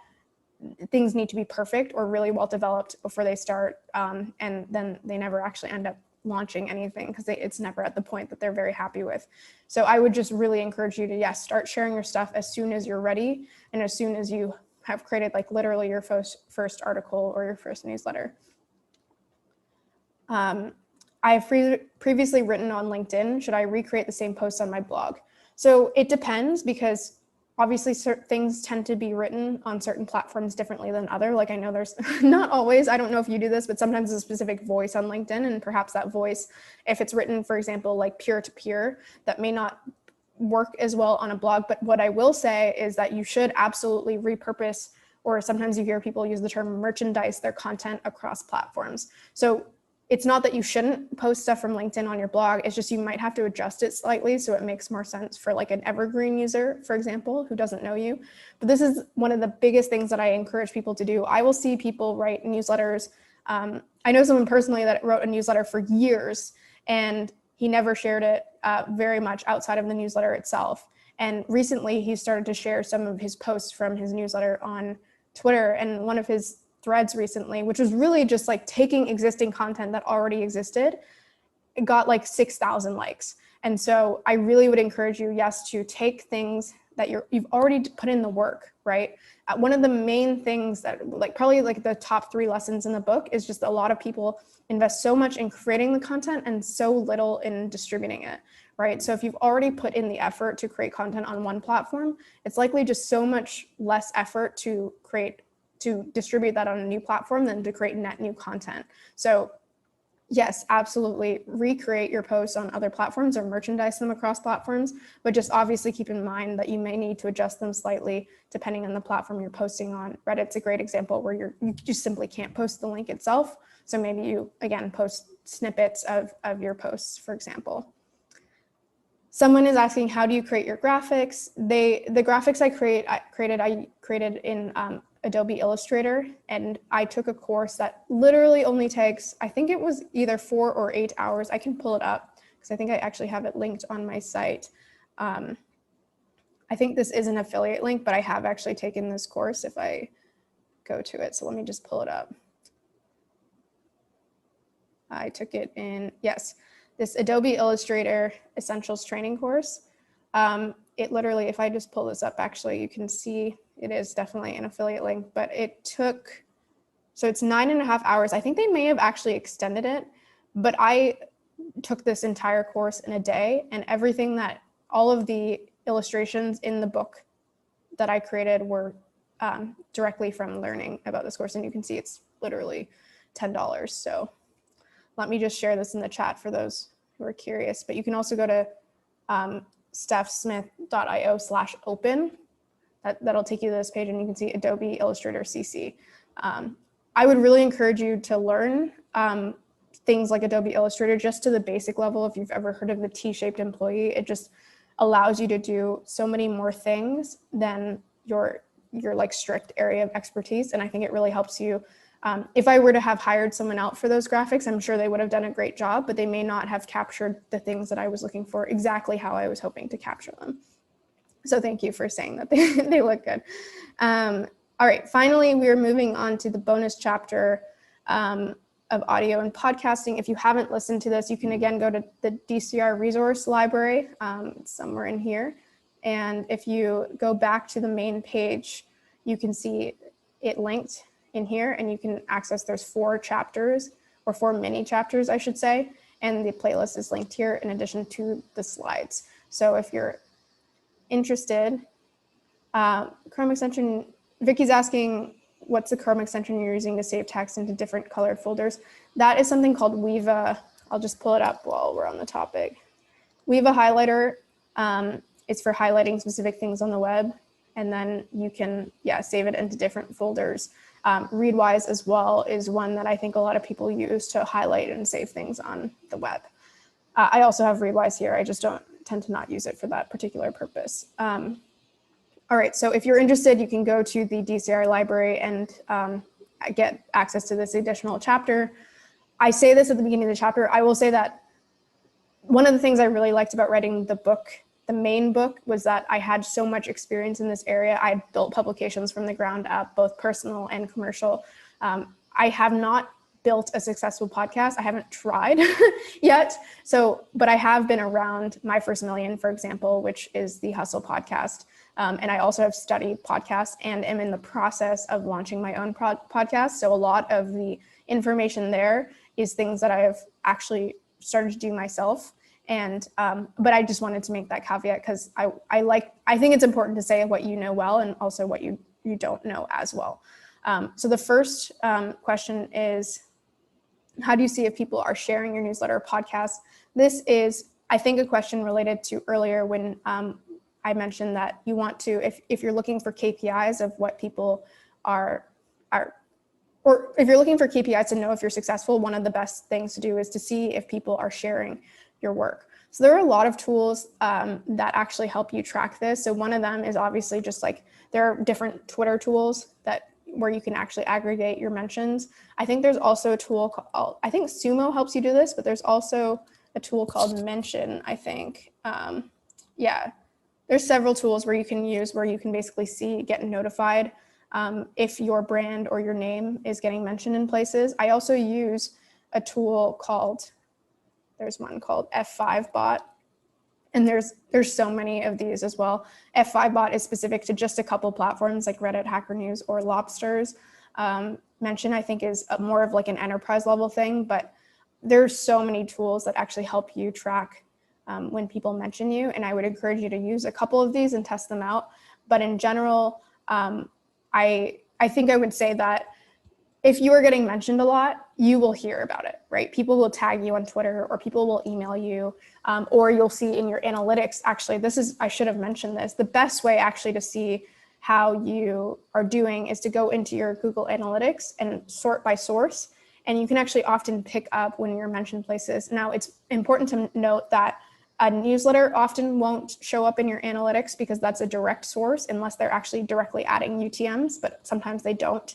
things need to be perfect or really well developed before they start, and then they never actually end up launching anything because it's never at the point that they're very happy with. So I would just really encourage you to, yes, start sharing your stuff as soon as you're ready and as soon as you have created like literally your first article or your first newsletter. I have previously written on LinkedIn. Should I recreate the same post on my blog? So it depends, because obviously certain things tend to be written on certain platforms differently than other. Like I know there's not always, I don't know if you do this, but sometimes there's a specific voice on LinkedIn, and perhaps that voice, if it's written, for example, like peer-to-peer, that may not work as well on a blog. But what I will say is that you should absolutely repurpose, or sometimes you hear people use the term merchandise, their content across platforms. So it's not that you shouldn't post stuff from LinkedIn on your blog. It's just you might have to adjust it slightly so it makes more sense for like an evergreen user, for example, who doesn't know you. But this is one of the biggest things that I encourage people to do. I will see people write newsletters. I know someone personally that wrote a newsletter for years, and he never shared it very much outside of the newsletter itself. And recently he started to share some of his posts from his newsletter on Twitter, and one of his threads recently, which was really just like taking existing content that already existed, it got like 6,000 likes. And so I really would encourage you, yes, to take things that you've already put in the work, right? One of the main things that like probably like the top 3 lessons in the book is just a lot of people invest so much in creating the content and so little in distributing it, right? So if you've already put in the effort to create content on one platform, it's likely just so much less effort to distribute that on a new platform than to create net new content. So yes, absolutely recreate your posts on other platforms or merchandise them across platforms, but just obviously keep in mind that you may need to adjust them slightly depending on the platform you're posting on. Reddit's a great example where you just simply can't post the link itself. So maybe you, again, post snippets of your posts, for example. Someone is asking, how do you create your graphics? The graphics I created in Adobe Illustrator, and I took a course that literally only takes, I think it was either 4 or 8 hours. I can pull it up because I think I actually have it linked on my site. I think this is an affiliate link, but I have actually taken this course if I go to it. So let me just pull it up. I took it in, yes, this Adobe Illustrator Essentials training course. It literally, if I just pull this up, actually, you can see it is definitely an affiliate link, but it took, so it's 9.5 hours. I think they may have actually extended it, but I took this entire course in a day, and everything that, all of the illustrations in the book that I created were directly from learning about this course. And you can see it's literally $10. So let me just share this in the chat for those who are curious, but you can also go to stephsmith.io/open. That'll take you to this page, and you can see Adobe Illustrator CC. I would really encourage you to learn things like Adobe Illustrator just to the basic level. If you've ever heard of the T-shaped employee, it just allows you to do so many more things than your like strict area of expertise. And I think it really helps you. If I were to have hired someone out for those graphics, I'm sure they would have done a great job, but they may not have captured the things that I was looking for exactly how I was hoping to capture them. So thank you for saying that they look good. All right, finally, we're moving on to the bonus chapter of audio and podcasting. If you haven't listened to this, you can again go to the DCR resource library. It's somewhere in here. And if you go back to the main page, you can see it linked in here, and you can access, there's 4 chapters, or 4 mini chapters, I should say. And the playlist is linked here in addition to the slides. So if you're interested, Chrome extension, Vicky's asking, what's the Chrome extension you're using to save text into different colored folders? That is something called Weava. I'll just pull it up while we're on the topic. Weava Highlighter, it's for highlighting specific things on the web. And then you can, save it into different folders. Readwise as well is one that I think a lot of people use to highlight and save things on the web. I also have Readwise here. I just don't tend to not use it for that particular purpose. All right, so if you're interested, you can go to the DCR library and get access to this additional chapter. I say this at the beginning of the chapter. I will say that one of the things I really liked about writing the book, the main book, was that I had so much experience in this area. I had built publications from the ground up, both personal and commercial. I have not built a successful podcast. I haven't tried yet. But I have been around My First Million, for example, which is the Hustle podcast. And I also have studied podcasts and am in the process of launching my own podcast. So a lot of the information there is things that I have actually started to do myself. And but I just wanted to make that caveat because I think it's important to say what you know well and also what you don't know as well. So the first question is, how do you see if people are sharing your newsletter or podcast? This is, I think, a question related to earlier when I mentioned that you want to, if you're looking for KPIs of what people are or if you're looking for KPIs to know if you're successful, one of the best things to do is to see if people are sharing your work. So there are a lot of tools that actually help you track this. So one of them is obviously just like, there are different Twitter tools where you can actually aggregate your mentions. I think there's also a tool called, I think Sumo helps you do this, but there's also a tool called Mention, I think. Yeah, there's several tools where you can use, where you can basically get notified if your brand or your name is getting mentioned in places. I also use a tool called, there's one called F5Bot. And there's so many of these as well. F5Bot is specific to just a couple platforms like Reddit, Hacker News, or Lobsters. Mention, I think, is more of like an enterprise level thing, but there's so many tools that actually help you track when people mention you. And I would encourage you to use a couple of these and test them out. But in general, I think I would say that if you are getting mentioned a lot, you will hear about it, right? People will tag you on Twitter, or people will email you, or you'll see in your analytics. Actually, I should have mentioned this. The best way actually to see how you are doing is to go into your Google Analytics and sort by source. And you can actually often pick up when you're mentioned places. Now, it's important to note that a newsletter often won't show up in your analytics because that's a direct source unless they're actually directly adding UTMs, but sometimes they don't.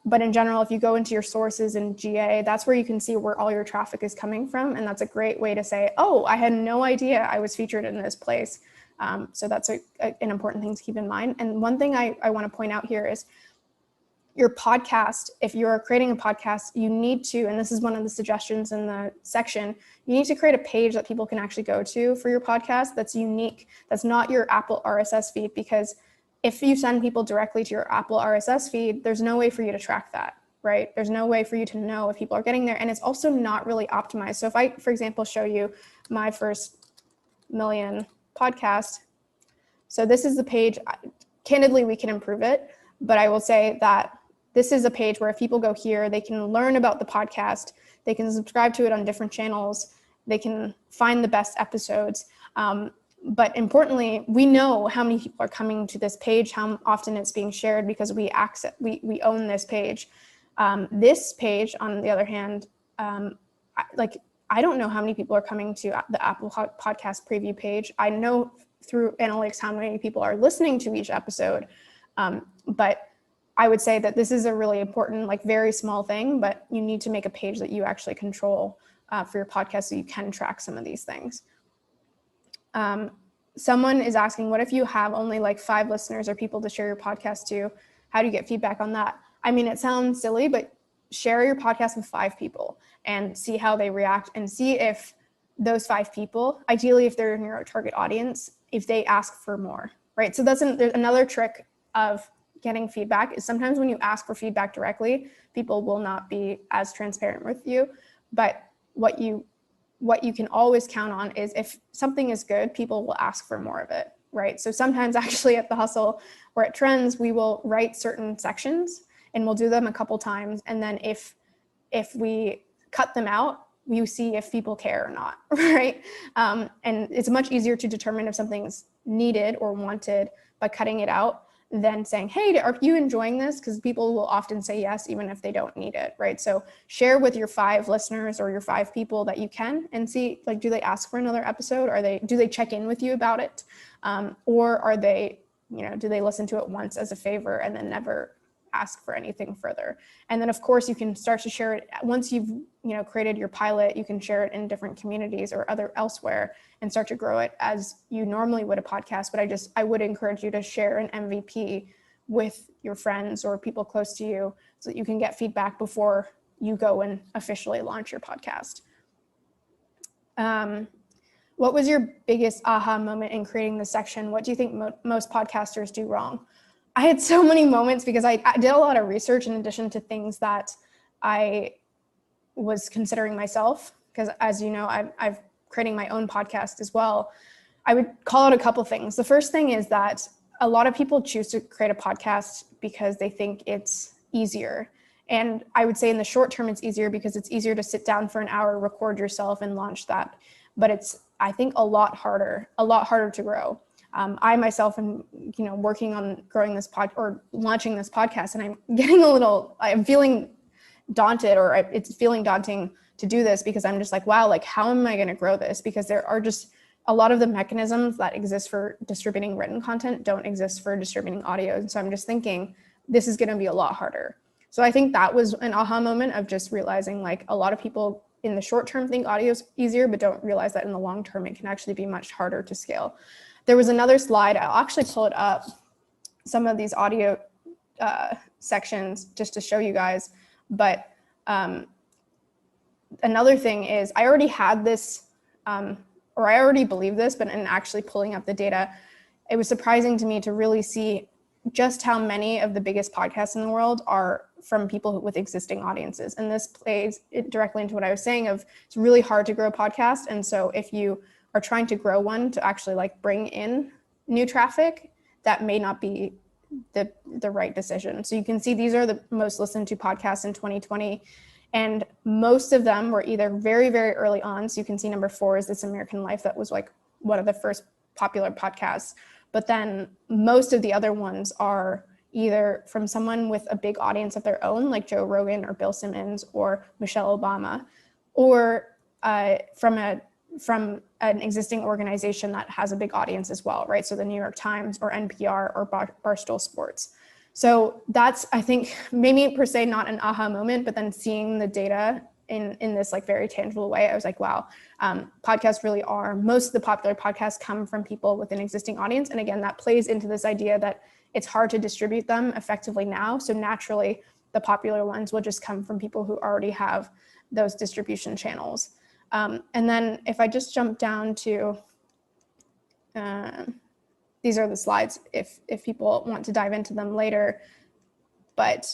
But in general, if you go into your sources in GA, that's where you can see where all your traffic is coming from. And that's a great way to say, oh, I had no idea I was featured in this place. So that's an important thing to keep in mind. And one thing I want to point out here is your podcast. If you're creating a podcast, you need to, and this is one of the suggestions in the section, you need to create a page that people can actually go to for your podcast that's unique, that's not your Apple RSS feed, because if you send people directly to your Apple RSS feed, there's no way for you to track that, right? There's no way for you to know if people are getting there. And it's also not really optimized. So if I, for example, show you my first million podcast, so this is the page, candidly, we can improve it, but I will say that this is a page where if people go here, they can learn about the podcast, they can subscribe to it on different channels, they can find the best episodes. But importantly, we know how many people are coming to this page, how often it's being shared, because we own this page. This page, on the other hand, I don't know how many people are coming to the Apple Podcast preview page. I know through analytics how many people are listening to each episode, but I would say that this is a really important, very small thing, but you need to make a page that you actually control for your podcast so you can track some of these things. Someone is asking, what if you have only 5 listeners or people to share your podcast to? How do you get feedback on that? I mean, it sounds silly, but share your podcast with 5 people and see how they react, and see if those 5 people, ideally if they're in your target audience, if they ask for more, right? So there's another trick of getting feedback is sometimes when you ask for feedback directly, people will not be as transparent with you. But what you can always count on is if something is good, people will ask for more of it, right? So sometimes actually at The Hustle or at Trends, we will write certain sections and we'll do them a couple times. And then if we cut them out, you see if people care or not, right? And it's much easier to determine if something's needed or wanted by cutting it out than saying, hey, are you enjoying this? Because people will often say yes, even if they don't need it, right? So share with your 5 listeners or your 5 people that you can, and see, do they ask for another episode? Do they check in with you about it? Or are they, do they listen to it once as a favor and then never ask for anything further? And then of course you can start to share it once you've created your pilot. You can share it in different communities or elsewhere and start to grow it as you normally would a podcast. But I would encourage you to share an MVP with your friends or people close to you so that you can get feedback before you go and officially launch your podcast. What was your biggest aha moment in creating this section? What do you think most podcasters do wrong? I had so many moments because I did a lot of research in addition to things that I was considering myself, because as you know, I've creating my own podcast as well. I would call out a couple things. The first thing is that a lot of people choose to create a podcast because they think it's easier. And I would say in the short term, it's easier because it's easier to sit down for an hour, record yourself and launch that. But it's, I think, a lot harder to grow. I myself am, working on growing this launching this podcast, and I'm feeling daunted, or it's feeling daunting to do this, because I'm just like, wow, like how am I going to grow this? Because there are just a lot of the mechanisms that exist for distributing written content don't exist for distributing audio. And so I'm just thinking this is going to be a lot harder. So I think that was an aha moment of just realizing, like, a lot of people in the short term think audio is easier, but don't realize that in the long term, it can actually be much harder to scale. There was another slide, I'll actually pull it up, some of these audio sections just to show you guys. But another thing is, I already had this, or I already believed this, but in actually pulling up the data, it was surprising to me to really see just how many of the biggest podcasts in the world are from people with existing audiences. And this plays directly into what I was saying of, it's really hard to grow a podcast. And so if you are trying to grow one to actually like bring in new traffic, that may not be the right decision. So you can see these are the most listened to podcasts in 2020. And most of them were either very, very early on. So you can see number 4 is This American Life. That was like one of the first popular podcasts. But then most of the other ones are either from someone with a big audience of their own, like Joe Rogan or Bill Simmons or Michelle Obama, or from an existing organization that has a big audience as well, right? So the New York Times or NPR or Barstool Sports. So that's, I think, maybe per se not an aha moment, but then seeing the data in this like very tangible way, I was like, wow, podcasts really are, most of the popular podcasts come from people with an existing audience. And again, that plays into this idea that it's hard to distribute them effectively now. So naturally, the popular ones will just come from people who already have those distribution channels. And then if I just jump down to, these are the slides if people want to dive into them later. But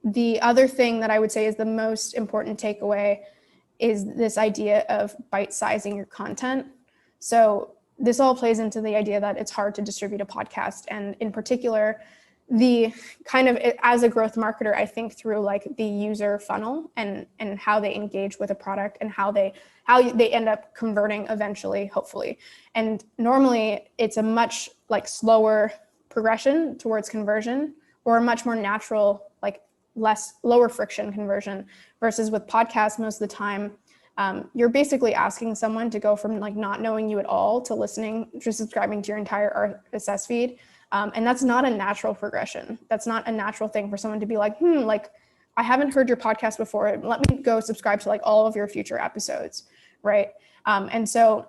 the other thing that I would say is the most important takeaway is this idea of bite-sizing your content. So this all plays into the idea that it's hard to distribute a podcast. And in particular, the kind of, as a growth marketer, I think through like the user funnel and how they engage with a product and how they end up converting eventually, hopefully. And normally it's a much like slower progression towards conversion, or a much more natural, like lower friction conversion, versus with podcasts, most of the time, you're basically asking someone to go from like not knowing you at all to listening, to subscribing to your entire RSS feed. And that's not a natural progression. That's not a natural thing for someone to be like, like, I haven't heard your podcast before. Let me go subscribe to like all of your future episodes, right? And so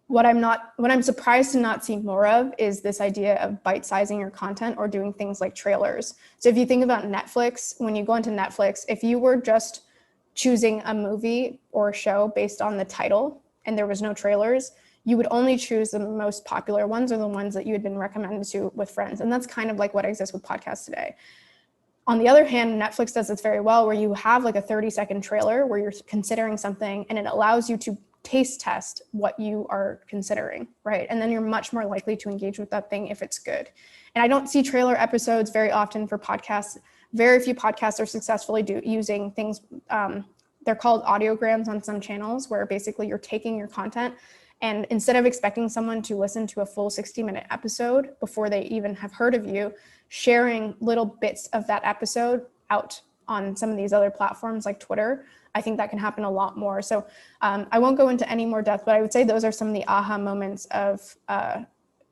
what I'm surprised to not see more of is this idea of bite-sizing your content or doing things like trailers. So if you think about Netflix, when you go into Netflix, if you were just choosing a movie or a show based on the title and there was no trailers, you would only choose the most popular ones or the ones that you had been recommended to with friends. And that's kind of like what exists with podcasts today. On the other hand, Netflix does this very well, where you have like a 30-second trailer where you're considering something and it allows you to taste test what you are considering, right? And then you're much more likely to engage with that thing if it's good. And I don't see trailer episodes very often for podcasts. Very few podcasts are successfully using things, they're called audiograms on some channels, where basically you're taking your content and instead of expecting someone to listen to a full 60-minute episode before they even have heard of you, sharing little bits of that episode out on some of these other platforms like Twitter, I think that can happen a lot more. So I won't go into any more depth, but I would say those are some of the aha moments of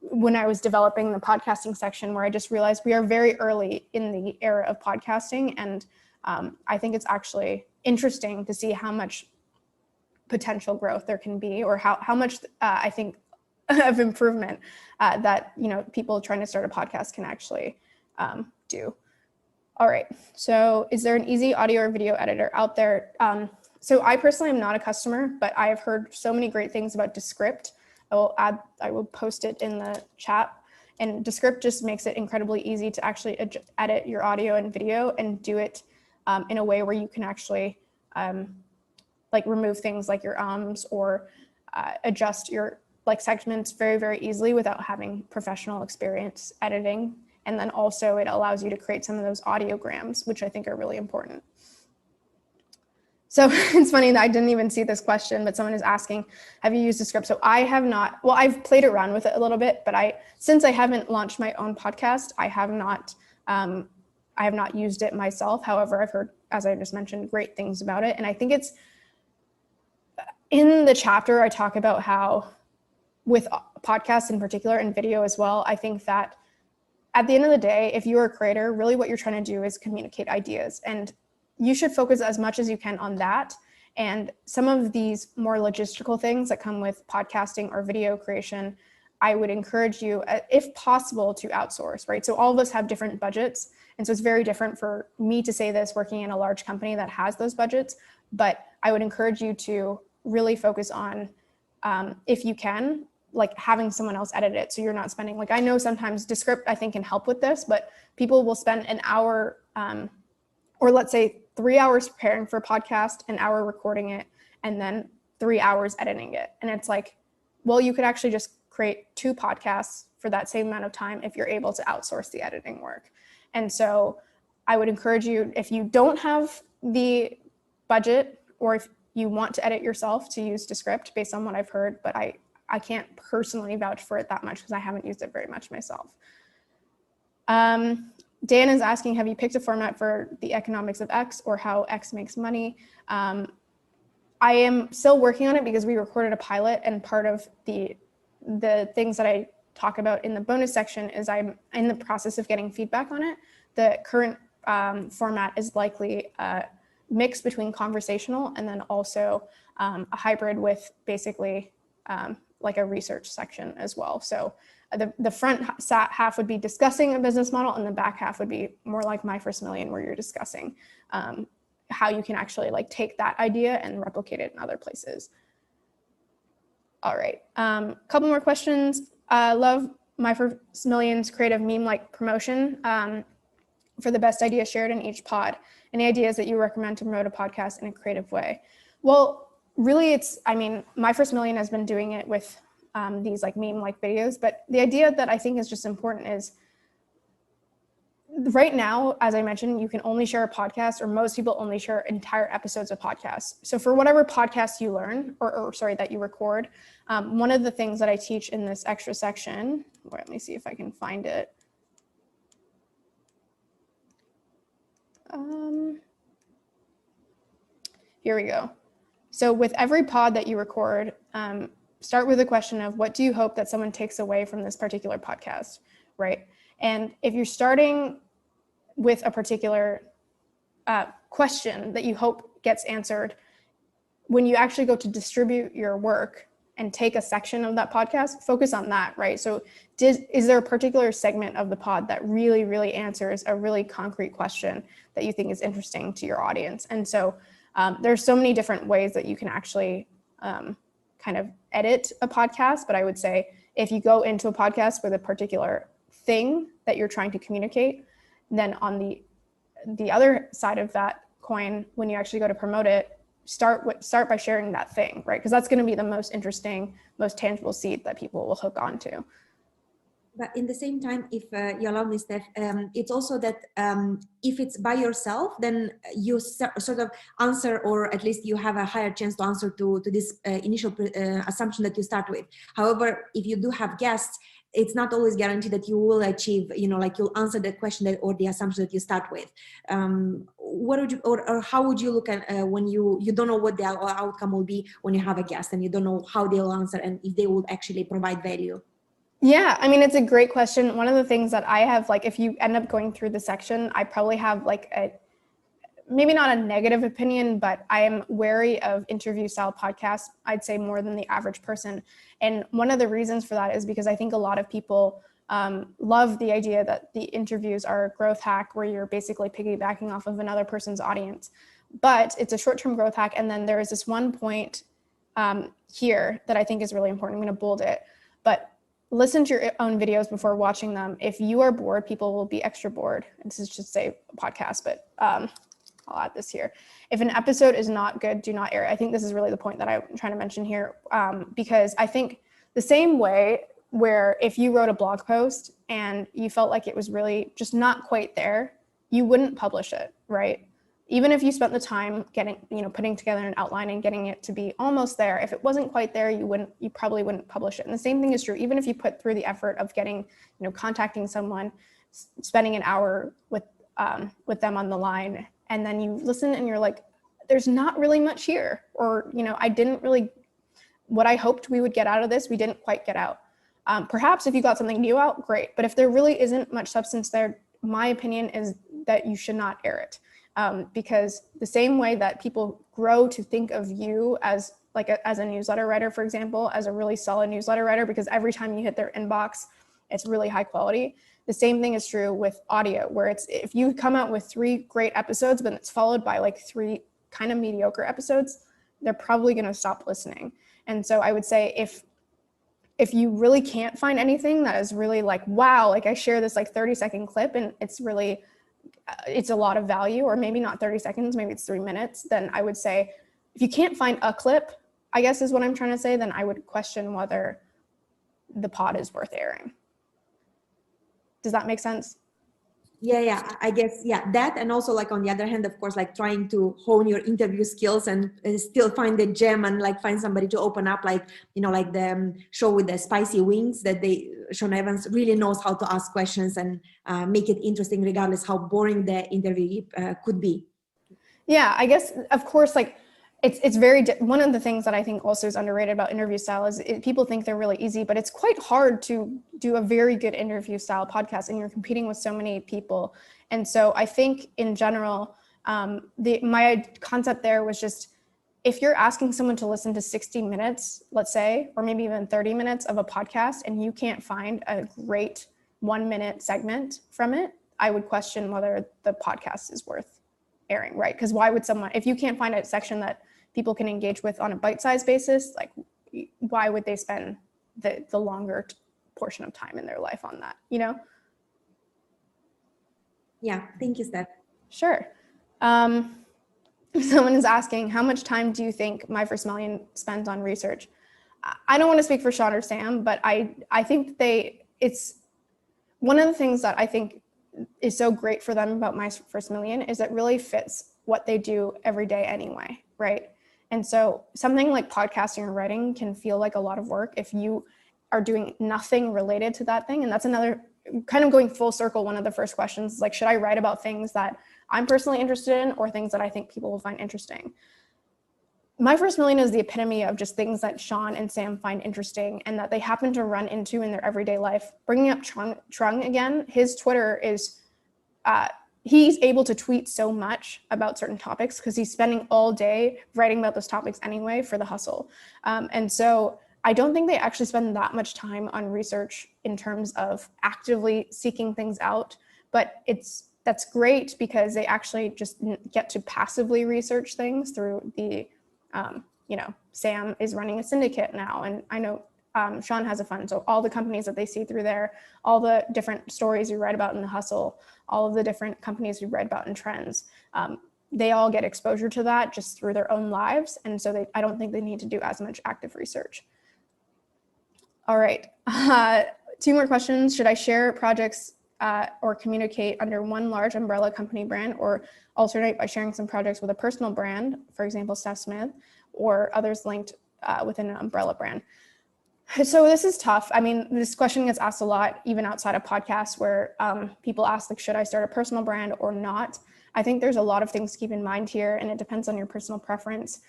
when I was developing the podcasting section, where I just realized we are very early in the era of podcasting. And I think it's actually interesting to see how much potential growth there can be, or how much I think of improvement that, people trying to start a podcast can actually do. All right, so is there an easy audio or video editor out there? So I personally am not a customer, but I have heard so many great things about Descript. I will post it in the chat. And Descript just makes it incredibly easy to actually edit your audio and video and do it in a way where you can actually like remove things like your ums or adjust your like segments very, very easily without having professional experience editing. And then also it allows you to create some of those audiograms, which I think are really important. So it's funny that I didn't even see this question, but someone is asking, have you used Descript? So I have not, well, I've played around with it a little bit, but since I haven't launched my own podcast, I have not used it myself. However, I've heard, as I just mentioned, great things about it. And I think it's, in the chapter, I talk about how with podcasts in particular and video as well, I think that at the end of the day, if you're a creator, really what you're trying to do is communicate ideas, and you should focus as much as you can on that. And some of these more logistical things that come with podcasting or video creation, I would encourage you, if possible, to outsource, right? So all of us have different budgets. And so it's very different for me to say this working in a large company that has those budgets, but I would encourage you to really focus on, if you can, like having someone else edit it. So you're not spending, like, I know sometimes Descript I think can help with this, but people will spend an hour, or let's say 3 hours preparing for a podcast, an hour recording it, and then 3 hours editing it. And it's like, well, you could actually just create 2 podcasts for that same amount of time if you're able to outsource the editing work. And so I would encourage you, if you don't have the budget, or if you want to edit yourself, to use Descript based on what I've heard, but I can't personally vouch for it that much because I haven't used it very much myself. Dan is asking, have you picked a format for the economics of X or how X makes money? I am still working on it because we recorded a pilot, and part of the things that I talk about in the bonus section is I'm in the process of getting feedback on it. The current format is likely a mix between conversational and then also a hybrid with basically like a research section as well. So the front half would be discussing a business model, and the back half would be more like My First Million, where you're discussing how you can actually like take that idea and replicate it in other places. All right, couple more questions. Love My First Million's creative meme-like promotion for the best idea shared in each pod. Any ideas that you recommend to promote a podcast in a creative way? Well, really, My First Million has been doing it with these like meme-like videos, but the idea that I think is just important is, right now, as I mentioned, you can only share a podcast, or most people only share entire episodes of podcasts. So for whatever podcast you learn, that you record, one of the things that I teach in this extra section, let me see if I can find it. Here we go. So with every pod that you record, start with a question of, what do you hope that someone takes away from this particular podcast, right? And if you're starting with a particular question that you hope gets answered, when you actually go to distribute your work and take a section of that podcast, focus on that, right? So is there a particular segment of the pod that really, really answers a really concrete question that you think is interesting to your audience? And so there's so many different ways that you can actually kind of edit a podcast, but I would say if you go into a podcast with a particular thing that you're trying to communicate, then on the other side of that coin, when you actually go to promote it, start by sharing that thing, right? Because that's going to be the most interesting, most tangible seed that people will hook onto. But in the same time, if you allow me, Steph, it's also that if it's by yourself, then you sort of answer, or at least you have a higher chance to answer to this initial assumption that you start with. However, if you do have guests, it's not always guaranteed that you will achieve, like you'll answer the question or the assumption that you start with. What would you, or how would you look at when you don't know what the outcome will be when you have a guest and you don't know how they'll answer and if they will actually provide value? Yeah, it's a great question. One of the things that I have, like, if you end up going through the section, I probably have like maybe not a negative opinion, but I am wary of interview style podcasts, I'd say more than the average person. And one of the reasons for that is because I think a lot of people love the idea that the interviews are a growth hack where you're basically piggybacking off of another person's audience. But it's a short-term growth hack. And then there is this one point here that I think is really important. I'm going to bold it. But listen to your own videos before watching them. If you are bored, people will be extra bored. This is just say podcast, but I'll add this here. If an episode is not good, do not air it. I think this is really the point that I'm trying to mention here, because I think the same way where if you wrote a blog post and you felt like it was really just not quite there, you wouldn't publish it, right? even if you spent the time getting, putting together an outline and getting it to be almost there, if it wasn't quite there, you probably wouldn't publish it. And the same thing is true, even if you put through the effort of getting, contacting someone, spending an hour with them on the line, and then you listen and you're like, there's not really much here, or, I didn't really, what I hoped we would get out of this, we didn't quite get out. Perhaps if you got something new out, great. But if there really isn't much substance there, my opinion is that you should not air it. Because the same way that people grow to think of you as as a newsletter writer, for example, as a really solid newsletter writer, because every time you hit their inbox, it's really high quality. The same thing is true with audio, where if you come out with 3 great episodes, but it's followed by 3 kind of mediocre episodes, they're probably going to stop listening. And so I would say if you really can't find anything that is really wow, I share this 30-second clip and it's really, it's a lot of value, or maybe not 30 seconds, maybe it's 3 minutes, then I would say, if you can't find a clip, I guess is what I'm trying to say, then I would question whether the pod is worth airing. Does that make sense? Yeah, I guess, that, and also on the other hand, of course, trying to hone your interview skills and still find the gem and find somebody to open up, the show with the spicy wings, that Sean Evans really knows how to ask questions and make it interesting regardless how boring the interview could be. Yeah, I guess, of course, it's very, one of the things that I think also is underrated about interview style is people think they're really easy, but it's quite hard to do a very good interview style podcast, and you're competing with so many people. And so I think in general, my concept there was just, if you're asking someone to listen to 60 minutes, let's say, or maybe even 30 minutes of a podcast, and you can't find a great 1-minute segment from it, I would question whether the podcast is worth airing, right? Because why would someone, if you can't find a section that people can engage with on a bite-sized basis, why would they spend the longer portion of time in their life on that, Yeah, thank you, Steph. Sure. Someone is asking, how much time do you think My First Million spends on research? I don't want to speak for Sean or Sam, but I think it's one of the things that I think is so great for them about My First Million is it really fits what they do every day anyway, right? And so something like podcasting or writing can feel like a lot of work if you are doing nothing related to that thing. And that's another kind of going full circle. One of the first questions is should I write about things that I'm personally interested in or things that I think people will find interesting? My First Million is the epitome of just things that Sean and Sam find interesting and that they happen to run into in their everyday life. Bringing up Trung again, his Twitter is, he's able to tweet so much about certain topics because he's spending all day writing about those topics anyway for The Hustle. And so I don't think they actually spend that much time on research in terms of actively seeking things out, but that's great because they actually just get to passively research things through the, Sam is running a syndicate now, and I know Sean has a fund. So all the companies that they see through there, all the different stories you read about in The Hustle, all of the different companies you read about in Trends, they all get exposure to that just through their own lives. And so I don't think they need to do as much active research. All right, 2 more questions. Should I share projects or communicate under one large umbrella company brand, or alternate by sharing some projects with a personal brand, for example, Steph Smith, or others linked within an umbrella brand? So this is tough. I mean, this question gets asked a lot, even outside of podcasts, where people ask, should I start a personal brand or not? I think there's a lot of things to keep in mind here, and it depends on your personal preference.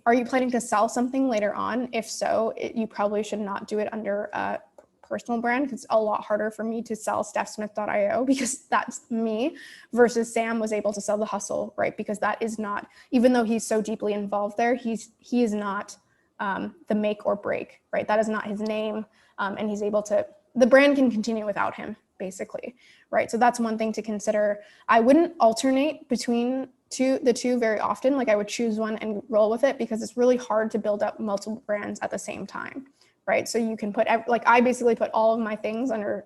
Are you planning to sell something later on? If so, you probably should not do it under a personal brand, because it's a lot harder for me to sell stephsmith.io because that's me, versus Sam was able to sell The Hustle, right? Because that is not, even though he's so deeply involved there, he is not the make or break, right? That is not his name. And he's able to, the brand can continue without him, basically, right? So that's one thing to consider. I wouldn't alternate between the two very often. I would choose one and roll with it, because it's really hard to build up multiple brands at the same time, right? So you can put, I basically put all of my things under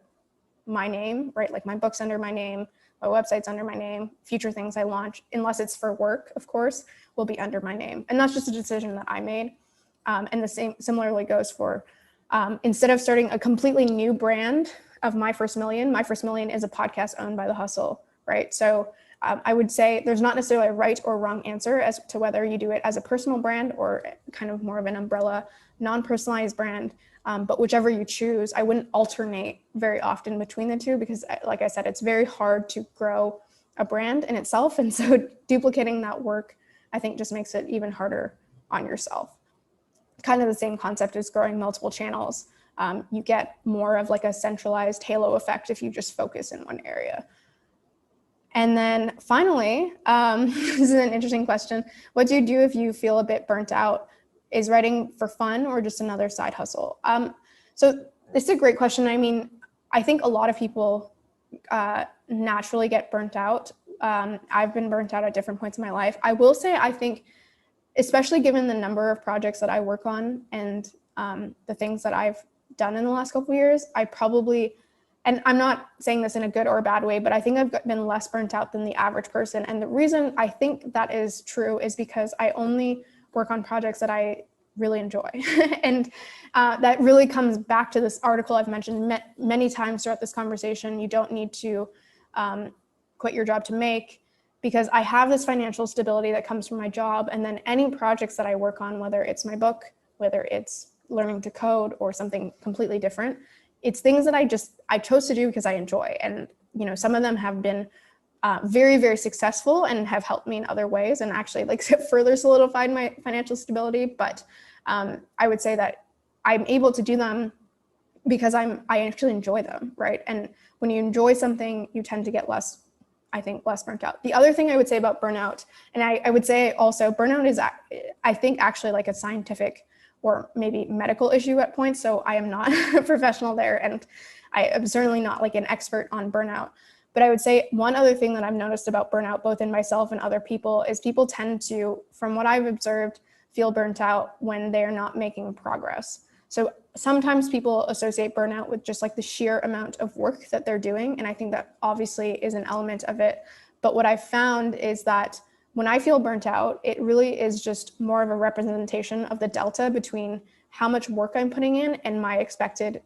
my name, right? My book's under my name, my website's under my name, future things I launch, unless it's for work, of course, will be under my name. And that's just a decision that I made. And the same similarly goes for, instead of starting a completely new brand of My First Million is a podcast owned by The Hustle, right? So I would say there's not necessarily a right or wrong answer as to whether you do it as a personal brand or kind of more of an umbrella, non-personalized brand. But whichever you choose, I wouldn't alternate very often between the two because, like I said, it's very hard to grow a brand in itself. And so duplicating that work, I think, just makes it even harder on yourself. Kind of the same concept as growing multiple channels. You get more of like a centralized halo effect if you just focus in one area. And then finally, this is an interesting question. What do you do if you feel a bit burnt out? Is writing for fun or just another side hustle? So this is a great question. I mean, I think a lot of people naturally get burnt out. I've been burnt out at different points in my life. I will say, I think, especially given the number of projects that I work on and the things that I've done in the last couple of years, I probably, and I'm not saying this in a good or a bad way, but I think I've been less burnt out than the average person. And the reason I think that is true is because I only work on projects that I really enjoy. And that really comes back to this article I've mentioned many times throughout this conversation. You don't need to quit your job to make, because I have this financial stability that comes from my job. And then any projects that I work on, whether it's my book, whether it's learning to code or something completely different, it's things that I chose to do because I enjoy. And, you know, some of them have been very, very successful and have helped me in other ways and actually like further solidified my financial stability. But I would say that I'm able to do them because I actually enjoy them, right? And when you enjoy something, you tend to get less burnt out. The other thing I would say about burnout, and I would say also burnout is, I think, actually like a scientific or maybe medical issue at points. So I am not a professional there, and I am certainly not like an expert on burnout. But I would say one other thing that I've noticed about burnout, both in myself and other people, is people tend to, from what I've observed, feel burnt out when they're not making progress. So sometimes people associate burnout with just like the sheer amount of work that they're doing. And I think that obviously is an element of it. But what I've found is that when I feel burnt out, it really is just more of a representation of the delta between how much work I'm putting in and my expected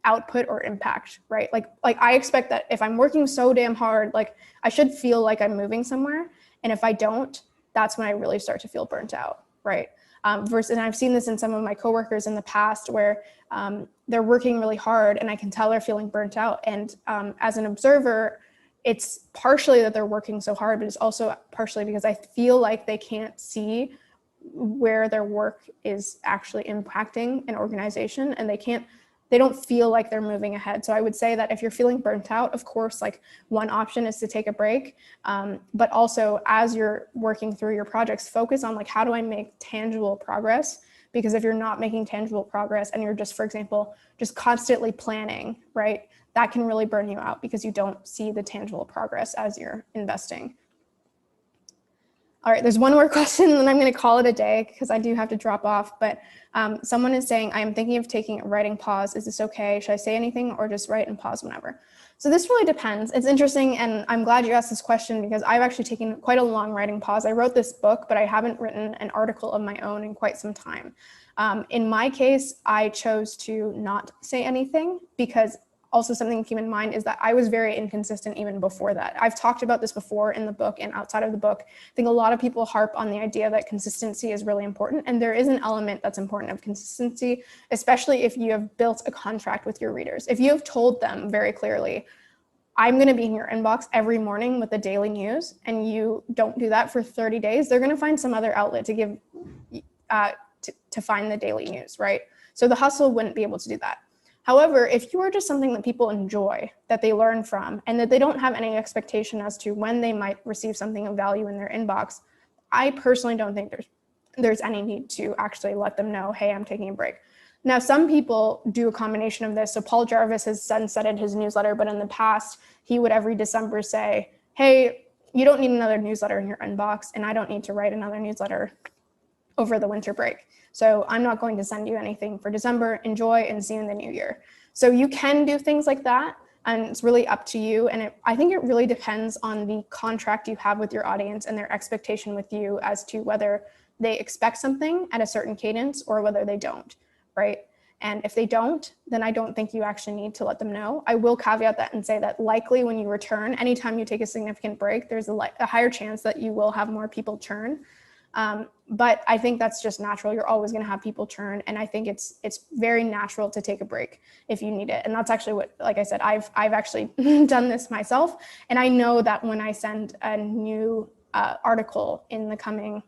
output or impact, right? Like I expect that if I'm working so damn hard, like I should feel like I'm moving somewhere. And if I don't, that's when I really start to feel burnt out, right? And I've seen this in some of my coworkers in the past where they're working really hard and I can tell they're feeling burnt out. And as an observer, it's partially that they're working so hard, but it's also partially because I feel like they can't see where their work is actually impacting an organization, and they don't feel like they're moving ahead. So I would say that if you're feeling burnt out, of course, like one option is to take a break. But also as you're working through your projects, focus on like, how do I make tangible progress? Because if you're not making tangible progress and you're just, for example, just constantly planning, right? That can really burn you out because you don't see the tangible progress as you're investing. All right, there's one more question and then I'm going to call it a day because I do have to drop off. But someone is saying, I am thinking of taking a writing pause. Is this okay? Should I say anything or just write and pause whenever? So this really depends. It's interesting, and I'm glad you asked this question because I've actually taken quite a long writing pause. I wrote this book, but I haven't written an article of my own in quite some time. In my case, I chose to not say anything because also something to keep in mind is that I was very inconsistent even before that. I've talked about this before in the book and outside of the book. I think a lot of people harp on the idea that consistency is really important, and there is an element that's important of consistency, especially if you have built a contract with your readers. If you have told them very clearly, I'm going to be in your inbox every morning with the daily news, and you don't do that for 30 days, they're going to find some other outlet to give to find the daily news, right? So the hustle wouldn't be able to do that. However, if you are just something that people enjoy, that they learn from, and that they don't have any expectation as to when they might receive something of value in their inbox, I personally don't think there's any need to actually let them know, hey, I'm taking a break. Now, some people do a combination of this. So Paul Jarvis has sunsetted his newsletter, but in the past, he would every December say, hey, you don't need another newsletter in your inbox, and I don't need to write another newsletter over the winter break. So I'm not going to send you anything for December. Enjoy and see you in the new year. So you can do things like that, and it's really up to you. And I think it really depends on the contract you have with your audience and their expectation with you as to whether they expect something at a certain cadence or whether they don't, right? And if they don't, then I don't think you actually need to let them know. I will caveat that and say that likely when you return, anytime you take a significant break, there's a higher chance that you will have more people churn. But I think that's just natural. You're always going to have people churn. And I think it's very natural to take a break if you need it. And that's actually what, like I said, I've actually done this myself. And I know that when I send a new article in the coming,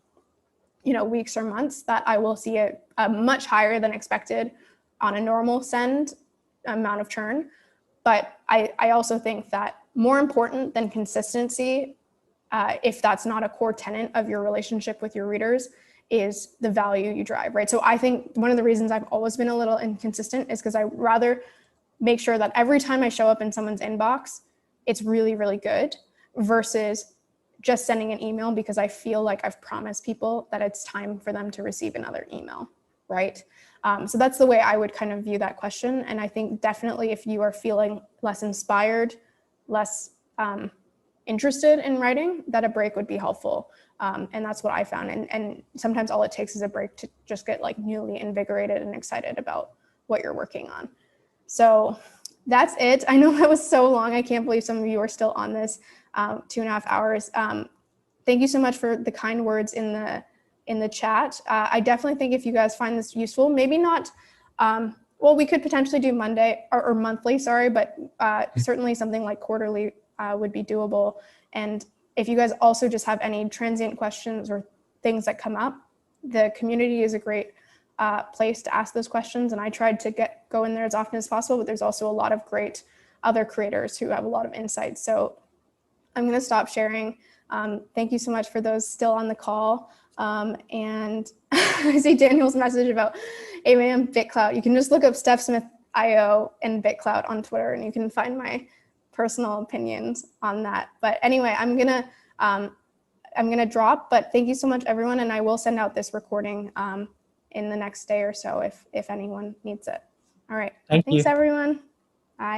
weeks or months, that I will see a much higher than expected on a normal send amount of churn. But I also think that more important than consistency, if that's not a core tenet of your relationship with your readers, is the value you drive, right? So I think one of the reasons I've always been a little inconsistent is because I rather make sure that every time I show up in someone's inbox, it's really, really good, versus just sending an email because I feel like I've promised people that it's time for them to receive another email, right? So that's the way I would kind of view that question. And I think definitely if you are feeling less inspired, less interested in writing, that a break would be helpful. And that's what I found. And sometimes all it takes is a break to just get like newly invigorated and excited about what you're working on. So that's it. I know that was so long. I can't believe some of you are still on this 2.5 hours. Thank you so much for the kind words in the chat. I definitely think if you guys find this useful, maybe not, well, we could potentially do Monday or monthly, sorry, but certainly something like quarterly would be doable. And if you guys also just have any transient questions or things that come up, the community is a great place to ask those questions. And I tried to go in there as often as possible, but there's also a lot of great other creators who have a lot of insights. So I'm going to stop sharing. Thank you so much for those still on the call. And I see Daniel's message about 8 a.m. BitClout. You can just look up Steph Smith IO and BitClout on Twitter, and you can find my personal opinions on that. But anyway, I'm gonna drop. But thank you so much, everyone, and I will send out this recording in the next day or so if anyone needs it. All right. Thanks, everyone. Bye.